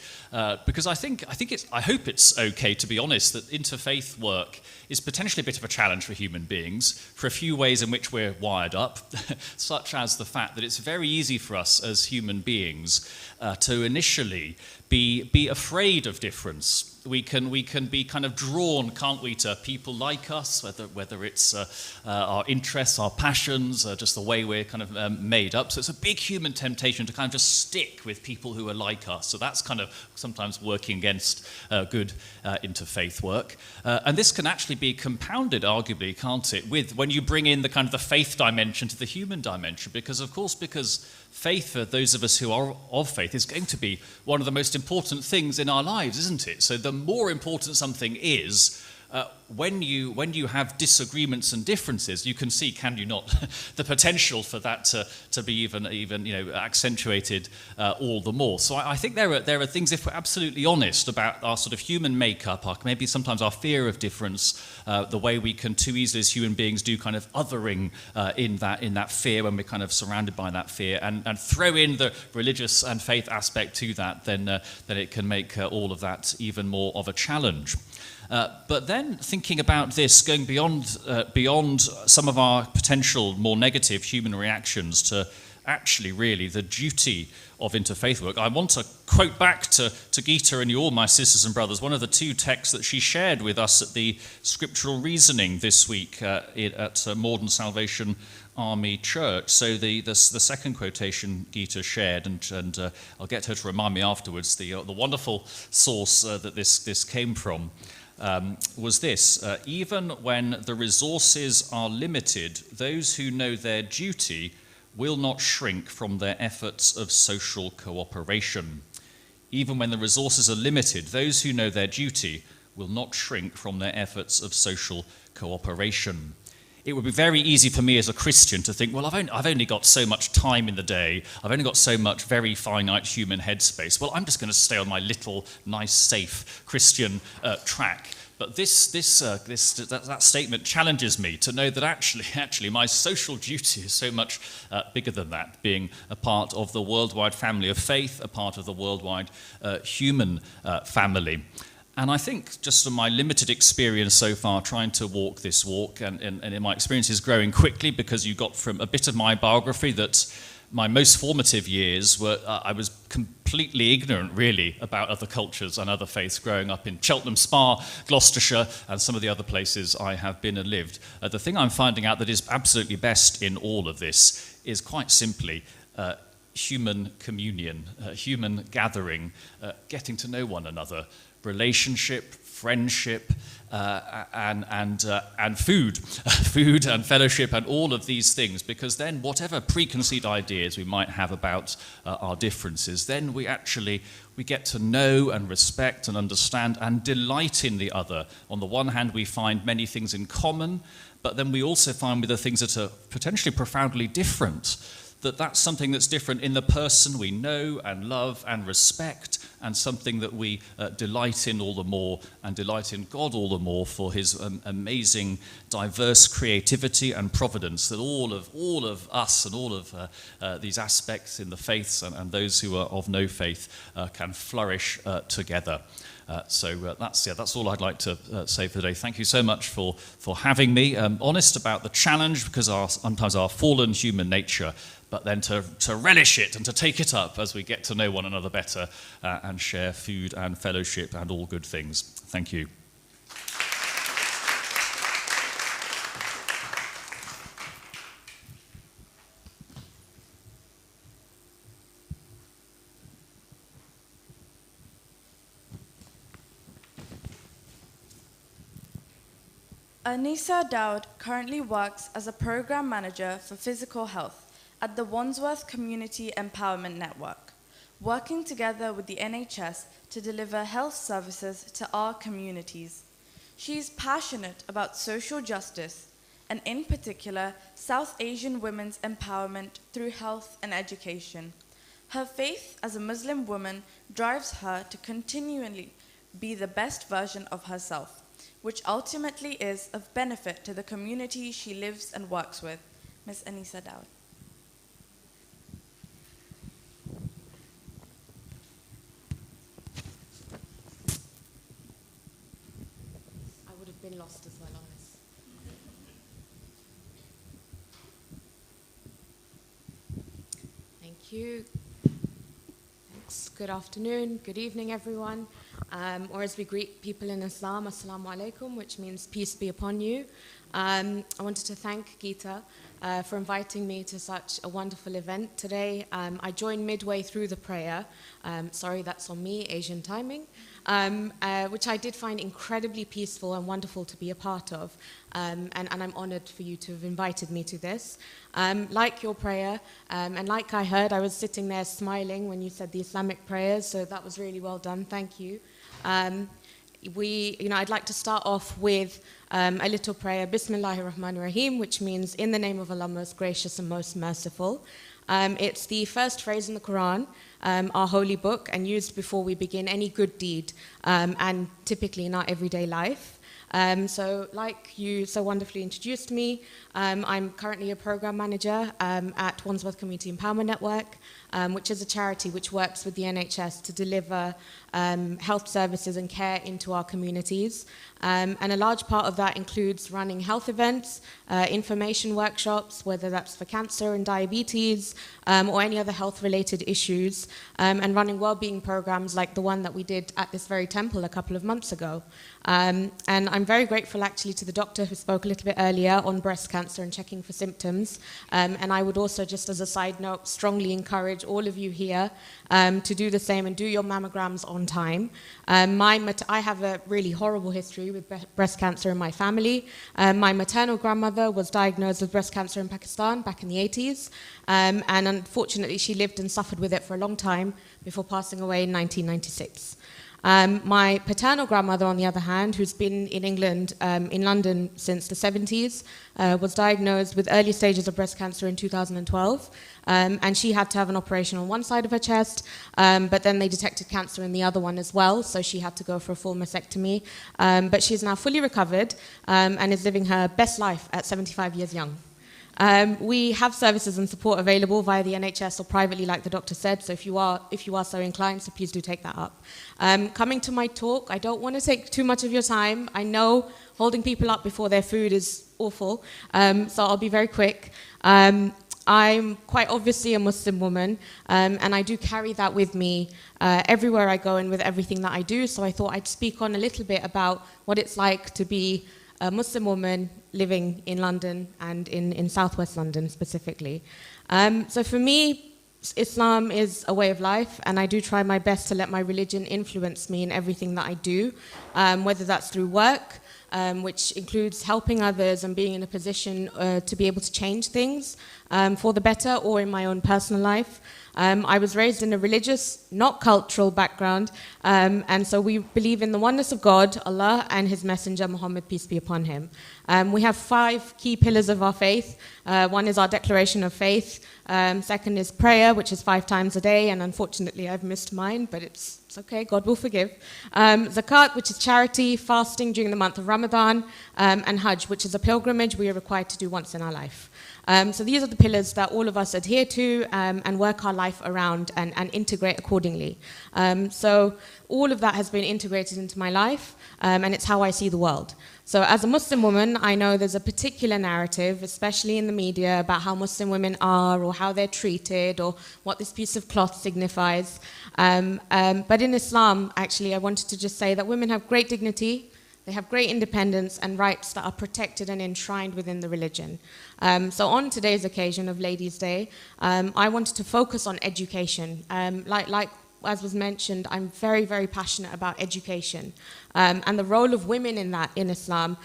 Because I hope it's okay to be honest that interfaith work is potentially a bit of a challenge for human beings for a few ways in which we're wired up, such as the fact that it's very easy for us as human beings to initially be afraid of difference. We can be kind of drawn, can't we, to people like us, whether it's our interests, our passions, just the way we're kind of made up. So it's a big human temptation to kind of just stick with people who are like us. So that's kind of sometimes working against good interfaith work. And this can actually be compounded, arguably, can't it, with when you bring in the kind of the faith dimension to the human dimension. Because faith, for those of us who are of faith, is going to be one of the most important things in our lives, isn't it? So the more important something is, when you have disagreements and differences, you can see, can you not, the potential for that to be even accentuated all the more. So I think there are things, if we're absolutely honest about our sort of human makeup, maybe sometimes our fear of difference, the way we can too easily as human beings do kind of othering in that fear when we're kind of surrounded by that fear, and throw in the religious and faith aspect to that, then it can make all of that even more of a challenge. But then thinking about this, going beyond some of our potential more negative human reactions to actually really the duty of interfaith work, I want to quote back to Gita and you all, my sisters and brothers, one of the two texts that she shared with us at the scriptural reasoning this week at Morden Salvation Army Church. So the second quotation Gita shared, and I'll get her to remind me afterwards, the wonderful source that this came from, was this: even when the resources are limited, those who know their duty will not shrink from their efforts of social cooperation. Even when the resources are limited, those who know their duty will not shrink from their efforts of social cooperation. It would be very easy for me as a Christian to think, well, I've only got so much time in the day, I've only got so much very finite human headspace. Well, I'm just going to stay on my little, nice, safe Christian track. But that statement challenges me to know that actually my social duty is so much bigger than that, being a part of the worldwide family of faith, a part of the worldwide human family. And I think just from my limited experience so far trying to walk this walk, and in my experience is growing quickly, because you got from a bit of my biography that my most formative years were, I was completely ignorant really about other cultures and other faiths growing up in Cheltenham Spa, Gloucestershire, and some of the other places I have been and lived. The thing I'm finding out that is absolutely best in all of this is quite simply human communion, human gathering, getting to know one another, relationship, friendship, and food and fellowship and all of these things, because then whatever preconceived ideas we might have about our differences, then we get to know and respect and understand and delight in the other. On the one hand, we find many things in common, but then we also find with the things that are potentially profoundly different, that's something that's different in the person we know and love and respect, and something that we delight in all the more, and delight in God all the more for his amazing diverse creativity and providence that all of us and all of these aspects in the faiths and those who are of no faith can flourish together. So that's all I'd like to say for today. Thank you so much for having me. Honest about the challenge, because sometimes our fallen human nature, but then to relish it and to take it up as we get to know one another better and share food and fellowship and all good things. Thank you. Anissa Dowd currently works as a program manager for physical health at the Wandsworth Community Empowerment Network, working together with the NHS to deliver health services to our communities. She is passionate about social justice, and in particular, South Asian women's empowerment through health and education. Her faith as a Muslim woman drives her to continually be the best version of herself, which ultimately is of benefit to the community she lives and works with. Ms. Anisa Dowd. I would have been lost as well on this. Thank you. Thanks. Good afternoon, good evening, everyone. Or as we greet people in Islam, Assalamu alaikum, which means peace be upon you. I wanted to thank Geeta for inviting me to such a wonderful event today. I joined midway through the prayer. Sorry, that's on me, Asian timing, which I did find incredibly peaceful and wonderful to be a part of. And I'm honored for you to have invited me to this. Like your prayer, and like I heard, I was sitting there smiling when you said the Islamic prayers, so that was really well done, thank you. I'd like to start off with a little prayer, Bismillahir Rahmanir Rahim, which means in the name of Allah, most gracious and most merciful. It's the first phrase in the Quran, our holy book, and used before we begin any good deed, and typically in our everyday life. So like you so wonderfully introduced me, I'm currently a program manager at Wandsworth Community Empowerment Network, which is a charity which works with the NHS to deliver health services and care into our communities. And a large part of that includes running health events, information workshops, whether that's for cancer and diabetes, or any other health-related issues, and running well-being programs like the one that we did at this very temple a couple of months ago. And I'm very grateful actually to the doctor who spoke a little bit earlier on breast cancer and checking for symptoms. And I would also, just as a side note, strongly encourage all of you here to do the same and do your mammograms on time. I have a really horrible history with breast cancer in my family. My maternal grandmother was diagnosed with breast cancer in Pakistan back in the 80s. And unfortunately, she lived and suffered with it for a long time before passing away in 1996. My paternal grandmother, on the other hand, who's been in England, in London since the 70s, was diagnosed with early stages of breast cancer in 2012. And she had to have an operation on one side of her chest, but then they detected cancer in the other one as well, so she had to go for a full mastectomy. But she's now fully recovered and is living her best life at 75 years young. We have services and support available via the NHS or privately, like the doctor said, so if you are so inclined, so please do take that up. Coming to my talk, I don't want to take too much of your time. I know holding people up before their food is awful, so I'll be very quick. I'm quite obviously a Muslim woman, and I do carry that with me everywhere I go and with everything that I do, so I thought I'd speak on a little bit about what it's like to be a Muslim woman living in London and in southwest London specifically. So for me, Islam is a way of life, and I do try my best to let my religion influence me in everything that I do, whether that's through work, which includes helping others and being in a position to be able to change things for the better, or in my own personal life. I was raised in a religious, not cultural background, and so we believe in the oneness of God, Allah, and His Messenger, Muhammad, peace be upon him. We have 5 key pillars of our faith. One is our declaration of faith. Second is prayer, which is 5 times a day, and unfortunately I've missed mine, but it's okay, God will forgive. Zakat, which is charity, fasting during the month of Ramadan, and Hajj, which is a pilgrimage we are required to do once in our life. So these are the pillars that all of us adhere to and work our life around and integrate accordingly. So all of that has been integrated into my life, and it's how I see the world. So as a Muslim woman, I know there's a particular narrative, especially in the media, about how Muslim women are or how they're treated or what this piece of cloth signifies. But in Islam, actually, I wanted to just say that women have great dignity, they have great independence and rights that are protected and enshrined within the religion. So on today's occasion of Ladies' Day, I wanted to focus on education. Like as was mentioned, I'm very, very passionate about education and the role of women in that in Islam.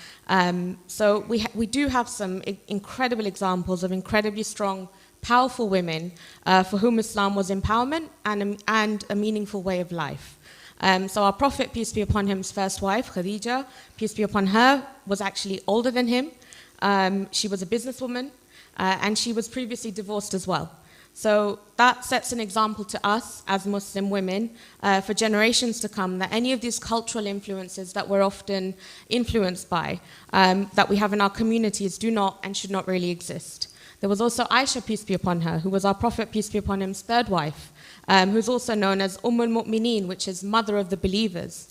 So we do have some incredible examples of incredibly strong, powerful women for whom Islam was empowerment and a meaningful way of life. So our Prophet, peace be upon him's first wife, Khadija, peace be upon her, was actually older than him. She was a businesswoman, and she was previously divorced as well. So that sets an example to us as Muslim women for generations to come, that any of these cultural influences that we're often influenced by, that we have in our communities, do not and should not really exist. There was also Aisha, peace be upon her, who was our Prophet, peace be upon him's third wife, who's also known as al-Mu'mineen, which is mother of the believers.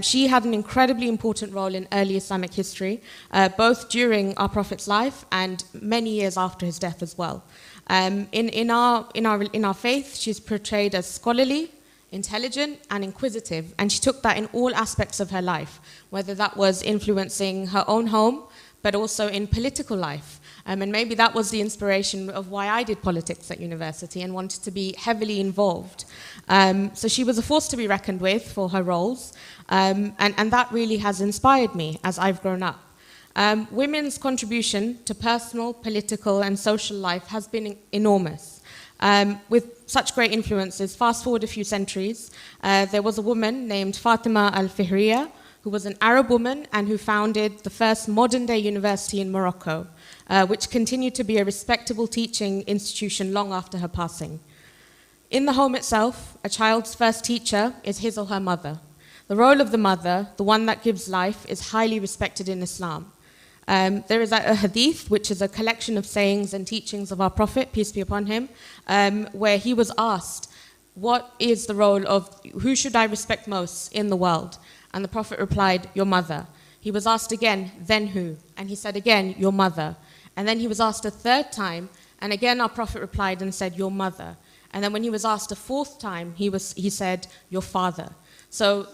She had an incredibly important role in early Islamic history, both during our Prophet's life and many years after his death as well. In our faith, she's portrayed as scholarly, intelligent, and inquisitive, and she took that in all aspects of her life, whether that was influencing her own home, but also in political life. And maybe that was the inspiration of why I did politics at university and wanted to be heavily involved. So she was a force to be reckoned with for her roles, and that really has inspired me as I've grown up. Women's contribution to personal, political, and social life has been enormous. With such great influences, fast forward a few centuries, there was a woman named Fatima al-Fihriya, who was an Arab woman and who founded the first modern-day university in Morocco, which continued to be a respectable teaching institution long after her passing. In the home itself, a child's first teacher is his or her mother. The role of the mother, the one that gives life, is highly respected in Islam. There is a hadith, which is a collection of sayings and teachings of our Prophet, peace be upon him, where he was asked, what is the role of, who should I respect most in the world? And the Prophet replied, your mother. He was asked again, then who? And he said again, your mother. And then he was asked a third time, and again our Prophet replied and said, your mother. And then when he was asked a fourth time, he said, your father. So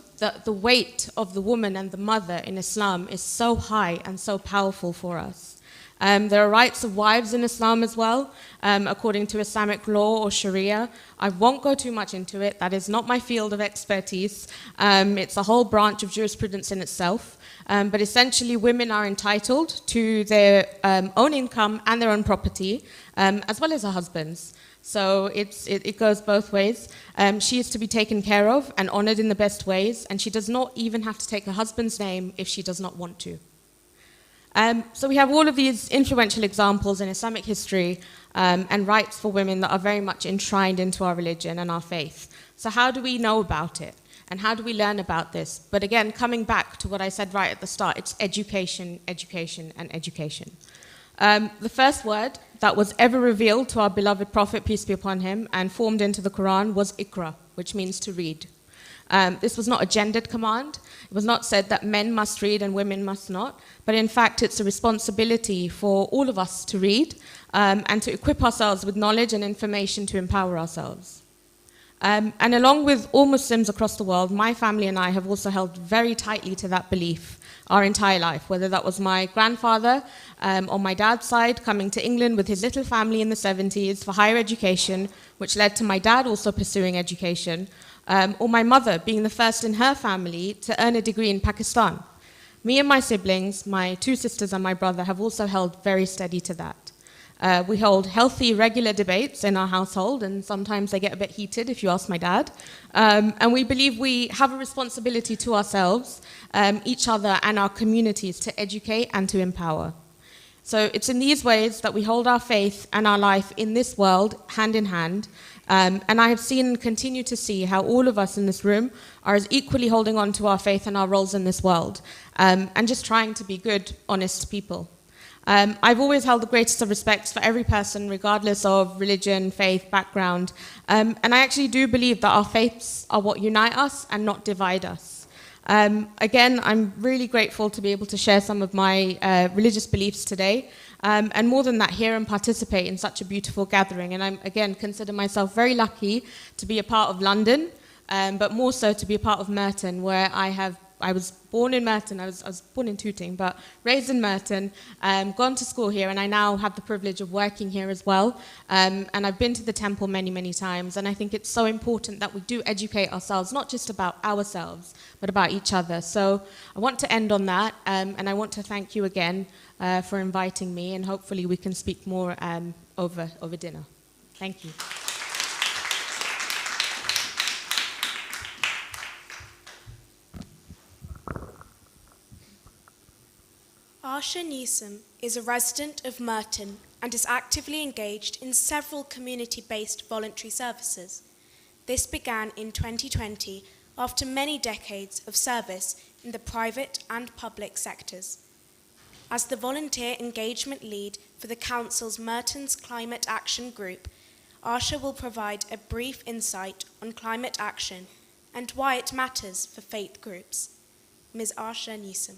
the weight of the woman and the mother in Islam is so high and so powerful for us. There are rights of wives in Islam as well, according to Islamic law or Sharia. I won't go too much into it. That is not my field of expertise. It's a whole branch of jurisprudence in itself. But essentially, women are entitled to their own income and their own property, as well as their husbands. So it goes both ways. She is to be taken care of and honored in the best ways, and she does not even have to take her husband's name if she does not want to. So we have all of these influential examples in Islamic history and rights for women that are very much enshrined into our religion and our faith. So how do we know about it? And how do we learn about this? But again, coming back to what I said right at the start, it's education, education, and education. The first word that was ever revealed to our beloved Prophet, peace be upon him, and formed into the Quran was Iqra, which means to read. This was not a gendered command. It was not said that men must read and women must not, but in fact it's a responsibility for all of us to read and to equip ourselves with knowledge and information to empower ourselves. And along with all Muslims across the world, my family and I have also held very tightly to that belief our entire life, whether that was my grandfather on my dad's side coming to England with his little family in the 70s for higher education, which led to my dad also pursuing education, or my mother being the first in her family to earn a degree in Pakistan. Me and my siblings, my two sisters and my brother, have also held very steady to that. We hold healthy, regular debates in our household, and sometimes they get a bit heated, if you ask my dad. And we believe we have a responsibility to ourselves, each other, and our communities to educate and to empower. So it's in these ways that we hold our faith and our life in this world hand in hand. And I have seen and continue to see how all of us in this room are as equally holding on to our faith and our roles in this world, and just trying to be good, honest people. I've always held the greatest of respects for every person, regardless of religion, faith, background. And I actually do believe that our faiths are what unite us and not divide us. Again, I'm really grateful to be able to share some of my religious beliefs today. And more than that, hear and participate in such a beautiful gathering. And I, again, consider myself very lucky to be a part of London, but more so to be a part of Merton, where I was born in Merton. I was born in Tooting, but raised in Merton, gone to school here, and I now have the privilege of working here as well. And I've been to the temple many, many times, and I think it's so important that we do educate ourselves, not just about ourselves, but about each other. So I want to end on that, and I want to thank you again for inviting me, and hopefully we can speak more over dinner. Thank you. Arsha Newsom is a resident of Merton and is actively engaged in several community-based voluntary services. This began in 2020 after many decades of service in the private and public sectors. As the volunteer engagement lead for the Council's Merton's Climate Action Group, Asha will provide a brief insight on climate action and why it matters for faith groups. Ms. Asha Newsom.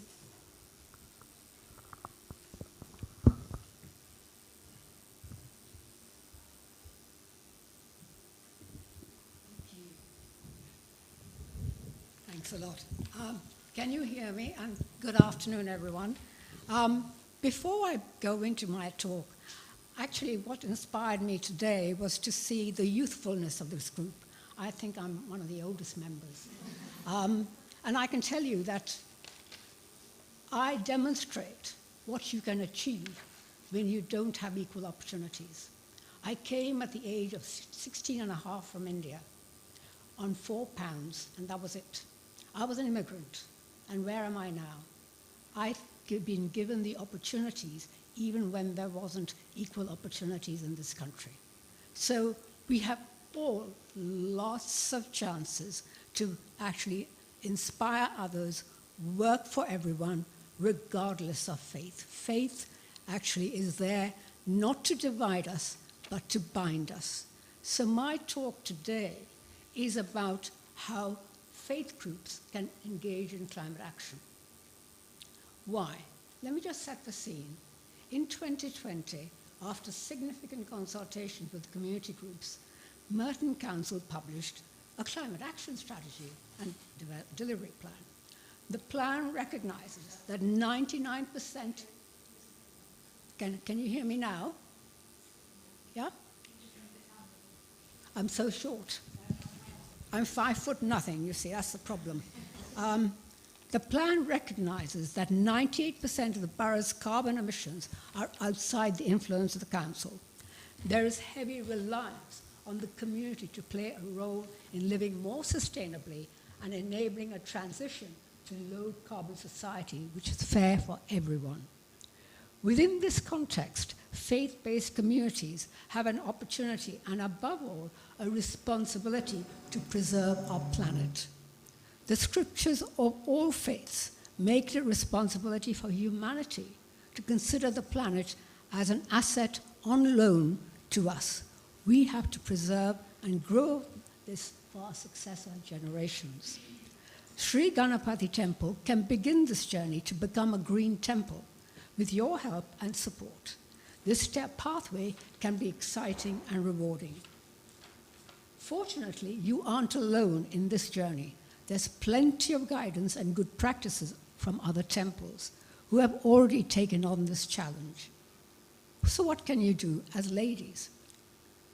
Thanks a lot. Can you hear me? And good afternoon, everyone. Before I go into my talk, actually what inspired me today was to see the youthfulness of this group. I think I'm one of the oldest members. And I can tell you that I demonstrate what you can achieve when you don't have equal opportunities. I came at the age of 16 and a half from India on £4, and that was it. I was an immigrant, and where am I now? I've been given the opportunities even when there wasn't equal opportunities in this country. So we have all lots of chances to actually inspire others, work for everyone, regardless of faith. Faith actually is there not to divide us, but to bind us. So my talk today is about how faith groups can engage in climate action. Why? Let me just set the scene. In 2020, after significant consultations with community groups, Merton Council published a climate action strategy and delivery plan. The plan recognizes that 99%... Can you hear me now? Yeah? I'm so short. I'm 5 foot nothing, you see, that's the problem. The plan recognizes that 98% of the borough's carbon emissions are outside the influence of the council. There is heavy reliance on the community to play a role in living more sustainably and enabling a transition to low-carbon society, which is fair for everyone. Within this context, faith-based communities have an opportunity and, above all, a responsibility to preserve our planet. The scriptures of all faiths make it a responsibility for humanity to consider the planet as an asset on loan to us. We have to preserve and grow this for our successor generations. Sri Ganapati Temple can begin this journey to become a green temple with your help and support. This pathway can be exciting and rewarding. Fortunately, you aren't alone in this journey. There's plenty of guidance and good practices from other temples who have already taken on this challenge. So what can you do as ladies?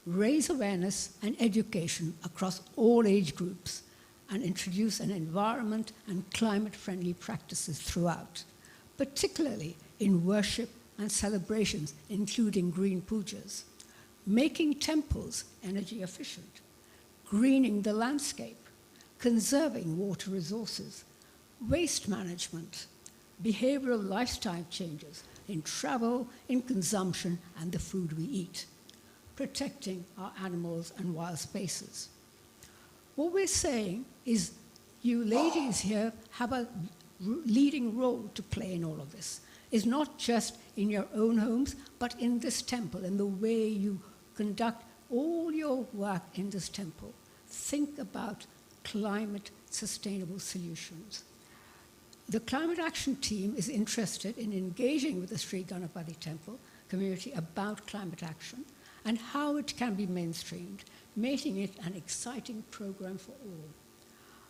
Raise awareness and education across all age groups and introduce an environment and climate-friendly practices throughout, particularly in worship and celebrations, including green pujas, making temples energy efficient, greening the landscape, conserving water resources, waste management, behavioral lifestyle changes in travel, in consumption, and the food we eat, protecting our animals and wild spaces. What we're saying is you ladies here have a leading role to play in all of this. It's not just in your own homes, but in this temple, in the way you conduct all your work in this temple. Think about climate sustainable solutions. The Climate Action Team is interested in engaging with the Sri Ganapati Temple community about climate action and how it can be mainstreamed, making it an exciting program for all.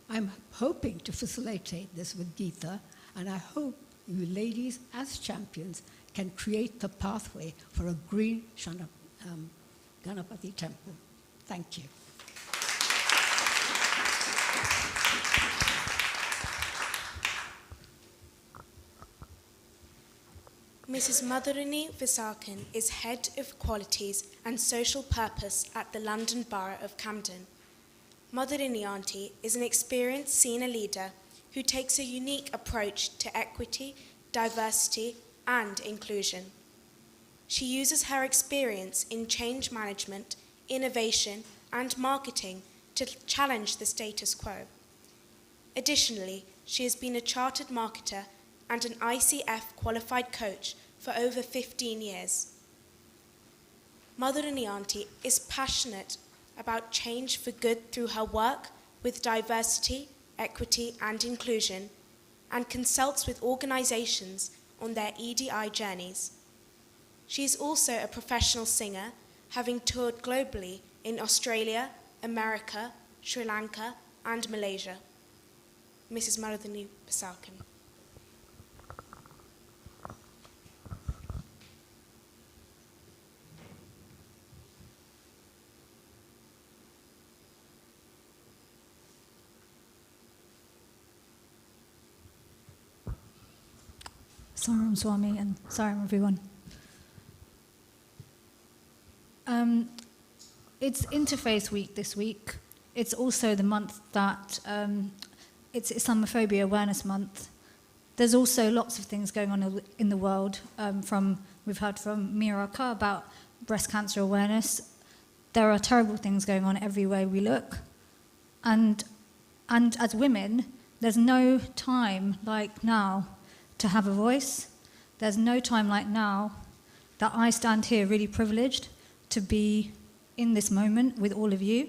I'm hoping to facilitate this with Geeta, and I hope you ladies as champions can create the pathway for a green Ganapati Temple. Thank you. Mrs. Madhurini Visakan is Head of Qualities and Social Purpose at the London Borough of Camden. Madhurini Auntie is an experienced senior leader who takes a unique approach to equity, diversity, and inclusion. she uses her experience in change management, innovation, and marketing to challenge the status quo. Additionally, she has been a chartered marketer and an ICF qualified coach for over 15 years. Mother Anianti is passionate about change for good through her work with diversity, equity, and inclusion, and consults with organizations on their EDI journeys. She is also a professional singer, having toured globally in Australia, America, Sri Lanka, and Malaysia. Mrs. Maradhani Pasalkan. Saram Swami and Saram everyone. It's Interfaith Week this week. It's also the month that it's Islamophobia Awareness Month. There's also lots of things going on in the world. We've heard from Miraka about breast cancer awareness. There are terrible things going on everywhere we look. And as women, there's no time like now to have a voice. There's no time like now that I stand here really privileged to be in this moment with all of you.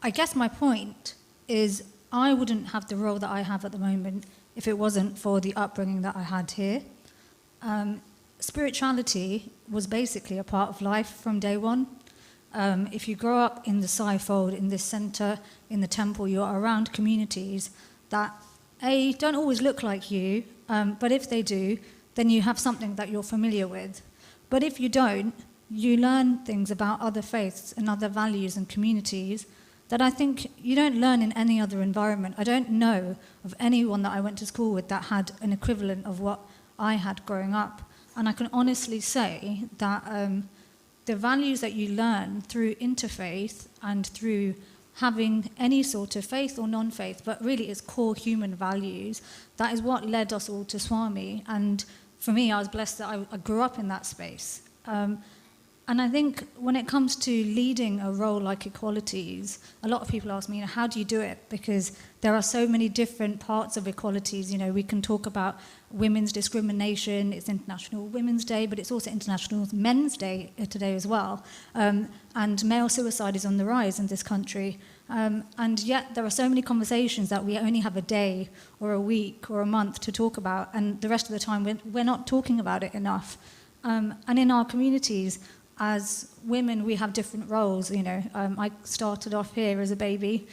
I guess my point is I wouldn't have the role that I have at the moment if it wasn't for the upbringing that I had here. Spirituality was basically a part of life from day one. If you grow up in the Sai fold, in this center, in the temple, you're around communities that don't always look like you, but if they do, then you have something that you're familiar with. But if you don't, you learn things about other faiths and other values and communities that I think you don't learn in any other environment. I don't know of anyone that I went to school with that had an equivalent of what I had growing up. And I can honestly say that the values that you learn through interfaith and through having any sort of faith or non-faith, but really it's core human values, that is what led us all to Swami. And for me, I was blessed that I grew up in that space. And I think when it comes to leading a role like Equalities, a lot of people ask me, how do you do it? Because there are so many different parts of Equalities. We can talk about women's discrimination, it's International Women's Day, but it's also International Men's Day today as well. And male suicide is on the rise in this country. And yet there are so many conversations that we only have a day or a week or a month to talk about, and the rest of the time we're not talking about it enough. And in our communities, as women, we have different roles. I started off here as a baby,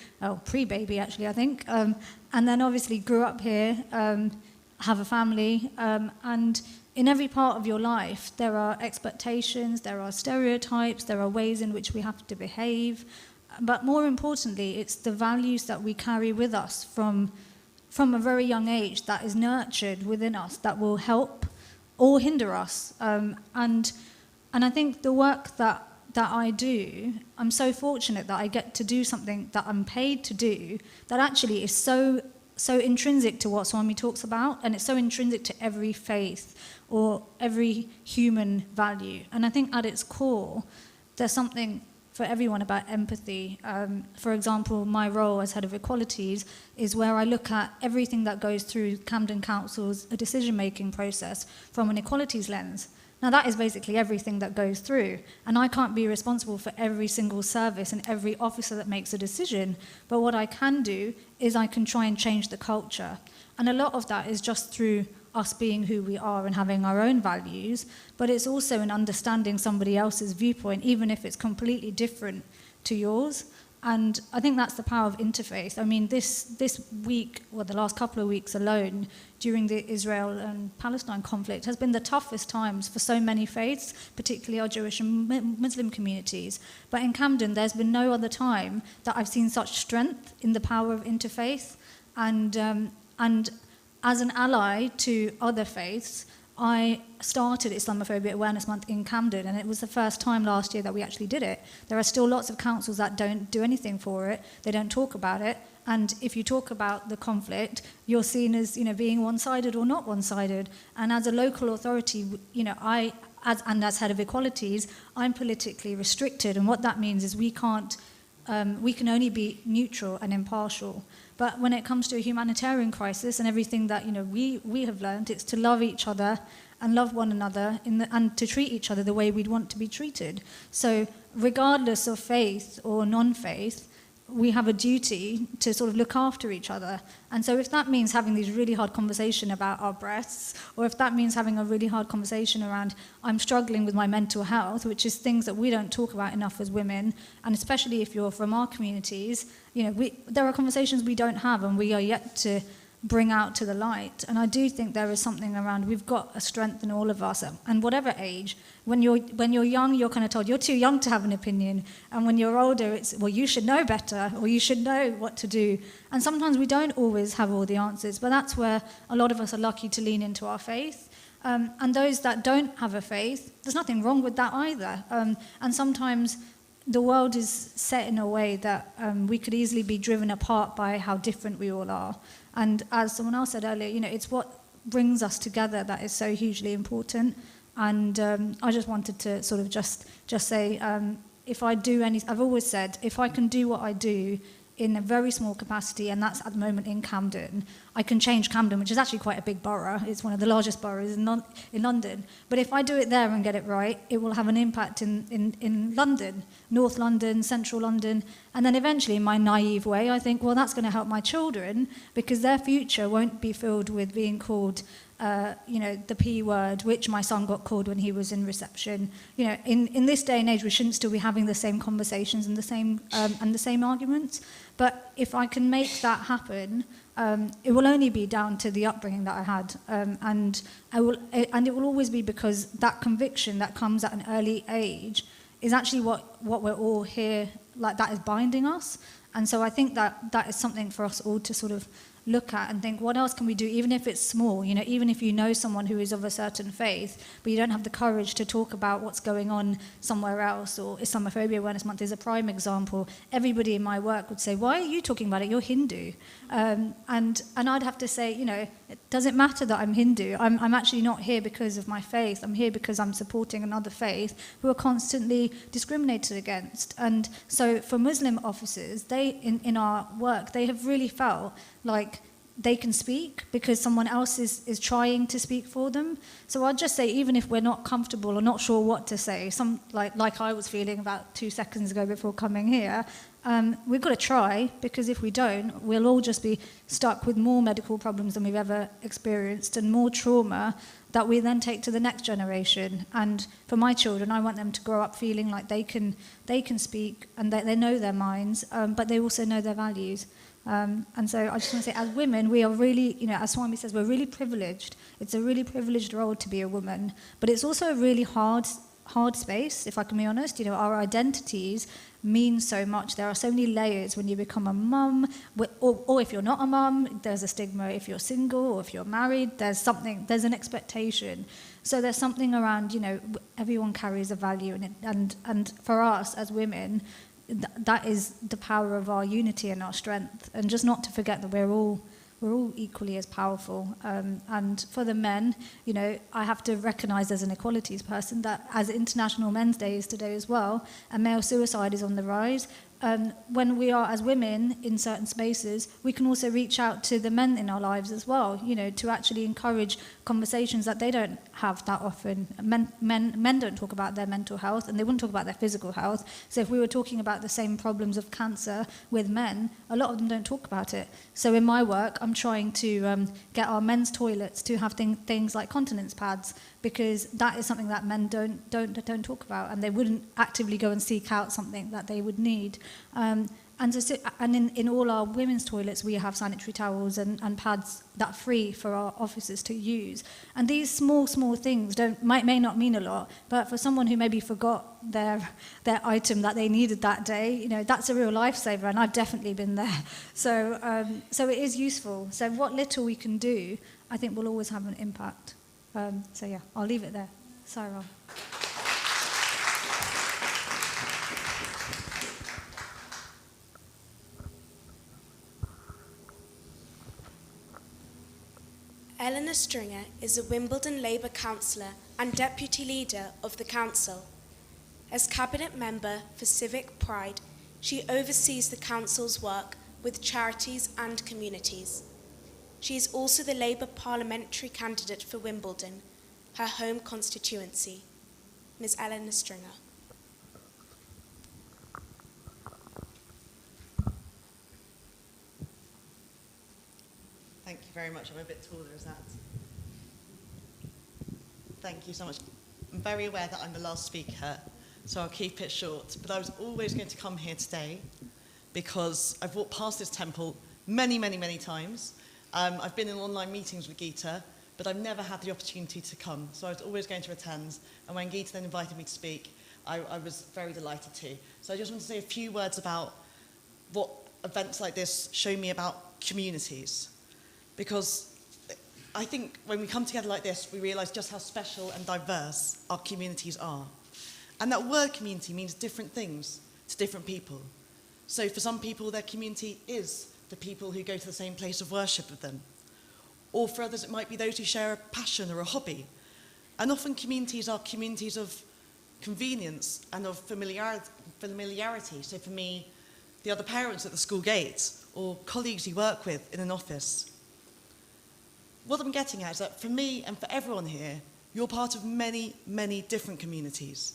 pre-baby actually, I think, and then obviously grew up here, have a family, and in every part of your life, there are expectations, there are stereotypes, there are ways in which we have to behave, but more importantly, it's the values that we carry with us from a very young age that is nurtured within us that will help or hinder us. And I think the work that I do, I'm so fortunate that I get to do something that I'm paid to do that actually is so intrinsic to what Swami talks about, and it's so intrinsic to every faith or every human value. And I think at its core, there's something for everyone about empathy. For example, my role as head of Equalities is where I look at everything that goes through Camden Council's decision-making process from an equalities lens. Now, that is basically everything that goes through, and I can't be responsible for every single service and every officer that makes a decision, but what I can do is I can try and change the culture. And a lot of that is just through us being who we are and having our own values, but it's also in understanding somebody else's viewpoint, even if it's completely different to yours. And I think that's the power of interfaith. I mean, this week, or the last couple of weeks alone, during the Israel and Palestine conflict, has been the toughest times for so many faiths, particularly our Jewish and Muslim communities. But in Camden, there's been no other time that I've seen such strength in the power of interfaith. And as an ally to other faiths, I started Islamophobia Awareness Month in Camden, and it was the first time last year that we actually did it. There are still lots of councils that don't do anything for it. They don't talk about it. And if you talk about the conflict, you're seen as, being one-sided or not one-sided. And as a local authority, as head of equalities, I'm politically restricted. And what that means is we can only be neutral and impartial. But when it comes to a humanitarian crisis and everything that we have learned, it's to love each other and love one another and to treat each other the way we'd want to be treated. So regardless of faith or non-faith, we have a duty to sort of look after each other. And so if that means having these really hard conversations about our breasts, or if that means having a really hard conversation around I'm struggling with my mental health, which is things that we don't talk about enough as women, and especially if you're from our communities, there are conversations we don't have and we are yet to bring out to the light. And I do think there is something around, we've got a strength in all of us, and whatever age. When you're young, you're kind of told you're too young to have an opinion, and when you're older, it's, well, you should know better, or you should know what to do. And sometimes we don't always have all the answers, but that's where a lot of us are lucky to lean into our faith. And those that don't have a faith, there's nothing wrong with that either. And sometimes the world is set in a way that we could easily be driven apart by how different we all are. And as someone else said earlier, it's what brings us together that is so hugely important. And I just wanted to sort of just say, if I do I've always said, if I can do what I do in a very small capacity, and that's at the moment in Camden, I can change Camden, which is actually quite a big borough. It's one of the largest boroughs in London. But if I do it there and get it right, it will have an impact in London, North London, Central London, and then eventually, in my naive way, I think, well, that's going to help my children, because their future won't be filled with being called the P word, which my son got called when he was in reception. In this day and age, we shouldn't still be having the same conversations and the same arguments. But if I can make that happen, it will only be down to the upbringing that I had, and it will always be because that conviction that comes at an early age is actually what we're all here, like, that is binding us. And so I think that is something for us all to sort of look at and think, what else can we do, even if it's small, even if you know someone who is of a certain faith, but you don't have the courage to talk about what's going on somewhere else. Or Islamophobia Awareness Month is a prime example. Everybody in my work would say, why are you talking about it? You're Hindu. And I'd have to say, it doesn't matter that I'm Hindu. I'm actually not here because of my faith. I'm here because I'm supporting another faith who are constantly discriminated against. And so for Muslim officers, in our work, they have really felt like they can speak because someone else is trying to speak for them. So I'd just say, even if we're not comfortable or not sure what to say, like I was feeling about 2 seconds ago before coming here, we've got to try, because if we don't, we'll all just be stuck with more medical problems than we've ever experienced and more trauma that we then take to the next generation. And for my children, I want them to grow up feeling like they can speak and that they know their minds, but they also know their values. And so I just want to say, as women, we are really, as Swami says, we're really privileged. It's a really privileged role to be a woman, but it's also a really hard space, if I can be honest. Our identities mean so much. There are so many layers when you become a mum, or if you're not a mum, there's a stigma. If you're single or if you're married, there's an expectation. So there's something around, everyone carries a value, and for us as women, that is the power of our unity and our strength, and just not to forget that we're all equally as powerful. And for the men, I have to recognise as an equalities person that as International Men's Day is today as well, and male suicide is on the rise. When we are, as women, in certain spaces, we can also reach out to the men in our lives as well, to actually encourage conversations that they don't have that often. Men don't talk about their mental health, and they wouldn't talk about their physical health. So if we were talking about the same problems of cancer with men, a lot of them don't talk about it. So in my work, I'm trying to get our men's toilets to have things like continence pads, because that is something that men don't talk about, and they wouldn't actively go and seek out something that they would need. And in all our women's toilets, we have sanitary towels and pads that are free for our officers to use. And these small things may not mean a lot, but for someone who maybe forgot their item that they needed that day, that's a real lifesaver, and I've definitely been there. So it is useful. So what little we can do, I think, will always have an impact. So yeah, I'll leave it there. Sarah. Eleanor Stringer is a Wimbledon Labour councillor and deputy leader of the council. As cabinet member for Civic Pride, she oversees the council's work with charities and communities. She is also the Labour parliamentary candidate for Wimbledon, her home constituency. Ms. Eleanor Stringer. Thank you very much. I'm a bit taller, is that? Thank you so much. I'm very aware that I'm the last speaker, so I'll keep it short. But I was always going to come here today because I've walked past this temple many, many, many times. I've been in online meetings with Gita, but I've never had the opportunity to come. So I was always going to attend. And when Gita then invited me to speak, I was very delighted to. So I just want to say a few words about what events like this show me about communities. Because I think when we come together like this, we realise just how special and diverse our communities are. And that word community means different things to different people. So for some people, their community is the people who go to the same place of worship with them. Or for others, it might be those who share a passion or a hobby. And often communities are communities of convenience and of familiarity. So for me, the other parents at the school gate or colleagues you work with in an office. What I'm getting at is that for me and for everyone here, you're part of many, many different communities.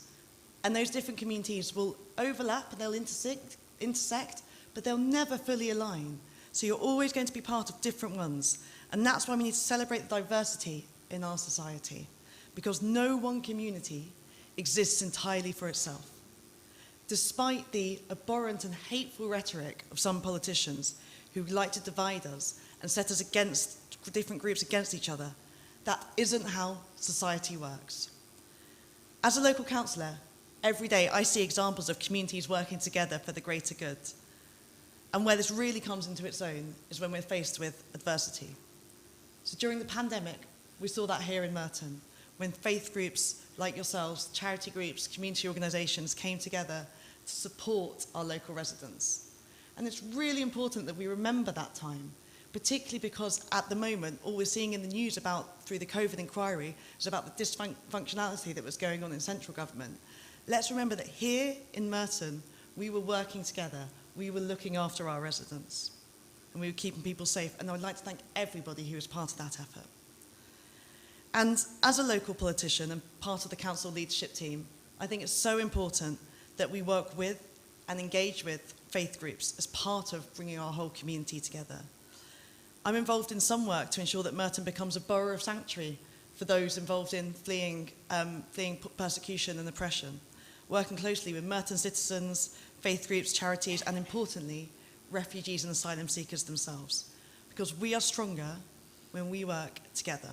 And those different communities will overlap and they'll intersect, but they'll never fully align. So you're always going to be part of different ones. And that's why we need to celebrate the diversity in our society, because no one community exists entirely for itself. Despite the abhorrent and hateful rhetoric of some politicians who like to divide us and set us against different groups against each other, that isn't how society works. As a local councillor, every day I see examples of communities working together for the greater good. And where this really comes into its own is when we're faced with adversity. So during the pandemic, we saw that here in Merton, when faith groups like yourselves, charity groups, community organisations came together to support our local residents. And it's really important that we remember that time, particularly because at the moment, all we're seeing in the news through the COVID inquiry is about the dysfunctionality that was going on in central government. Let's remember that here in Merton, we were working together, we were looking after our residents, and we were keeping people safe. And I would like to thank everybody who was part of that effort. And as a local politician and part of the council leadership team, I think it's so important that we work with and engage with faith groups as part of bringing our whole community together. I'm involved in some work to ensure that Merton becomes a borough of sanctuary for those involved in fleeing persecution and oppression, working closely with Merton citizens, faith groups, charities, and importantly, refugees and asylum seekers themselves. Because we are stronger when we work together.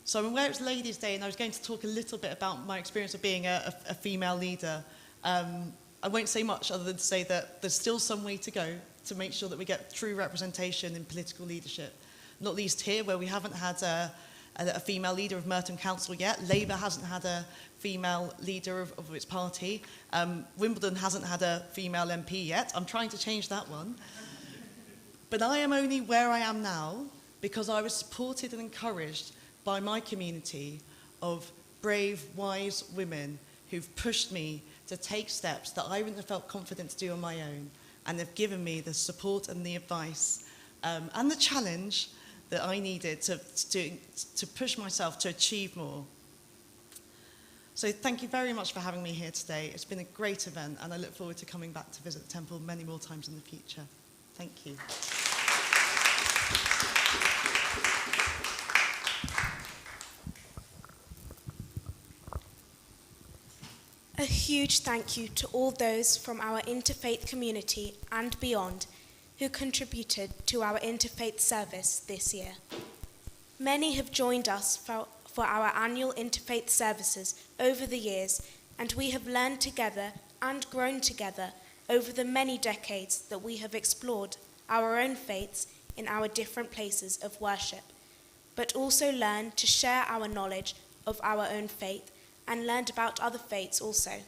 So I'm aware it's Ladies' Day, and I was going to talk a little bit about my experience of being a female leader. I won't say much other than to say that there's still some way to go to make sure that we get true representation in political leadership. Not least here, where we haven't had a female leader of Merton Council yet. Labour hasn't had a female leader of its party. Wimbledon hasn't had a female MP yet. I'm trying to change that one. But I am only where I am now because I was supported and encouraged by my community of brave, wise women who've pushed me to take steps that I wouldn't have felt confident to do on my own, and they've given me the support and the advice and the challenge that I needed to push myself to achieve more. So thank you very much for having me here today. It's been a great event, and I look forward to coming back to visit the temple many more times in the future. Thank you. A huge thank you to all those from our interfaith community and beyond who contributed to our interfaith service this year. Many have joined us for our annual interfaith services over the years, and we have learned together and grown together over the many decades that we have explored our own faiths in our different places of worship. but also learned to share our knowledge of our own faith and learned about other faiths also.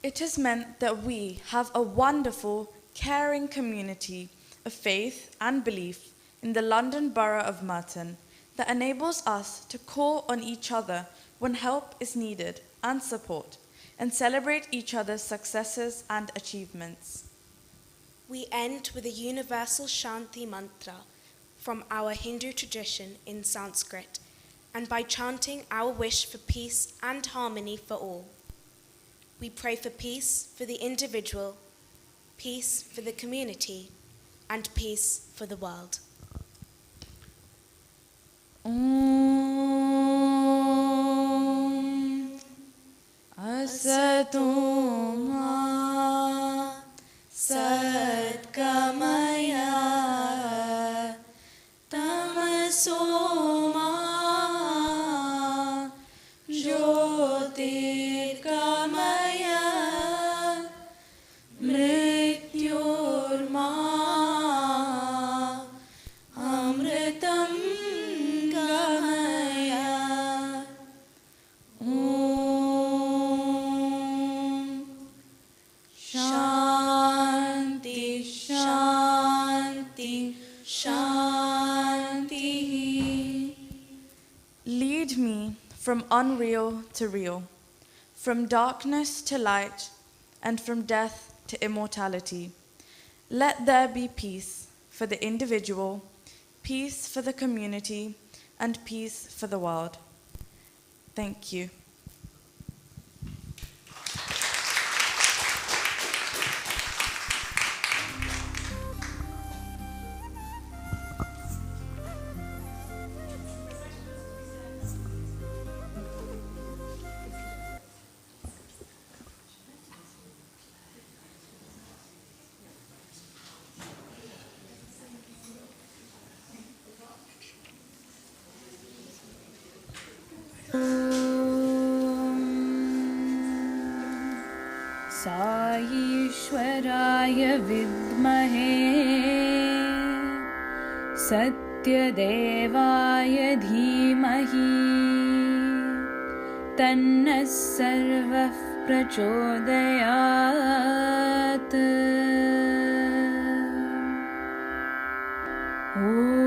It has meant that we have a wonderful, caring community of faith and belief in the London Borough of Merton that enables us to call on each other when help is needed and support, and celebrate each other's successes and achievements. We end with a universal Shanti mantra from our Hindu tradition in Sanskrit, and by chanting our wish for peace and harmony for all. We pray for peace for the individual, peace for the community, and peace for the world. Asato ma satgamaya tamaso ma jyotirgamaya mrityorma amritam gamaya. Shanti, Shanti, Shanti. Lead me from unreal to real, from darkness to light, and from death to immortality. Let there be peace for the individual, peace for the community, and peace for the world. Thank you. साईश्वराय विद्महे सत्यदेवाय धीमहि तन्नः सर्वः प्रचोदयात्। ॐ